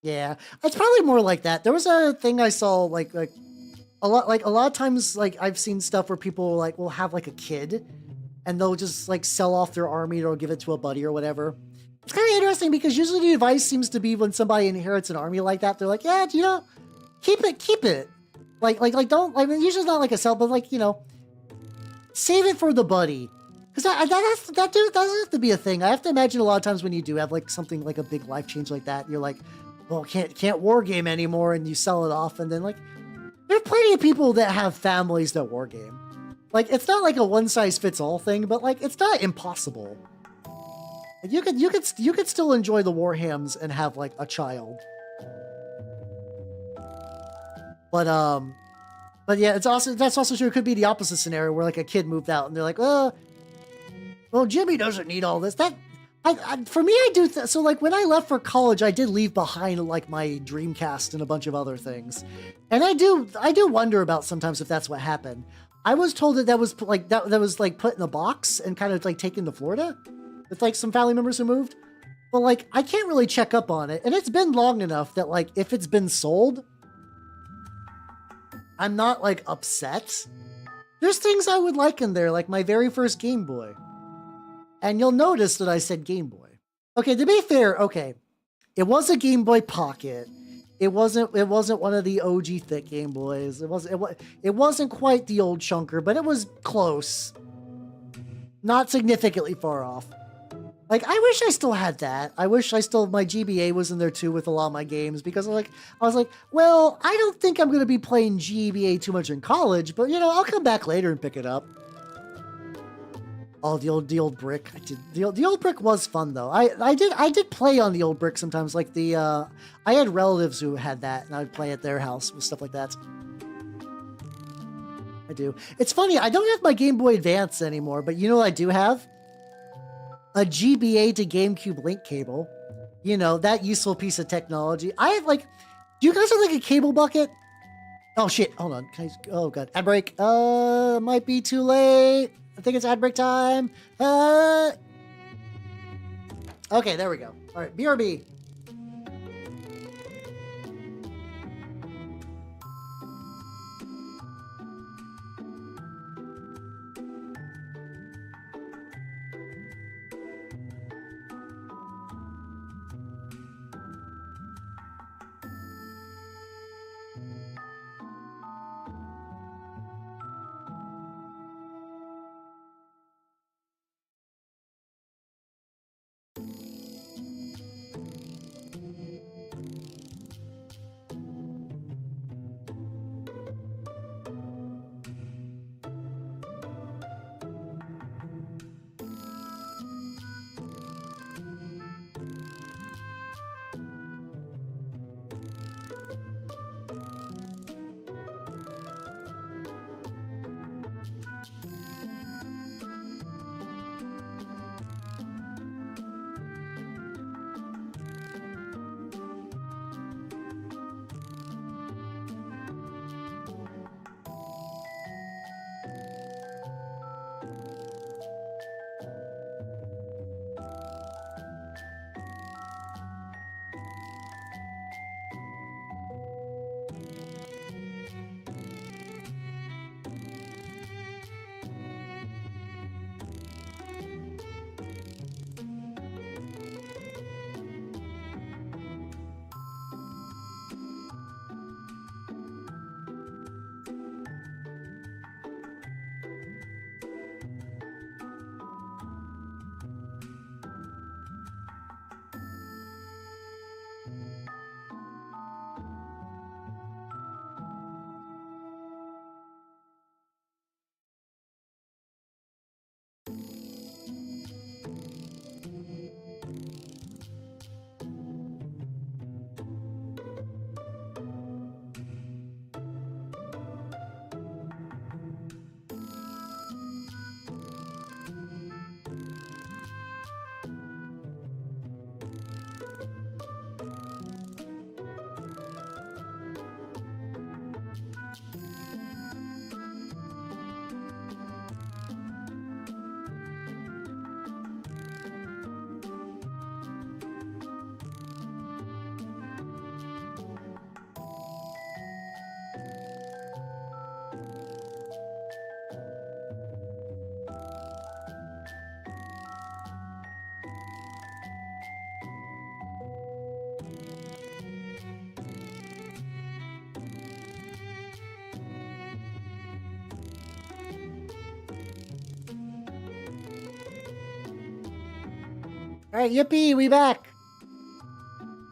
S1: Yeah, it's probably more like that. There was a thing I saw like a lot of times, like I've seen stuff where people like will have like a kid and they'll just like sell off their army or give it to a buddy or whatever. It's kind of interesting because usually the advice seems to be when somebody inherits an army like that, they're like, yeah, you know, keep it. Like don't, I mean, usually it's not like a sell, but like, you know, save it for the buddy. Because that doesn't have to be a thing. I have to imagine a lot of times when you do have like something like a big life change like that, you're like, well, can't war game anymore, and you sell it off, and then like, there are plenty of people that have families that war game. Like, it's not like a one size fits all thing, but like, it's not impossible. You could still enjoy the Warhams and have like a child. But yeah, that's also true. It could be the opposite scenario where like a kid moved out and they're like, well, Jimmy doesn't need all this. For me, I do. So like when I left for college, I did leave behind like my Dreamcast and a bunch of other things, and I do wonder about sometimes if that's what happened. I was told that was like that was like put in a box and kind of like taken to Florida with like some family members who moved. But like, I can't really check up on it. And it's been long enough that like, if it's been sold, I'm not like upset. There's things I would like in there, like my very first Game Boy. And you'll notice that I said Game Boy. Okay, to be fair, okay. It was a Game Boy Pocket. It wasn't one of the OG thick Game Boys. It wasn't quite the old chunker, but it was close. Not significantly far off. Like, I wish I still had that. I wish I still, my GBA was in there too with a lot of my games, because I was like, well, I don't think I'm going to be playing GBA too much in college, but you know, I'll come back later and pick it up. Oh, the old brick. I did the old brick was fun though. I did play on the old brick sometimes. Like I had relatives who had that, and I'd play at their house with stuff like that. I do. It's funny. I don't have my Game Boy Advance anymore, but you know what I do have? A GBA to GameCube link cable. You know, that useful piece of technology. I have like, do you guys have like a cable bucket? Oh shit! Hold on. Can I? Oh god. Ad break. Might be too late. I think it's ad break time. Okay, there we go. All right, BRB. All right, yippee, we back.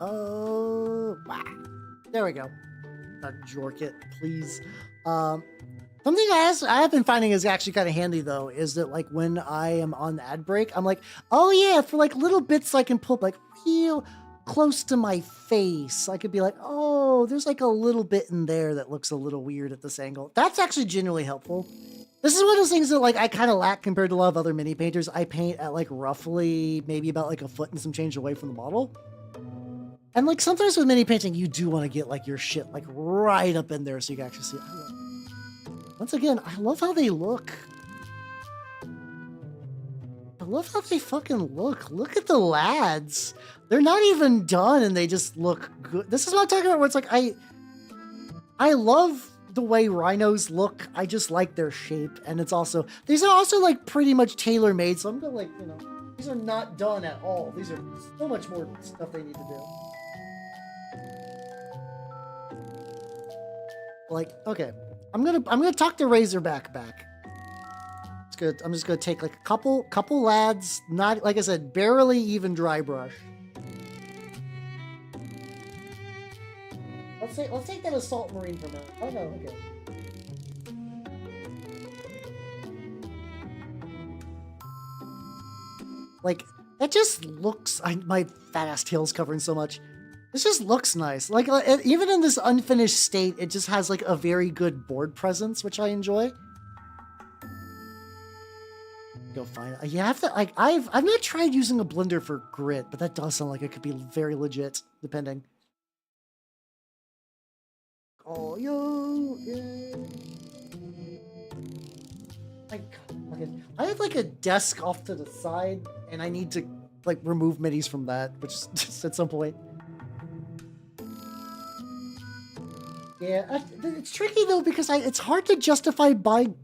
S1: Oh, wow. There we go. Not jork it, please. Something I have been finding is actually kind of handy though, is that like when I am on ad break, I'm like, oh yeah, for like little bits I can pull up like real close to my face. I could be like, oh, there's like a little bit in there that looks a little weird at this angle. That's actually genuinely helpful. This is one of those things that like I kind of lack compared to a lot of other mini painters. I paint at like roughly maybe about like a foot and some change away from the model. And like sometimes with mini painting, you do want to get like your shit like right up in there so you can actually see it. Once again, I love how they look. I love how they fucking look. Look at the lads. They're not even done and they just look good. This is what I'm talking about where it's like I love the way rhinos look. I just like their shape, and it's also these are also like pretty much tailor made. So I'm gonna like, you know, these are not done at all. These are so much more stuff they need to do. Like, okay, I'm gonna talk to Razorback back. I'm just gonna take like a couple lads, not like I said, barely even dry brush. Let's take that assault marine from her. Oh no, okay. Like that just looks. My fat ass tail's covering so much. This just looks nice. Like even in this unfinished state, it just has like a very good board presence, which I enjoy. Go find it. Yeah, I have to, like I've not tried using a blender for grit, but that does sound like it could be very legit, depending. Oh yo, yeah. I have like a desk off to the side, and I need to like remove midis from that, which is just at some point. Yeah, it's tricky though because it's hard to justify buying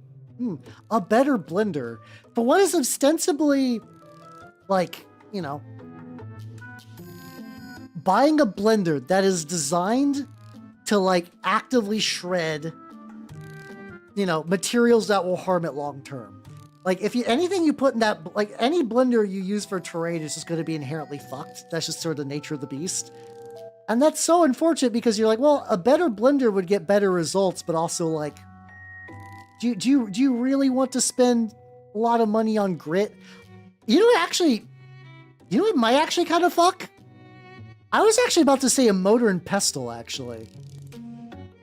S1: a better blender, but one is ostensibly like, you know, buying a blender that is designed to like actively shred, you know, materials that will harm it long term. Like if anything you put in that, like any blender you use for terrain is just going to be inherently fucked. That's just sort of the nature of the beast. And that's so unfortunate because you're like, well, a better blender would get better results, but also like, do you really want to spend a lot of money on grit? You know what might actually kind of fuck? I was actually about to say a motor and pestle, actually.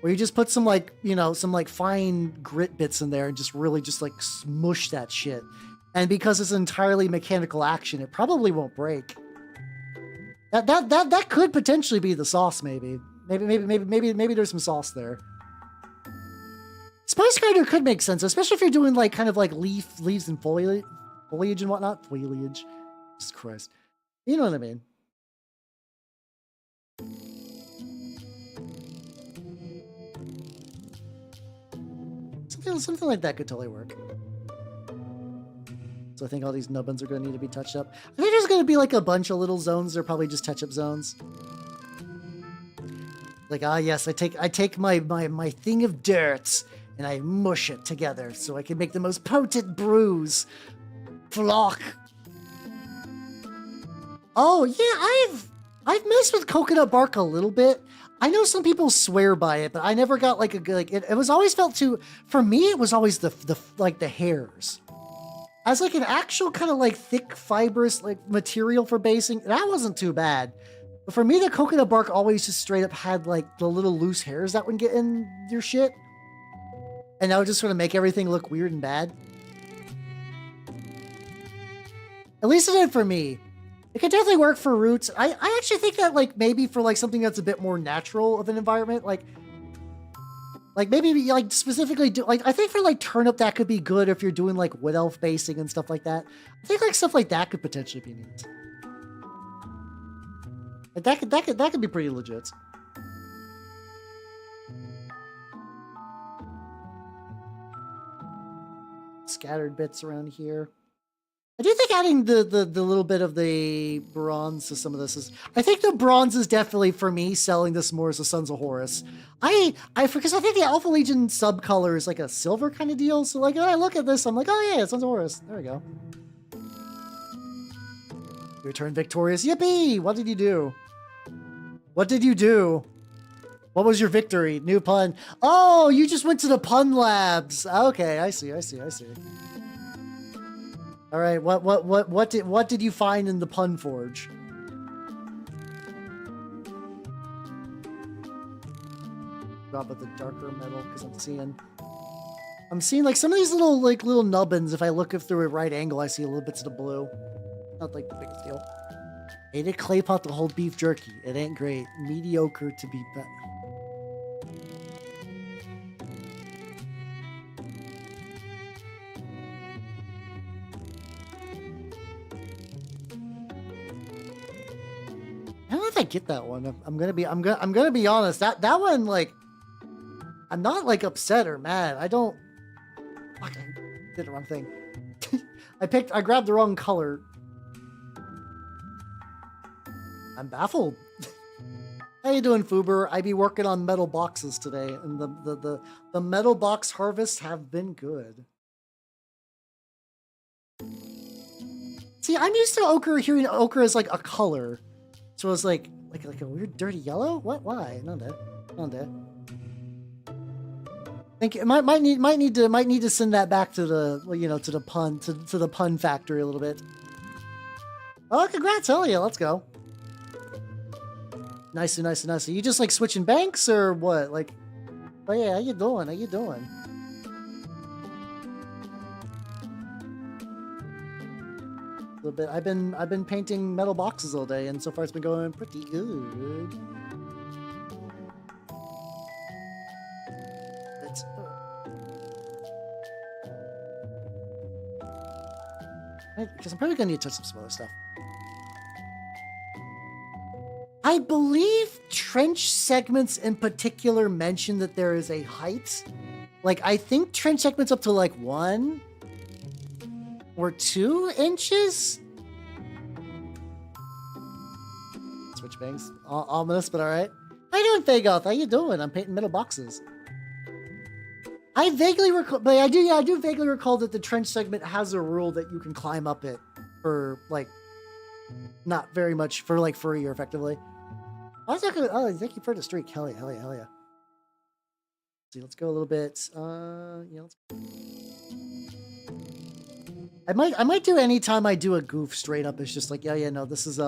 S1: Where you just put some like, you know, some like fine grit bits in there and just really just like smush that shit. And because it's entirely mechanical action, it probably won't break. That could potentially be the sauce, maybe. Maybe there's some sauce there. Spice grinder could make sense, especially if you're doing like kind of like leaves and foliage and whatnot. Foliage. Jesus Christ. You know what I mean. Something like that could totally work. So I think all these nubbins are going to need to be touched up. I think there's going to be like a bunch of little zones. They're probably just touch-up zones. Like, yes, I take my thing of dirt and I mush it together so I can make the most potent brews. Flock. Oh yeah, I've messed with coconut bark a little bit. I know some people swear by it, but I never got like a good, like it was always felt too, for me, it was always the hairs. As like an actual kind of like thick fibrous like material for basing, that wasn't too bad. But for me, the coconut bark always just straight up had like the little loose hairs that would get in your shit. And that would just sort of make everything look weird and bad. At least it did for me. It could definitely work for roots. I actually think that like maybe for like something that's a bit more natural of an environment, like maybe like specifically do like I think for like turnip that could be good if you're doing like wood elf basing and stuff like that. I think like stuff like that could potentially be neat. Like that could be pretty legit. Scattered bits around here. I do think adding the little bit of the bronze to some of this is, I think the bronze is definitely for me selling this more as the Sons of Horus. Because I think the Alpha Legion subcolor is like a silver kind of deal. So like when I look at this, I'm like, oh yeah, Sons of Horus. There we go. You returned victorious. Yippee! What did you do? What did you do? What was your victory? New pun. Oh, you just went to the pun labs. Okay, I see. All right, what did you find in the pun forge? Drop at the darker metal because I'm seeing like some of these little nubbins. If I look up through a right angle, I see a little bits of the blue. Not like the biggest deal. Ate a clay pot to hold beef jerky. It ain't great. Mediocre to be better. I don't know if I get that one. I'm gonna be honest. That one, like, I'm not like upset or mad. I don't. Fuck, I did the wrong thing. I grabbed the wrong color. I'm baffled. How you doing, Fuber? I be working on metal boxes today, and the metal box harvests have been good. See, I'm used to ochre, hearing ochre as like a color. So it's like a weird dirty yellow? What? Why? Not that. Think it might need to send that back to the, well, to the pun factory a little bit. Oh, congrats, hell yeah, let's go. Nice. You just like switching banks or what? Like, oh yeah, how you doing? A little bit. I've been painting metal boxes all day, and so far it's been going pretty good. Because I'm probably gonna need to touch some other stuff. I believe trench segments in particular mention that there is a height. Like, I think trench segments up to like 1 or 2 inches. Switch bangs. Ominous, but all right. How you doing, Fagoth? How you doing? I'm painting metal boxes. I vaguely recall, but I do vaguely recall that the trench segment has a rule that you can climb up it for like not very much, for like free or effectively. I was talking. Oh, thank you for the streak. Hell yeah. See, let's go a little bit. Let's. I might do anytime I do a goof straight up. It's just like, no, this is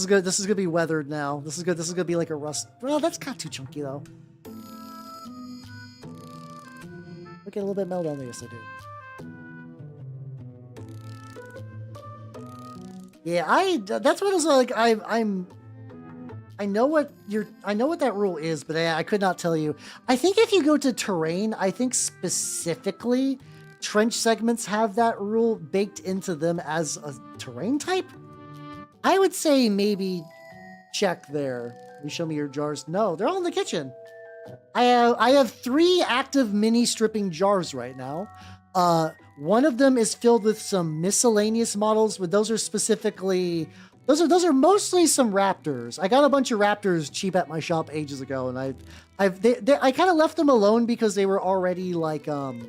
S1: good. This is gonna be weathered now. This is good. This is gonna be like a rust. Well, that's not too chunky though. Look at a little bit meld on there. Yes, I do. Yeah, that's what it was like. I know what that rule is, but I could not tell you. I think if you go to terrain, I think specifically trench segments have that rule baked into them as a terrain type. I would say maybe check there. You show me your jars. No, they're all in the kitchen. I have 3 active mini stripping jars right now. One of them is filled with some miscellaneous models, but those are specifically those are mostly some raptors. I got a bunch of raptors cheap at my shop ages ago, and I kind of left them alone because they were already like the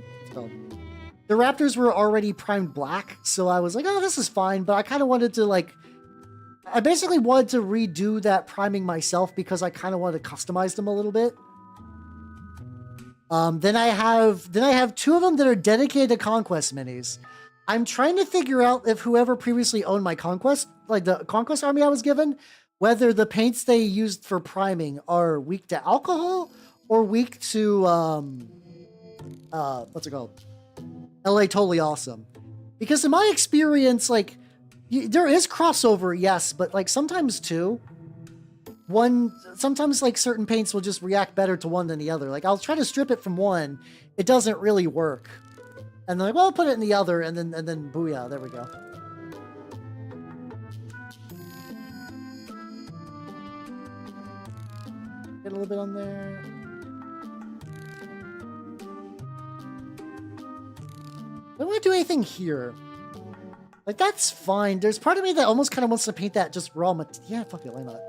S1: raptors were already primed black, so I was like, oh, this is fine, but I kind of wanted to like. I basically wanted to redo that priming myself because I kind of wanted to customize them a little bit. Then I have 2 of them that are dedicated to Conquest minis. I'm trying to figure out if whoever previously owned my Conquest, like the Conquest army I was given, whether the paints they used for priming are weak to alcohol or weak to what's it called? LA Totally Awesome. Because in my experience, like there is crossover, yes, but like sometimes too. Sometimes like certain paints will just react better to one than the other. Like I'll try to strip it from one, it doesn't really work. And then like, well, I'll put it in the other, and then booyah, there we go. Get a little bit on there. I don't want to do anything here. Like that's fine. There's part of me that almost kind of wants to paint that just raw material. Yeah, fuck it, why not?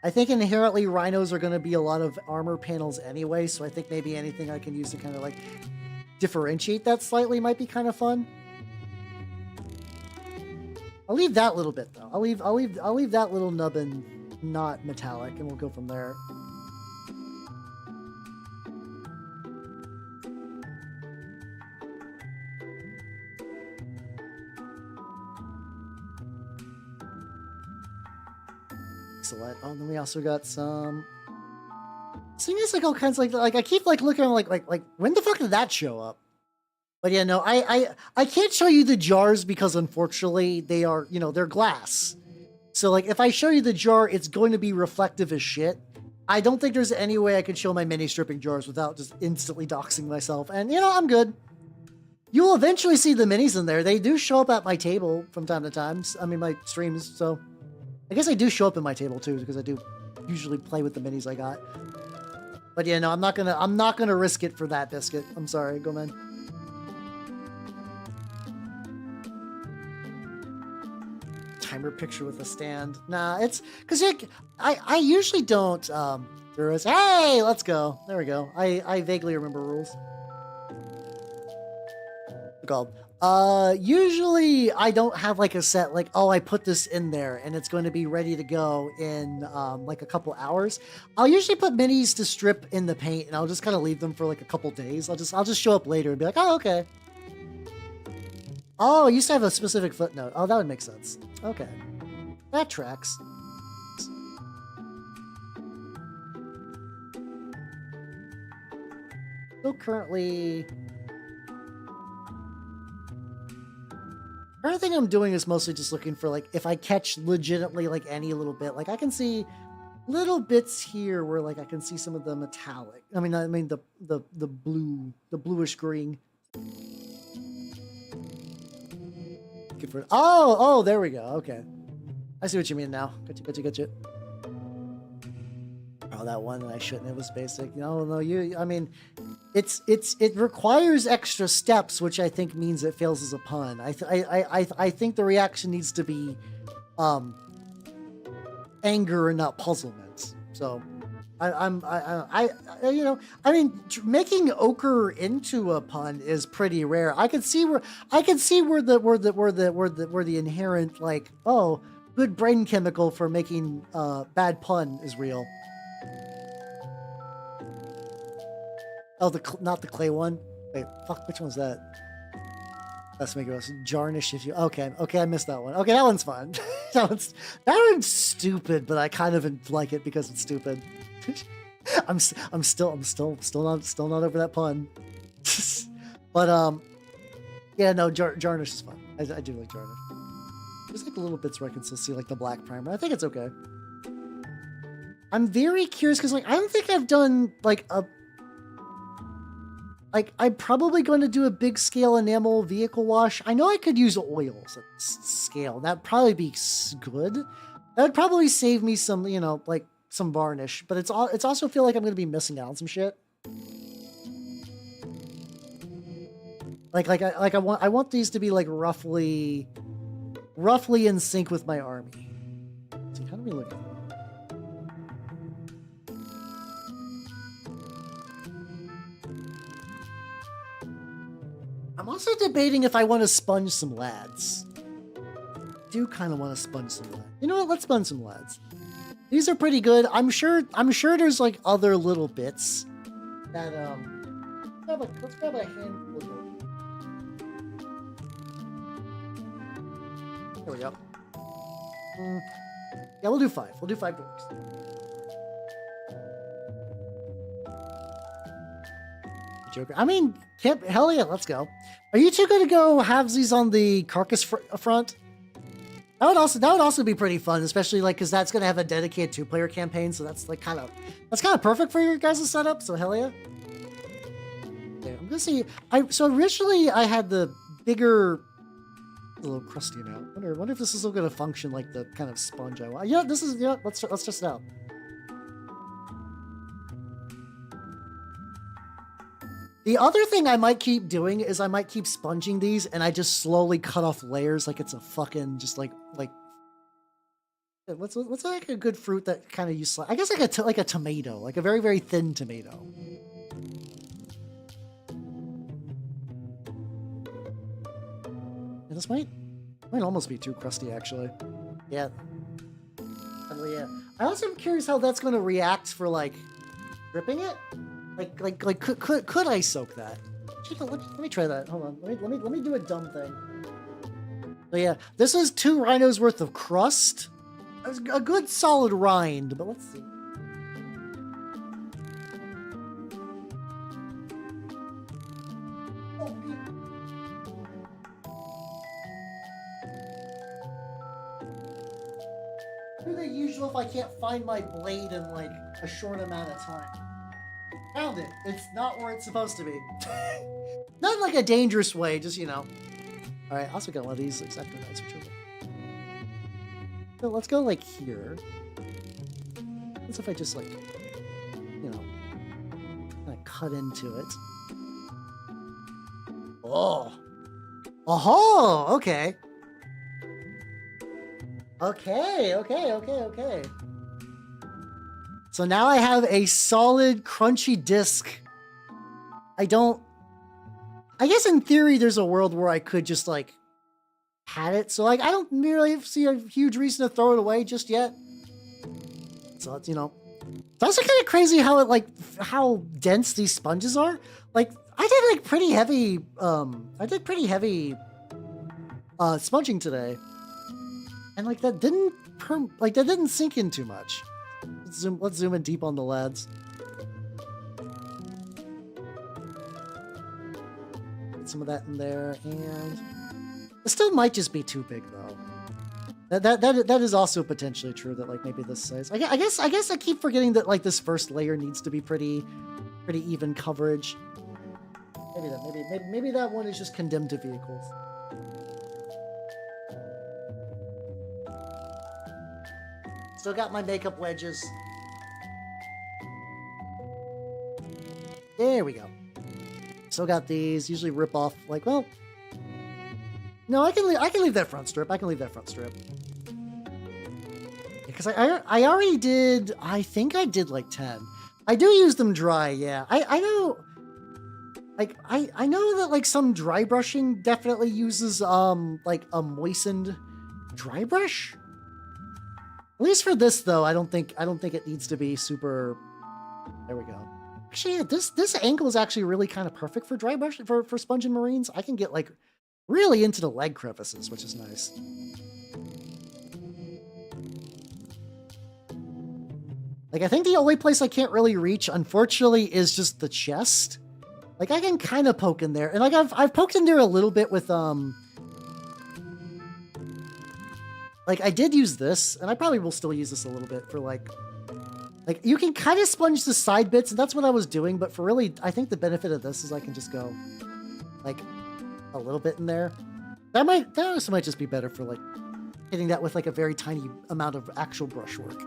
S1: I think inherently rhinos are going to be a lot of armor panels anyway, so I think maybe anything I can use to kind of like differentiate that slightly might be kind of fun. I'll leave that little bit though. I'll leave that little nubbin not metallic, and we'll go from there. Excellent. Oh, and then we also got some. Seeing this like all kinds of like I keep like looking like when the fuck did that show up? But yeah, no, I can't show you the jars because unfortunately they are, they're glass. So like if I show you the jar, it's going to be reflective as shit. I don't think there's any way I can show my mini stripping jars without just instantly doxing myself. And I'm good. You'll eventually see the minis in there. They do show up at my table from time to time. I mean, my streams. So I guess I do show up in my table too, because I do usually play with the minis I got. But yeah, no, I'm not gonna risk it for that biscuit. I'm sorry, go man. Timer picture with a stand. Nah, it's because I usually don't There is. Hey, let's go. There we go. I vaguely remember rules. Called. Usually I don't have like a set like, oh, I put this in there and it's going to be ready to go in like a couple hours. I'll usually put minis to strip in the paint and I'll just kind of leave them for like a couple days. I'll just show up later and be like, oh, okay. Oh, I used to have a specific footnote. Oh, that would make sense. Okay. That tracks. So currently... Everything I'm doing is mostly just looking for, like, if I catch legitimately, like, any little bit. Like, I can see little bits here where, like, I can see some of the metallic. I mean the blue, the bluish green. Oh, there we go. Okay. I see what you mean now. Gotcha. Oh, that one I shouldn't. It was basic. No, I mean, it requires extra steps, which I think means it fails as a pun. I think the reaction needs to be, anger and not puzzlement. So, making ochre into a pun is pretty rare. I can see where the inherent, like, oh, good brain chemical for making bad pun is real. Oh, not the clay one. Wait, fuck, which one's that? Let's make it Jarnish if you. Okay, I missed that one. Okay, that one's fun. that one's stupid, but I kind of like it because it's stupid. I'm still not over that pun. But yeah, no, Jarnish is fun. I do like Jarnish. There's like little bits where I can still see like the black primer. I think it's okay. I'm very curious because like I don't think I've done like a. Like, I'm probably going to do a big scale enamel vehicle wash. I know I could use oils at scale. That'd probably be good. That would probably save me some, like some varnish. But it's also feel like I'm going to be missing out on some shit. I want these to be like roughly in sync with my army. Let's see, how do we look at them? I'm also debating if I want to sponge some lads. I do kind of want to sponge some lads. You know what? Let's sponge some lads. These are pretty good. I'm sure there's like other little bits that let's grab a handful of them. There we go. Yeah, we'll do 5. We'll do 5 dorks. Joker. I mean, hell yeah, let's go. Are you two going to go halvesies on the carcass front? That would also be pretty fun, especially like because that's going to have a dedicated 2-player campaign, so that's like kind of perfect for your guys' setup. So hell yeah. Okay, I'm gonna see. So originally I had the bigger, a little crusty now. Wonder if this is still going to function like the kind of sponge I want. Yeah, this is. Yeah, let's test it out. The other thing I might keep doing is I might keep sponging these and I just slowly cut off layers like it's a fucking just like what's like a good fruit that kind of you slice? I guess like a tomato, like a very, very thin tomato. And this might almost be too crusty actually. Yeah. Yeah. I also am curious how that's going to react for like dripping it. Like, could I soak that? Let me try that. Hold on. Let me do a dumb thing. So yeah, this is 2 rhinos worth of crust. A good solid rind, but let's see. Do the usual if I can't find my blade in like a short amount of time. Found it. It's not where it's supposed to be. Not in like a dangerous way, just Alright, I also got one of these exactly nice. So let's go like here. What if I just like, kind of cut into it. Oh. Oh, okay. Okay. So now I have a solid, crunchy disc. I guess in theory, there's a world where I could just, like, had it. So, like, I don't really see a huge reason to throw it away just yet. So, it's, you know. It's also kind of crazy how it, like, how dense these sponges are. Like, I did, like, pretty heavy, sponging today. And, like, that didn't sink in too much. Let's zoom in deep on the lads. Get some of that in there, and it still might just be too big though. That is also potentially true, that like maybe this size. I guess I keep forgetting that like this first layer needs to be pretty even coverage. Maybe that one is just condemned to vehicles. Still got my makeup wedges. There we go. Still got these. Usually rip off, like, well... No, I can leave that front strip. Because I already did... I think I did, like, 10. I do use them dry, yeah. I know... Like, I know that, like, some dry brushing definitely uses, like, a moistened dry brush. At least for this, though, I don't think it needs to be super... There we go. Actually, yeah, this angle is actually really kind of perfect for dry brush, for sponging marines. I can get, like, really into the leg crevices, which is nice. Like, I think the only place I can't really reach, unfortunately, is just the chest. Like, I can kind of poke in there. And, like, I've poked in there a little bit with, like, I did use this, and I probably will still use this a little bit for, like, you can kind of sponge the side bits, and that's what I was doing, but for really, I think the benefit of this is I can just go, like, a little bit in there. That also might just be better for, like, hitting that with, like, a very tiny amount of actual brushwork.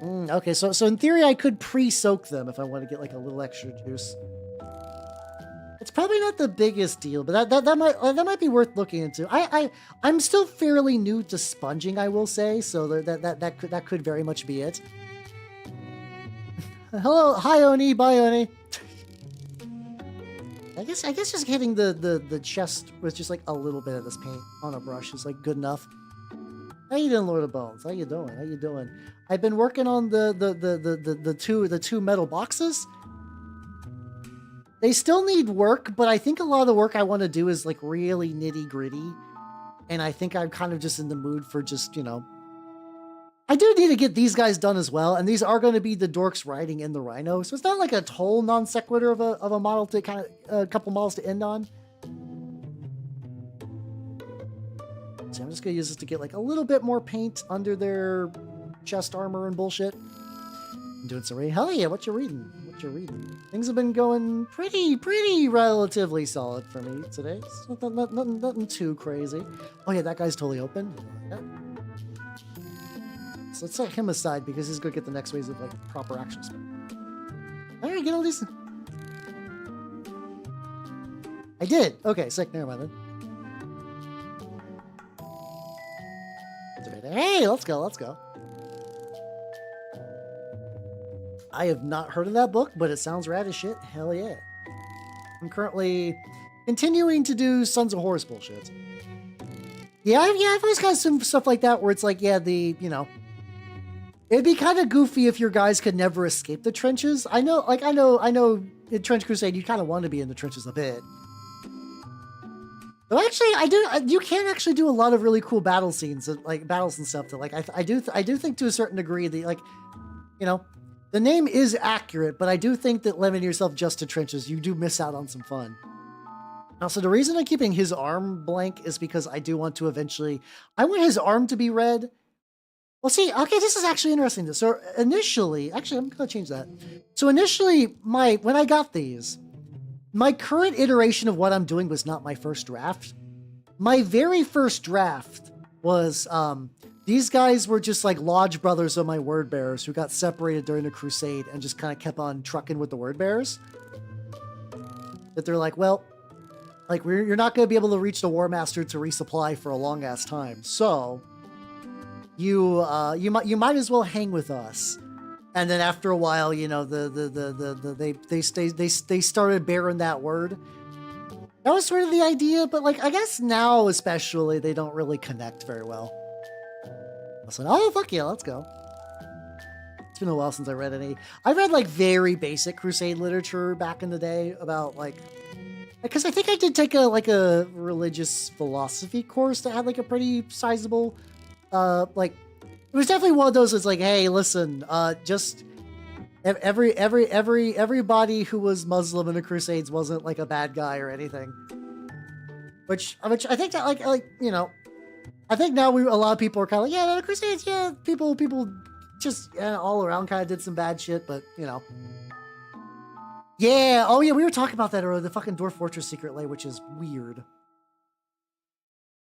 S1: Okay, so in theory, I could pre-soak them if I want to get, like, a little extra juice. It's probably not the biggest deal, but that might be worth looking into. I'm still fairly new to sponging, I will say, so that could very much be it. Hello, hi Oni, bye Oni. I guess just hitting the chest with just like a little bit of this paint on a brush is like good enough. How you doing, Lord of Bones? How you doing? I've been working on the two metal boxes. They still need work, but I think a lot of the work I want to do is like really nitty gritty. And I think I'm kind of just in the mood for just, you know, I do need to get these guys done as well. And these are going to be the dorks riding in the Rhino. So it's not like a total non sequitur of a model to kind of a couple models to end on. So I'm just going to use this to get like a little bit more paint under their chest armor and bullshit. I'm doing some reading. Hell yeah, what you reading? Things have been going pretty relatively solid for me today. It's nothing too crazy. Oh yeah, that guy's totally open. So let's set him aside because he's gonna get the next waves of like proper action spell. Alright, get all these. I did. Okay, sick. Never mind then. Hey, let's go. I have not heard of that book, but it sounds rad as shit. Hell yeah. I'm currently continuing to do Sons of Horus bullshit. Yeah, I've always got some stuff like that where it's like, yeah, it'd be kind of goofy if your guys could never escape the trenches. I know in Trench Crusade, you kind of want to be in the trenches a bit. But actually, you can actually do a lot of really cool battle scenes, like battles and stuff that, like, I do think to a certain degree that, like, you know, the name is accurate, but I do think that limiting yourself just to trenches, you do miss out on some fun. Also, the reason I'm keeping his arm blank is because I do want to eventually... I want his arm to be red. Well, see, okay, this is actually interesting. So initially... Actually, I'm going to change that. So initially, when I got these, my current iteration of what I'm doing was not my first draft. My very first draft was... these guys were just like lodge brothers of my word bearers who got separated during the crusade and just kind of kept on trucking with the word bearers. That they're like, well, like you're not going to be able to reach the war master to resupply for a long ass time. So you might as well hang with us. And then after a while, you know, they started bearing that word. That was sort of the idea, but like I guess now especially they don't really connect very well. I was like, oh fuck yeah, let's go. It's been a while since I read any. I read like very basic Crusade literature back in the day about like, because I think I did take a religious philosophy course that had like a pretty sizable, like, it was definitely one of those that's like, hey, listen, just everybody who was Muslim in the Crusades wasn't like a bad guy or anything. Which I think that like you know, I think now a lot of people are kind of like, yeah, the Crusades, yeah, people just all around kind of did some bad shit, but you know. Yeah, oh yeah, we were talking about that earlier, the fucking Dwarf Fortress Secret Lay, which is weird.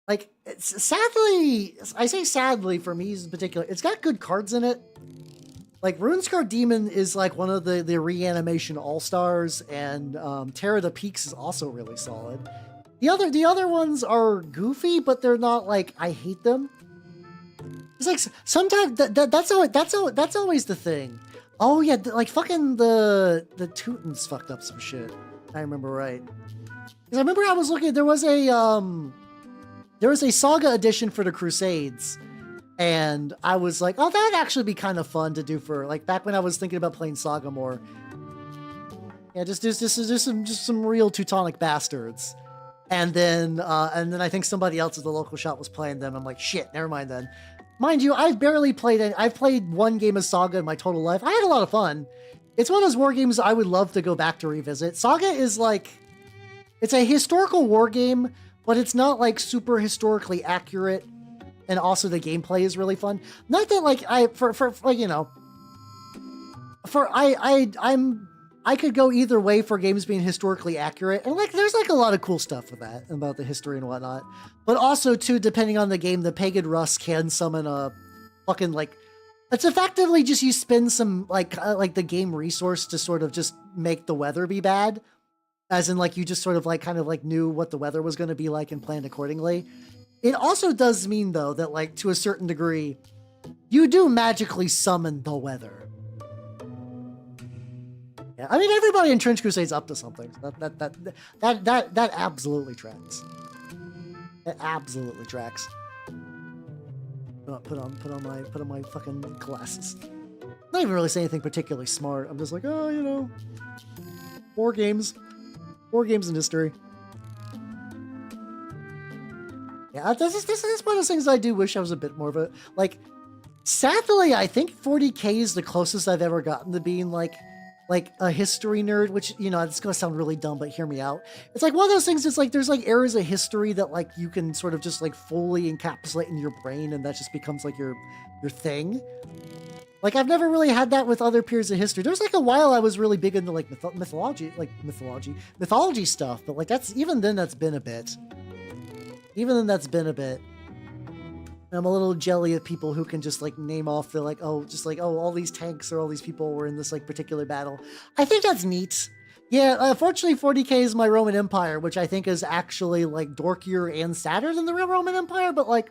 S1: Like, sadly, I say sadly for me in particular, it's got good cards in it. Like, Runescar Demon is like one of the reanimation all-stars, and Terror of the Peaks is also really solid. The other ones are goofy, but they're not like, I hate them. It's like, sometimes, that's always the thing. Oh yeah, like fucking the Teutons fucked up some shit. I remember right. Because I remember I was looking, there was a Saga edition for the Crusades, and I was like, oh, that'd actually be kind of fun to do for, like, back when I was thinking about playing Saga more. Yeah, just some real Teutonic bastards. And then I think somebody else at the local shop was playing them. I'm like, shit, never mind then. Mind you, I've barely played it. I've played one game of Saga in my total life. I had a lot of fun. It's one of those war games I would love to go back to revisit. Saga is like, it's a historical war game, but it's not like super historically accurate, and also the gameplay is really fun. Not that like I could go either way for games being historically accurate, and like there's like a lot of cool stuff with that about the history and whatnot. But also too, depending on the game, the Pagan Rus can summon a fucking like, it's effectively just you spend some like the game resource to sort of just make the weather be bad. As in, like, you just sort of, like, kind of, like, knew what the weather was going to be like and planned accordingly. It also does mean, though, that, like, to a certain degree, you do magically summon the weather. Yeah, I mean, everybody in Trench Crusade's up to something. That absolutely tracks. It absolutely tracks. Put on my fucking glasses. Not even really saying anything particularly smart. I'm just like, oh, you know, war games in history. Yeah, this is one of those things I do wish I was a bit more of a, like, sadly, I think 40K is the closest I've ever gotten to being like a history nerd, which, you know, it's gonna sound really dumb, but hear me out. It's like one of those things, it's like there's like eras of history that like you can sort of just like fully encapsulate in your brain, and that just becomes like your thing. Like, I've never really had that with other periods of history. There's like a while I was really big into like mythology stuff, but like even then that's been a bit. And I'm a little jelly of people who can just like name off the like, oh, all these tanks or all these people were in this like particular battle. I think that's neat. Yeah, fortunately 40K is my Roman Empire, which I think is actually like dorkier and sadder than the real Roman Empire, but like,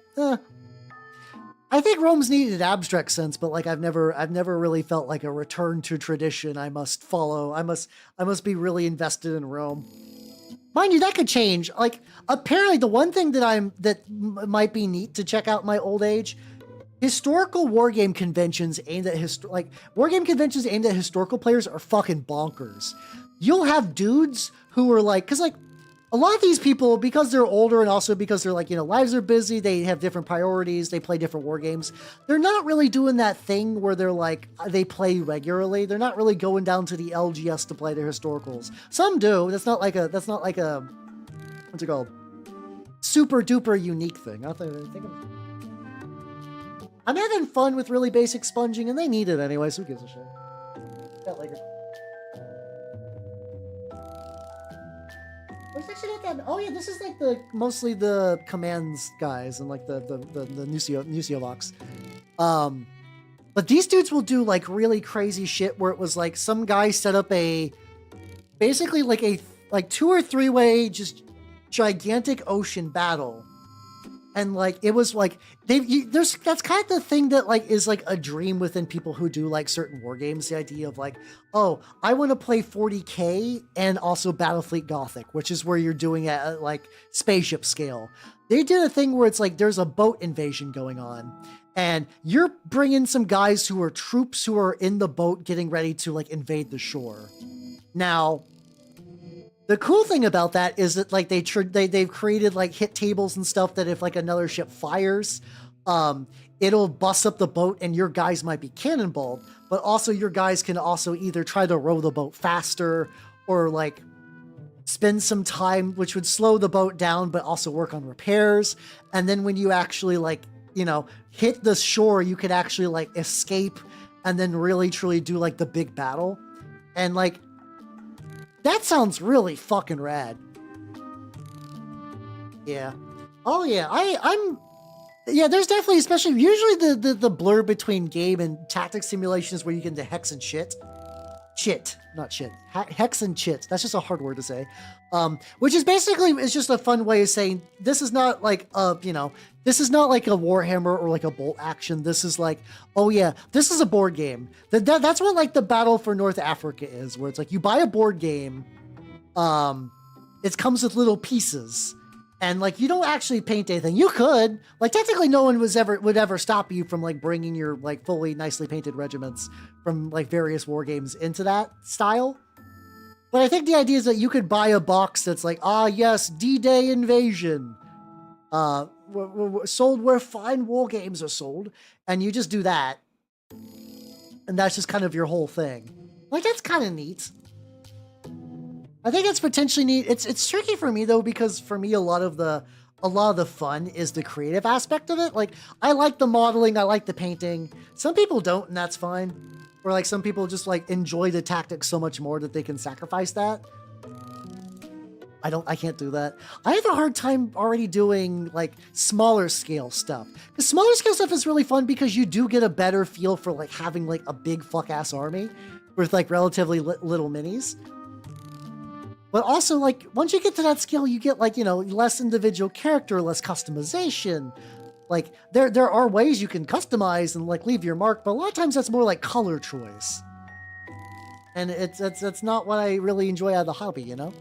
S1: I think Rome's neat in an abstract sense, but like I've never really felt like a return to tradition I must follow. I must be really invested in Rome. Mind you, that could change. Like, apparently the one thing that might be neat to check out in my old age, historical wargame conventions aimed at historical players are fucking bonkers. You'll have dudes who are like, cause like a lot of these people, because they're older and also because they're like, you know, lives are busy, they have different priorities, they play different war games. They're not really doing that thing where they're like, they play regularly. They're not really going down to the LGS to play their historicals. Some do. That's not like a, what's it called? Super duper unique thing. I'm having fun with really basic sponging, and they need it anyway, so who gives a shit? That later. It's actually not that. Oh yeah, this is like mostly the commands guys and like the Nucio Vox. But these dudes will do like really crazy shit where it was like some guy set up basically like 2 or 3 way just gigantic ocean battle, And like it was like that's kind of the thing that like is like a dream within people who do like certain war games. The idea of like, oh, I want to play 40K and also Battlefleet Gothic, which is where you're doing it at like spaceship scale. They did a thing where it's like there's a boat invasion going on, and you're bringing some guys who are troops who are in the boat getting ready to like invade the shore. Now, the cool thing about that is that like they've created like hit tables and stuff that if like another ship fires, it'll bust up the boat and your guys might be cannonballed, but also your guys can also either try to row the boat faster or like spend some time, which would slow the boat down, but also work on repairs. And then when you actually like, you know, hit the shore, you could actually like escape and then really truly do like the big battle. And like, that sounds really fucking rad. Yeah. Oh yeah. Yeah, there's definitely, especially usually the blur between game and tactic simulations where you get into hex and shit. Not shit. Hex and chit. That's just a hard word to say. Which is basically, it's just a fun way of saying this is not like this is not like a Warhammer or like a bolt action. This is like, oh yeah, this is a board game. That's what like the Battle for North Africa is, where it's like you buy a board game, it comes with little pieces, and like you don't actually paint anything. You could, like technically no one would ever stop you from like bringing your like fully nicely painted regiments from like various war games into that style. But I think the idea is that you could buy a box that's like, ah yes, D-Day invasion, sold where fine war games are sold, and you just do that, and that's just kind of your whole thing. Like that's kind of neat. I think it's potentially neat. It's tricky for me though, because for me a lot of the fun is the creative aspect of it. Like I like the modeling, I like the painting. Some people don't, and that's fine. Or like some people just like enjoy the tactics so much more that they can sacrifice that. I can't do that. I have a hard time already doing like smaller scale stuff. Because smaller scale stuff is really fun because you do get a better feel for like having like a big fuck ass army with like relatively little minis. But also, like, once you get to that scale, you get, like, you know, less individual character, less customization. Like, there are ways you can customize and, like, leave your mark, but a lot of times that's more like color choice. And it's not what I really enjoy out of the hobby, you know?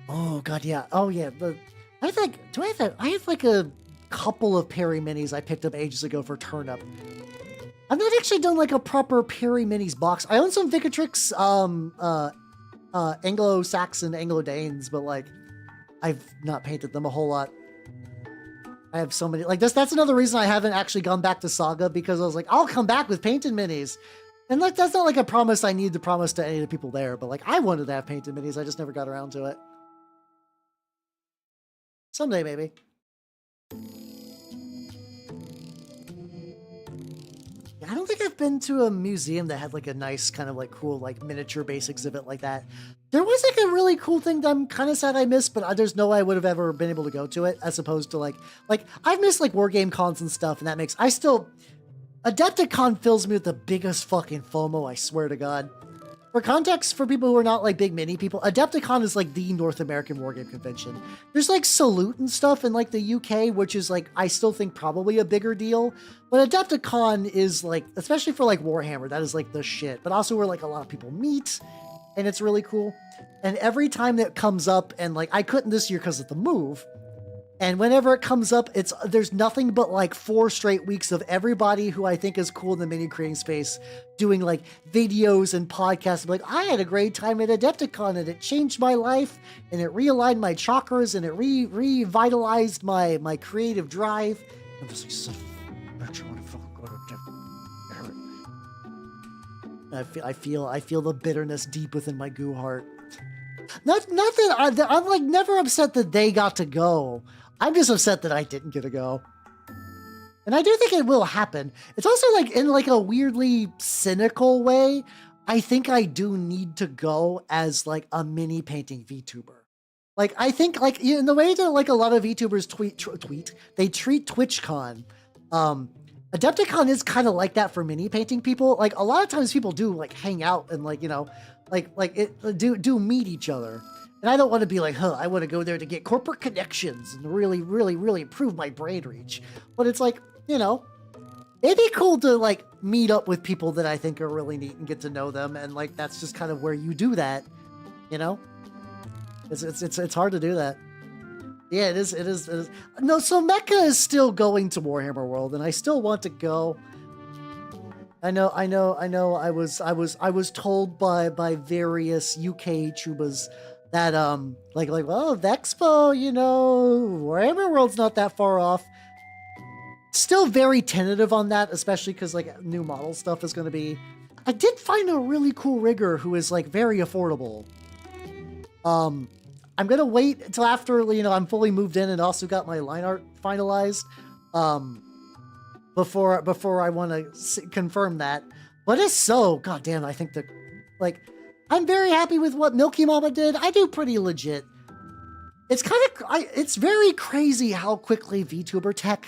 S1: Oh, God, yeah. Oh, yeah. I have, like, a couple of Perry minis I picked up ages ago for Turnip. I've not actually done, like, a proper Perry minis box. I own some Vicatrix, Anglo-Saxon, Anglo-Danes, but like I've not painted them a whole lot. I have so many, like that's another reason I haven't actually gone back to Saga, because I was like, I'll come back with painted minis. And like that's not like a promise I need to promise to any of the people there, but like I wanted to have painted minis, I just never got around to it. Someday maybe. I don't think I've been to a museum that had like a nice kind of like cool like miniature base exhibit like that. There was like a really cool thing that I'm kind of sad I missed, but there's no way I would have ever been able to go to it, as opposed to like I've missed like war game cons and stuff, and that makes Adepticon fills me with the biggest fucking FOMO, I swear to God. For context, for people who are not like big mini people, Adepticon is like the North American wargame convention. There's like Salute and stuff in like the UK, which is like, I still think probably a bigger deal. But Adepticon is like, especially for like Warhammer, that is like the shit. But also where like a lot of people meet, and it's really cool. And every time that comes up, and like I couldn't this year because of the move, and whenever it comes up, there's nothing but like 4 straight weeks of everybody who I think is cool in the mini creating space doing like videos and podcasts. Like, I had a great time at Adepticon and it changed my life and it realigned my chakras and it revitalized my creative drive. I'm just like, son of a bitch, I want to fucking go to Adepticon. I feel the bitterness deep within my goo heart. Not that I'm like never upset that they got to go. I'm just upset that I didn't get to go. And I do think it will happen. It's also like in like a weirdly cynical way, I think I do need to go as like a mini painting VTuber. Like I think like in the way that like a lot of VTubers they treat TwitchCon. Adepticon is kind of like that for mini painting people. Like a lot of times people do like hang out and like, you know, do meet each other. And I don't want to be like, I want to go there to get corporate connections and really, really, really improve my brain reach. But it's like, you know, it'd be cool to like meet up with people that I think are really neat and get to know them. And like, that's just kind of where you do that, you know? It's hard to do that. Yeah, it is. No, so Mecca is still going to Warhammer World, and I still want to go. I know. I was told by various UK chubas that like well, Vexpo, you know, Warhammer World's not that far off. Still very tentative on that, especially because like new model stuff is going to be. I did find a really cool rigger who is like very affordable. I'm gonna wait until after, you know, I'm fully moved in and also got my line art finalized, before I want to confirm that. But it's so goddamn. I think that, like, I'm very happy with what Milky Mama did. I do pretty legit. It's kind of, it's very crazy how quickly VTuber tech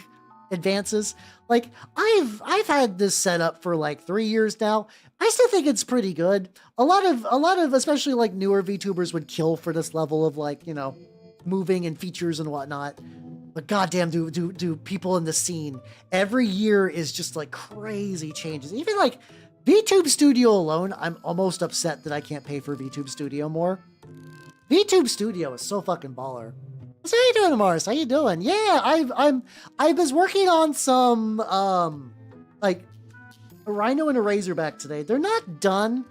S1: advances. Like, I've had this set up for like 3 years now. I still think it's pretty good. A lot of especially like newer VTubers would kill for this level of like, you know, moving and features and whatnot. But goddamn, do people in the scene every year is just like crazy changes. Even like VTube Studio alone, I'm almost upset that I can't pay for VTube Studio more. VTube Studio is so fucking baller. So how you doing, Mars? How you doing? Yeah, I was working on some like a Rhino and a Razorback today. They're not done,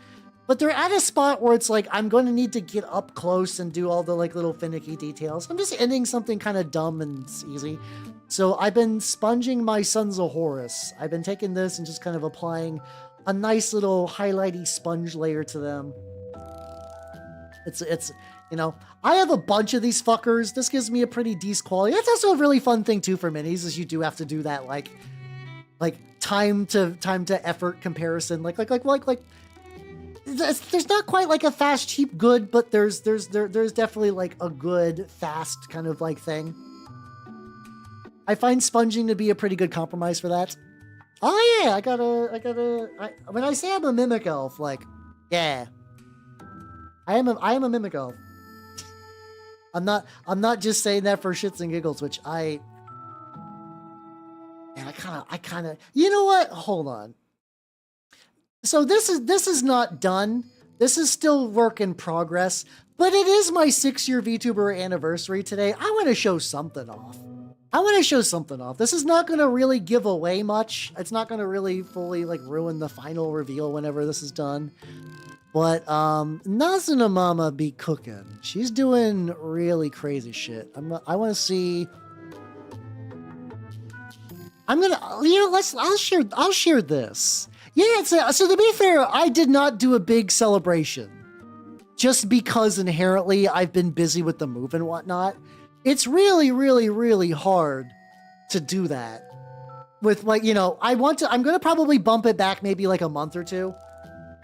S1: but they're at a spot where it's like I'm going to need to get up close and do all the like little finicky details. I'm just ending something kind of dumb and easy. So I've been sponging my Sons of Horus. I've been taking this and just kind of applying a nice little highlighty sponge layer to them. It's you know, I have a bunch of these fuckers. This gives me a pretty decent quality. That's also a really fun thing too for minis, is you do have to do that like time to effort comparison. Like there's not quite like a fast, cheap, good, but there's definitely like a good, fast kind of like thing. I find sponging to be a pretty good compromise for that. Oh yeah, when I say I'm a mimic elf, like, yeah. I am a mimic elf. I'm not just saying that for shits and giggles, which I kind of, you know what? Hold on. So this is not done. This is still work in progress, but it is my 6-year VTuber anniversary today. I want to show something off. This is not going to really give away much. It's not going to really fully like ruin the final reveal whenever this is done. But Nazuna Mama be cooking. She's doing really crazy shit. I want to see. I'm gonna, you know, I'll share this. Yeah, so to be fair, I did not do a big celebration, just because inherently I've been busy with the move and whatnot. It's really, really, really hard to do that with, like, you know, I'm gonna probably bump it back maybe like a month or two.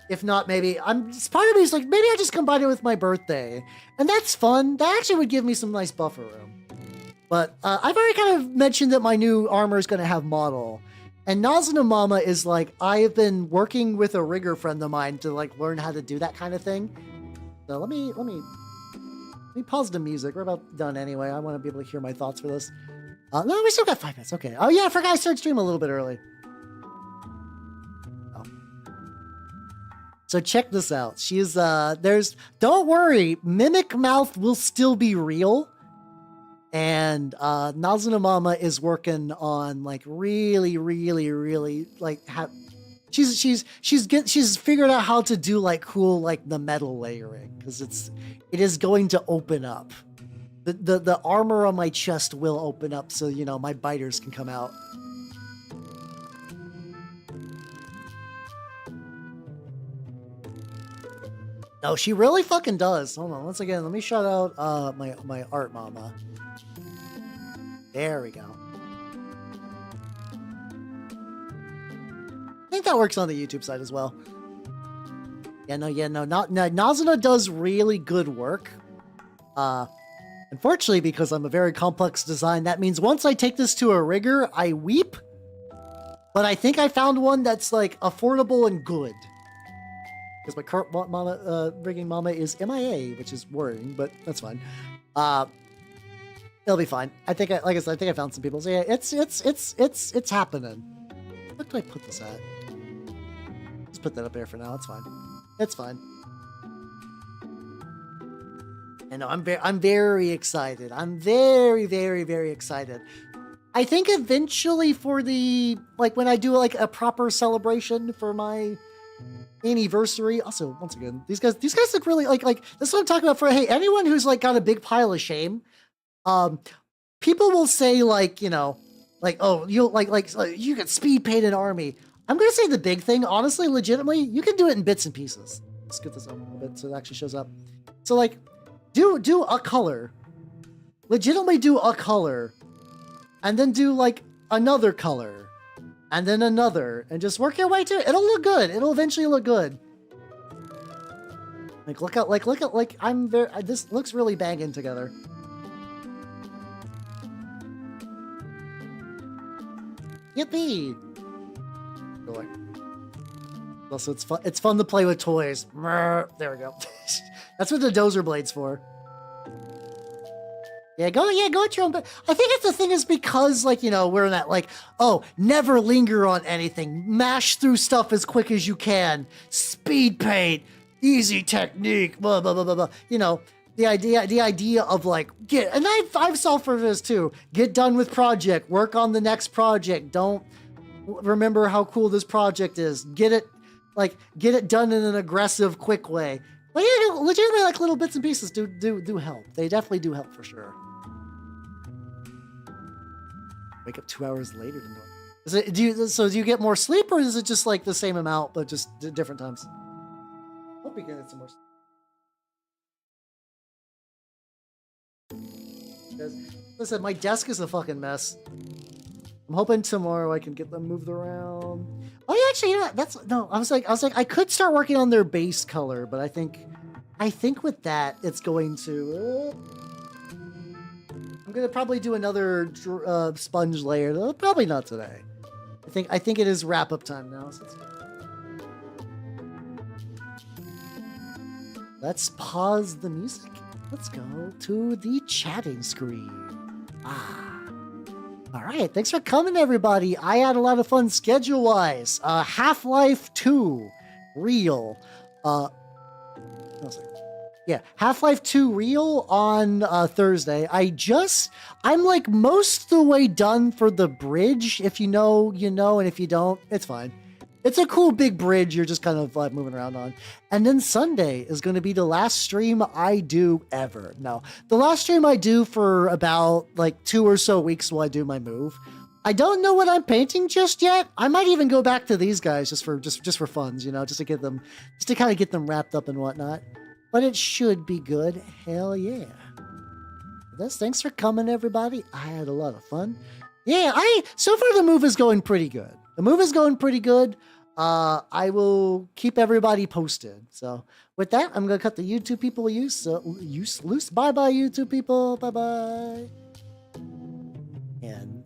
S1: If not, maybe part of me is like, maybe I just combine it with my birthday, and that's fun. That actually would give me some nice buffer room. But I've already kind of mentioned that my new armor is going to have model, and Nazuna Mama is like, I have been working with a rigger friend of mine to like learn how to do that kind of thing. So let me pause the music. We're about done anyway. I want to be able to hear my thoughts for this. No, we still got 5 minutes. Okay. Oh yeah, I forgot I started stream a little bit early. So check this out. She's, don't worry, Mimic Mouth will still be real. And, Nazuna Mama is working on, like, really, really, really, like, she's figured out how to do, like, cool, like, the metal layering. Because it is going to open up. The armor on my chest will open up so, you know, my biters can come out. No, she really fucking does. Hold on, once again, let me shout out my art mama. There we go. I think that works on the YouTube side as well. Yeah, no, Nazuna does really good work. Unfortunately, because I'm a very complex design, that means once I take this to a rigger, I weep. But I think I found one that's like affordable and good. because my current rigging mama is MIA, which is worrying, but that's fine. It'll be fine. I think, like I said, I think I found some people. So yeah, it's happening. Where do I put this at? Let's put that up there for now. It's fine. It's fine. I know I'm very excited. I'm very, very, very excited. I think eventually for the, like, when I do like a proper celebration for my anniversary. Also, once again, these guys look really like this is what I'm talking about. For, hey, anyone who's like got a big pile of shame, people will say, like, you know, like, oh, you'll like you can speed paint an army. I'm gonna say the big thing, honestly, legitimately, you can do it in bits and pieces. Let's get this up a little bit so it actually shows up. So like, do a color, legitimately do a color, and then do like another color, and then another, and just work your way to it. It'll look good. It'll eventually look good. Like, look at, I'm very, this looks really banging together. Yippee! Boy. Also, it's fun to play with toys. There we go. That's what the dozer blade's for. Yeah, go at your own. But I think it's the thing is because, like, you know, we're in that, like, oh, never linger on anything. Mash through stuff as quick as you can. Speed paint, easy technique, blah blah blah blah blah. You know, the idea of like and I've solved for this too. Get done with project. Work on the next project. Don't remember how cool this project is. Get it done in an aggressive, quick way. But yeah, legitimately, like, little bits and pieces do help. They definitely do help for sure. Wake up 2 hours later than normal. Do you get more sleep, or is it just like the same amount but just different times? Hope you get some more sleep. Because, listen, my desk is a fucking mess. I'm hoping tomorrow I can get them moved around. Oh yeah, actually, you know, I was like, I could start working on their base color, but I think with that, it's going to. I'm gonna probably do another sponge layer. Probably not today. I think it is wrap up time now. So let's pause the music. Let's go to the chatting screen. All right, thanks for coming, everybody. I had a lot of fun schedule-wise. Half-Life 2 Real. Half-Life 2 Real on Thursday. I'm like most of the way done for the bridge. If you know, you know, and if you don't, it's fine. It's a cool big bridge you're just kind of like moving around on. And then Sunday is going to be the last stream I do ever. No, the last stream I do for about like 2 or so weeks while I do my move. I don't know what I'm painting just yet. I might even go back to these guys just for funs, you know, just to kind of get them wrapped up and whatnot. But it should be good. Hell yeah. Thanks for coming, everybody. I had a lot of fun. Yeah, so far the move is going pretty good. I will keep everybody posted. So with that, I'm going to cut the YouTube people loose. Bye-bye, YouTube people. Bye-bye. And